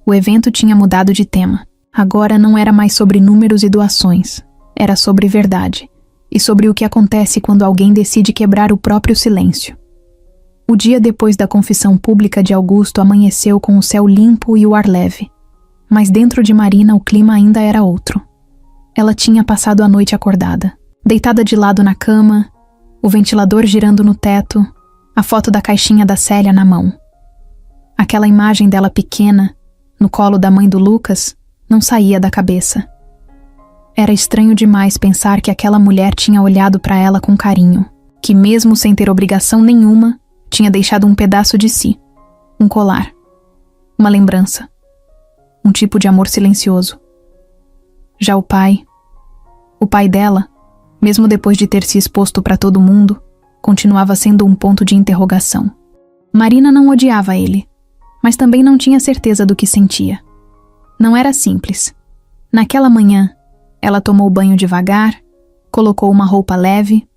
O evento tinha mudado de tema. Agora não era mais sobre números e doações. Era sobre verdade. E sobre o que acontece quando alguém decide quebrar o próprio silêncio. O dia depois da confissão pública de Augusto amanheceu com o céu limpo e o ar leve. Mas dentro de Marina o clima ainda era outro. Ela tinha passado a noite acordada, deitada de lado na cama, o ventilador girando no teto, a foto da caixinha da Célia na mão. Aquela imagem dela pequena, no colo da mãe do Lucas, não saía da cabeça. Era estranho demais pensar que aquela mulher tinha olhado para ela com carinho, que mesmo sem ter obrigação nenhuma, tinha deixado um pedaço de si, um colar, uma lembrança, um tipo de amor silencioso. Já o pai dela, mesmo depois de ter se exposto para todo mundo, continuava sendo um ponto de interrogação. Marina não odiava ele, mas também não tinha certeza do que sentia. Não era simples. Naquela manhã, ela tomou banho devagar, colocou uma roupa leve,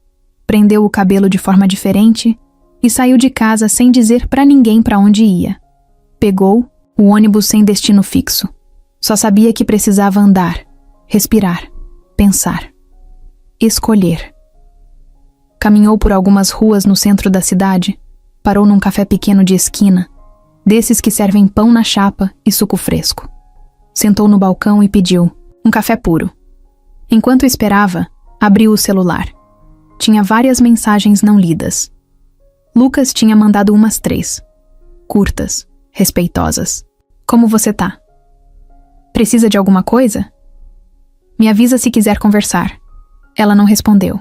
prendeu o cabelo de forma diferente e saiu de casa sem dizer para ninguém para onde ia. Pegou o ônibus sem destino fixo. Só sabia que precisava andar, respirar, pensar, escolher. Caminhou por algumas ruas no centro da cidade, parou num café pequeno de esquina, desses que servem pão na chapa e suco fresco. Sentou no balcão e pediu um café puro. Enquanto esperava, abriu o celular. Tinha várias mensagens não lidas. Lucas tinha mandado umas 3. Curtas, respeitosas. Como você tá? Precisa de alguma coisa? Me avisa se quiser conversar. Ela não respondeu,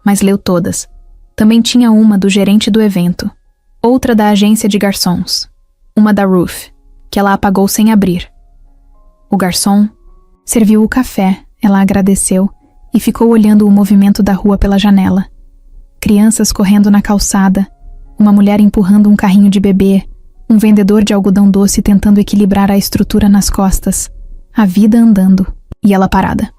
mas leu todas. Também tinha uma do gerente do evento, outra da agência de garçons, uma da Ruth, que ela apagou sem abrir. O garçom serviu o café, ela agradeceu e ficou olhando o movimento da rua pela janela. Crianças correndo na calçada, uma mulher empurrando um carrinho de bebê, um vendedor de algodão doce tentando equilibrar a estrutura nas costas, a vida andando, e ela parada.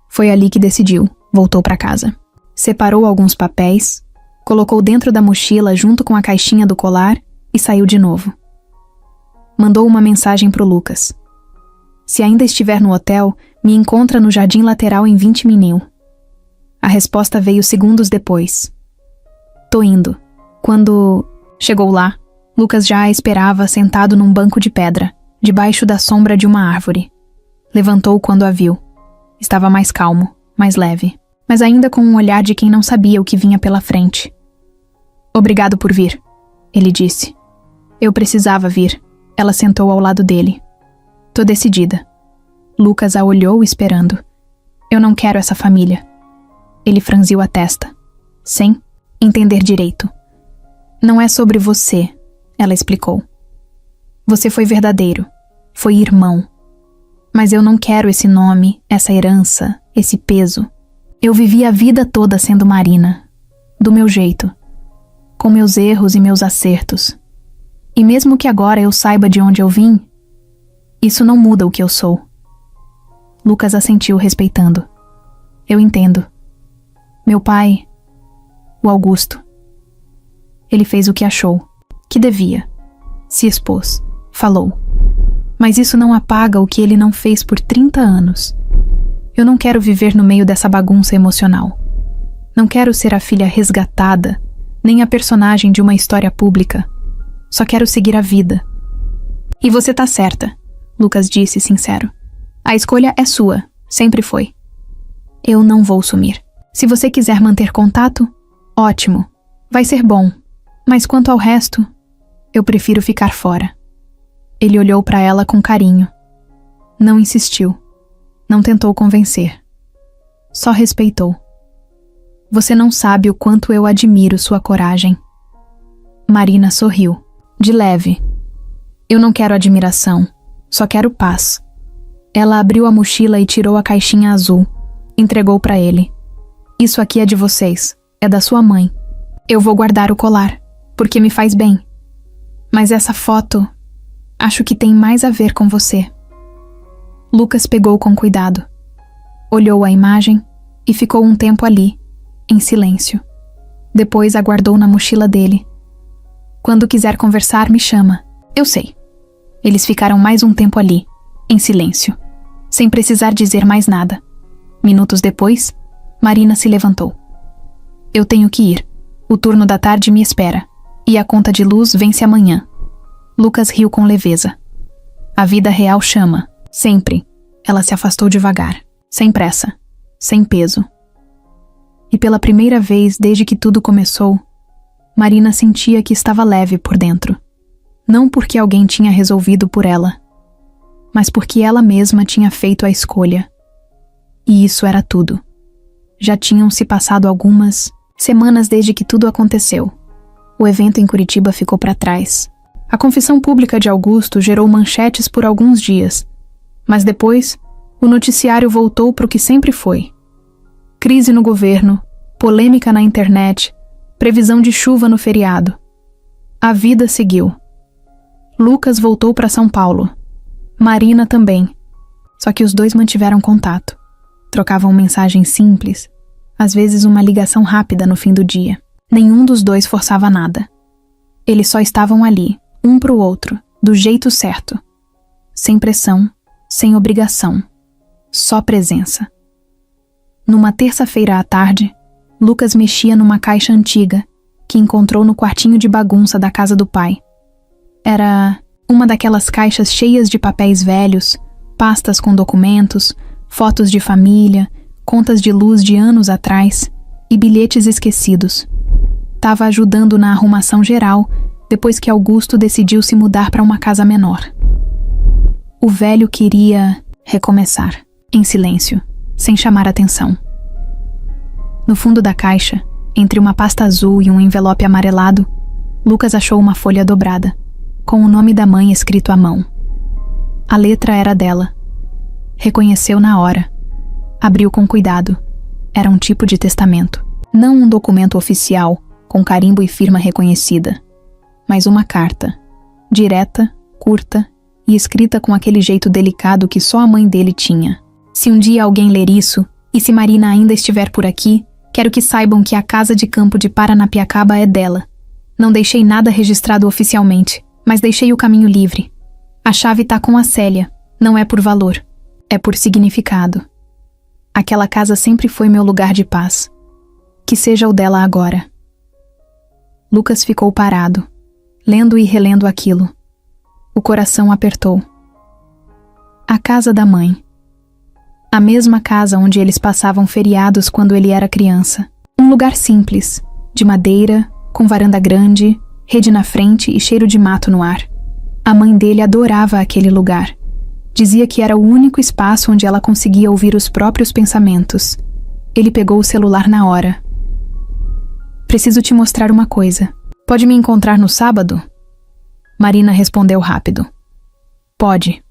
Foi ali que decidiu, voltou para casa. Separou alguns papéis, colocou dentro da mochila junto com a caixinha do colar e saiu de novo. Mandou uma mensagem pro Lucas. Se ainda estiver no hotel, me encontra no jardim lateral em 20 minutos. A resposta veio segundos depois. Tô indo. Quando chegou lá, Lucas já a esperava sentado num banco de pedra, debaixo da sombra de uma árvore. Levantou quando a viu. Estava mais calmo, mais leve, mas ainda com um olhar de quem não sabia o que vinha pela frente. Obrigado por vir, ele disse. Eu precisava vir. Ela sentou ao lado dele. Tô decidida. Lucas a olhou esperando. Eu não quero essa família. Ele franziu a testa, sem entender direito. Não é sobre você, ela explicou. Você foi verdadeiro, foi irmão. Mas eu não quero esse nome, essa herança, esse peso. Eu vivi a vida toda sendo Marina, do meu jeito, com meus erros e meus acertos. E mesmo que agora eu saiba de onde eu vim, isso não muda o que eu sou. Lucas assentiu respeitando. Eu entendo. Meu pai, o Augusto. Ele fez o que achou, que devia. Se expôs, falou. Mas isso não apaga o que ele não fez por 30 anos. Eu não quero viver no meio dessa bagunça emocional. Não quero ser a filha resgatada, nem a personagem de uma história pública. Só quero seguir a vida. E você tá certa, Lucas disse sincero. A escolha é sua, sempre foi. Eu não vou sumir. Se você quiser manter contato, ótimo, vai ser bom. Mas quanto ao resto, eu prefiro ficar fora. Ele olhou para ela com carinho. Não insistiu. Não tentou convencer. Só respeitou. Você não sabe o quanto eu admiro sua coragem. Marina sorriu, de leve. Eu não quero admiração, só quero paz. Ela abriu a mochila e tirou a caixinha azul. Entregou para ele. Isso aqui é de vocês, é da sua mãe. Eu vou guardar o colar, porque me faz bem. Mas essa foto, acho que tem mais a ver com você. Lucas pegou com cuidado. Olhou a imagem e ficou um tempo ali, em silêncio. Depois a guardou na mochila dele. Quando quiser conversar, me chama. Eu sei. Eles ficaram mais um tempo ali, em silêncio. sem precisar dizer mais nada. Minutos depois, Marina se levantou. Eu tenho que ir. O turno da tarde me espera. E a conta de luz vence amanhã. Lucas riu com leveza. A vida real chama. Sempre. Ela se afastou devagar. Sem pressa. Sem peso. E pela primeira vez desde que tudo começou, Marina sentia que estava leve por dentro. Não porque alguém tinha resolvido por ela, mas porque ela mesma tinha feito a escolha. E isso era tudo. Já tinham se passado algumas semanas desde que tudo aconteceu. O evento em Curitiba ficou para trás. A confissão pública de Augusto gerou manchetes por alguns dias, mas depois o noticiário voltou para o que sempre foi. Crise no governo, polêmica na internet, previsão de chuva no feriado. A vida seguiu. Lucas voltou para São Paulo. Marina também. Só que os dois mantiveram contato. Trocavam mensagens simples, às vezes uma ligação rápida no fim do dia. Nenhum dos dois forçava nada. Eles só estavam ali, um pro outro, do jeito certo. Sem pressão, sem obrigação. Só presença. Numa terça-feira à tarde, Lucas mexia numa caixa antiga que encontrou no quartinho de bagunça da casa do pai. Era uma daquelas caixas cheias de papéis velhos, pastas com documentos, fotos de família, contas de luz de anos atrás e bilhetes esquecidos. Tava ajudando na arrumação geral depois que Augusto decidiu se mudar para uma casa menor. O velho queria recomeçar, em silêncio, sem chamar atenção. No fundo da caixa, entre uma pasta azul e um envelope amarelado, Lucas achou uma folha dobrada, com o nome da mãe escrito à mão. A letra era dela. Reconheceu na hora. Abriu com cuidado. Era um tipo de testamento. Não um documento oficial, com carimbo e firma reconhecida, mas uma carta, direta, curta e escrita com aquele jeito delicado que só a mãe dele tinha. Se um dia alguém ler isso, e se Marina ainda estiver por aqui, quero que saibam que a casa de campo de Paranapiacaba é dela. Não deixei nada registrado oficialmente, mas deixei o caminho livre. A chave tá com a Célia, não é por valor, é por significado. Aquela casa sempre foi meu lugar de paz. Que seja o dela agora. Lucas ficou parado, lendo e relendo aquilo. O coração apertou. A casa da mãe. A mesma casa onde eles passavam feriados quando ele era criança. Um lugar simples, de madeira, com varanda grande, rede na frente e cheiro de mato no ar. A mãe dele adorava aquele lugar. Dizia que era o único espaço onde ela conseguia ouvir os próprios pensamentos. Ele pegou o celular na hora. Preciso te mostrar uma coisa. Pode me encontrar no sábado? Marina respondeu rápido. Pode.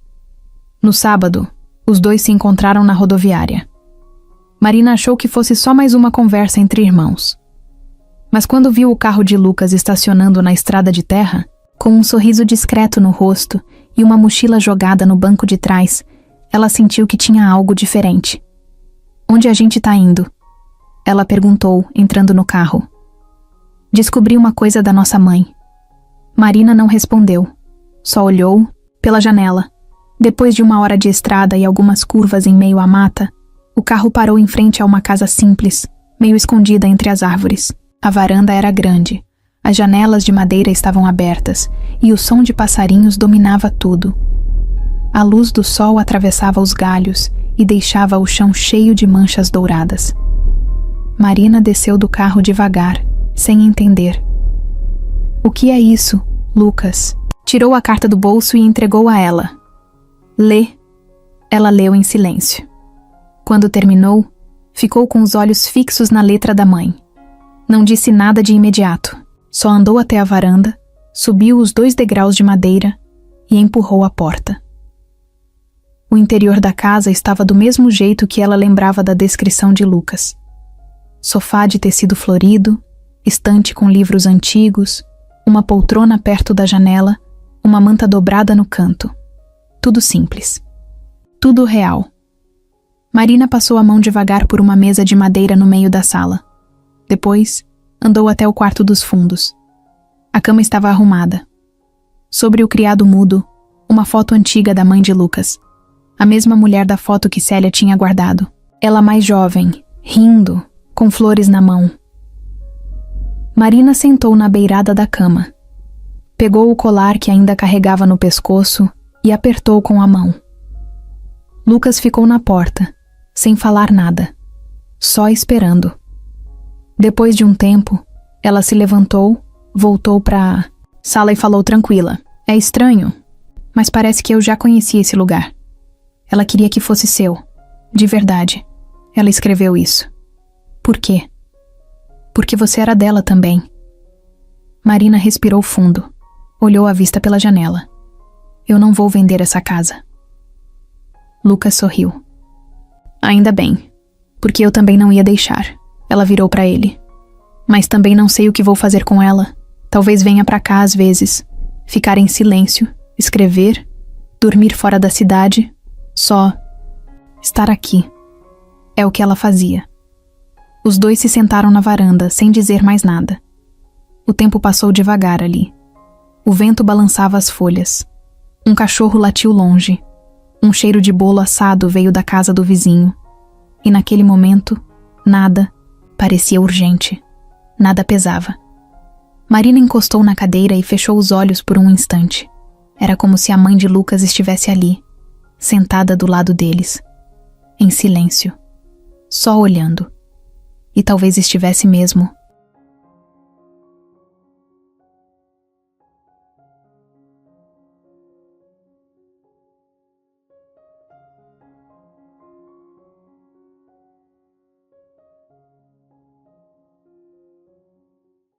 No sábado, os dois se encontraram na rodoviária. Marina achou que fosse só mais uma conversa entre irmãos. Mas quando viu o carro de Lucas estacionando na estrada de terra, com um sorriso discreto no rosto e uma mochila jogada no banco de trás, ela sentiu que tinha algo diferente. Onde a gente tá indo? Ela perguntou, entrando no carro. Descobri uma coisa da nossa mãe. Marina não respondeu. Só olhou, pela janela. Depois de uma hora de estrada e algumas curvas em meio à mata, o carro parou em frente a uma casa simples, meio escondida entre as árvores. A varanda era grande. As janelas de madeira estavam abertas e o som de passarinhos dominava tudo. A luz do sol atravessava os galhos e deixava o chão cheio de manchas douradas. Marina desceu do carro devagar, sem entender. O que é isso, Lucas? Tirou a carta do bolso e entregou a ela. Lê. Ela leu em silêncio. Quando terminou, ficou com os olhos fixos na letra da mãe. Não disse nada de imediato. Só andou até a varanda, subiu os 2 degraus de madeira e empurrou a porta. O interior da casa estava do mesmo jeito que ela lembrava da descrição de Lucas. Sofá de tecido florido, estante com livros antigos, uma poltrona perto da janela, uma manta dobrada no canto. Tudo simples. Tudo real. Marina passou a mão devagar por uma mesa de madeira no meio da sala. Depois, andou até o quarto dos fundos. A cama estava arrumada. Sobre o criado mudo, uma foto antiga da mãe de Lucas. A mesma mulher da foto que Célia tinha guardado. Ela mais jovem, rindo, com flores na mão. Marina sentou na beirada da cama. Pegou o colar que ainda carregava no pescoço e apertou com a mão. Lucas ficou na porta, sem falar nada, só esperando. Depois de um tempo, ela se levantou, voltou para a sala e falou tranquila. É estranho, mas parece que eu já conhecia esse lugar. Ela queria que fosse seu, de verdade. Ela escreveu isso. Por quê? Porque você era dela também. Marina respirou fundo, olhou a vista pela janela. Eu não vou vender essa casa. Lucas sorriu. Ainda bem, porque eu também não ia deixar. Ela virou para ele. Mas também não sei o que vou fazer com ela. Talvez venha para cá às vezes, ficar em silêncio, escrever, dormir fora da cidade, só estar aqui. É o que ela fazia. Os dois se sentaram na varanda, sem dizer mais nada. O tempo passou devagar ali. O vento balançava as folhas. Um cachorro latiu longe. Um cheiro de bolo assado veio da casa do vizinho. E naquele momento, nada parecia urgente. Nada pesava. Marina encostou na cadeira e fechou os olhos por um instante. Era como se a mãe de Lucas estivesse ali, sentada do lado deles, em silêncio, só olhando. E talvez estivesse mesmo,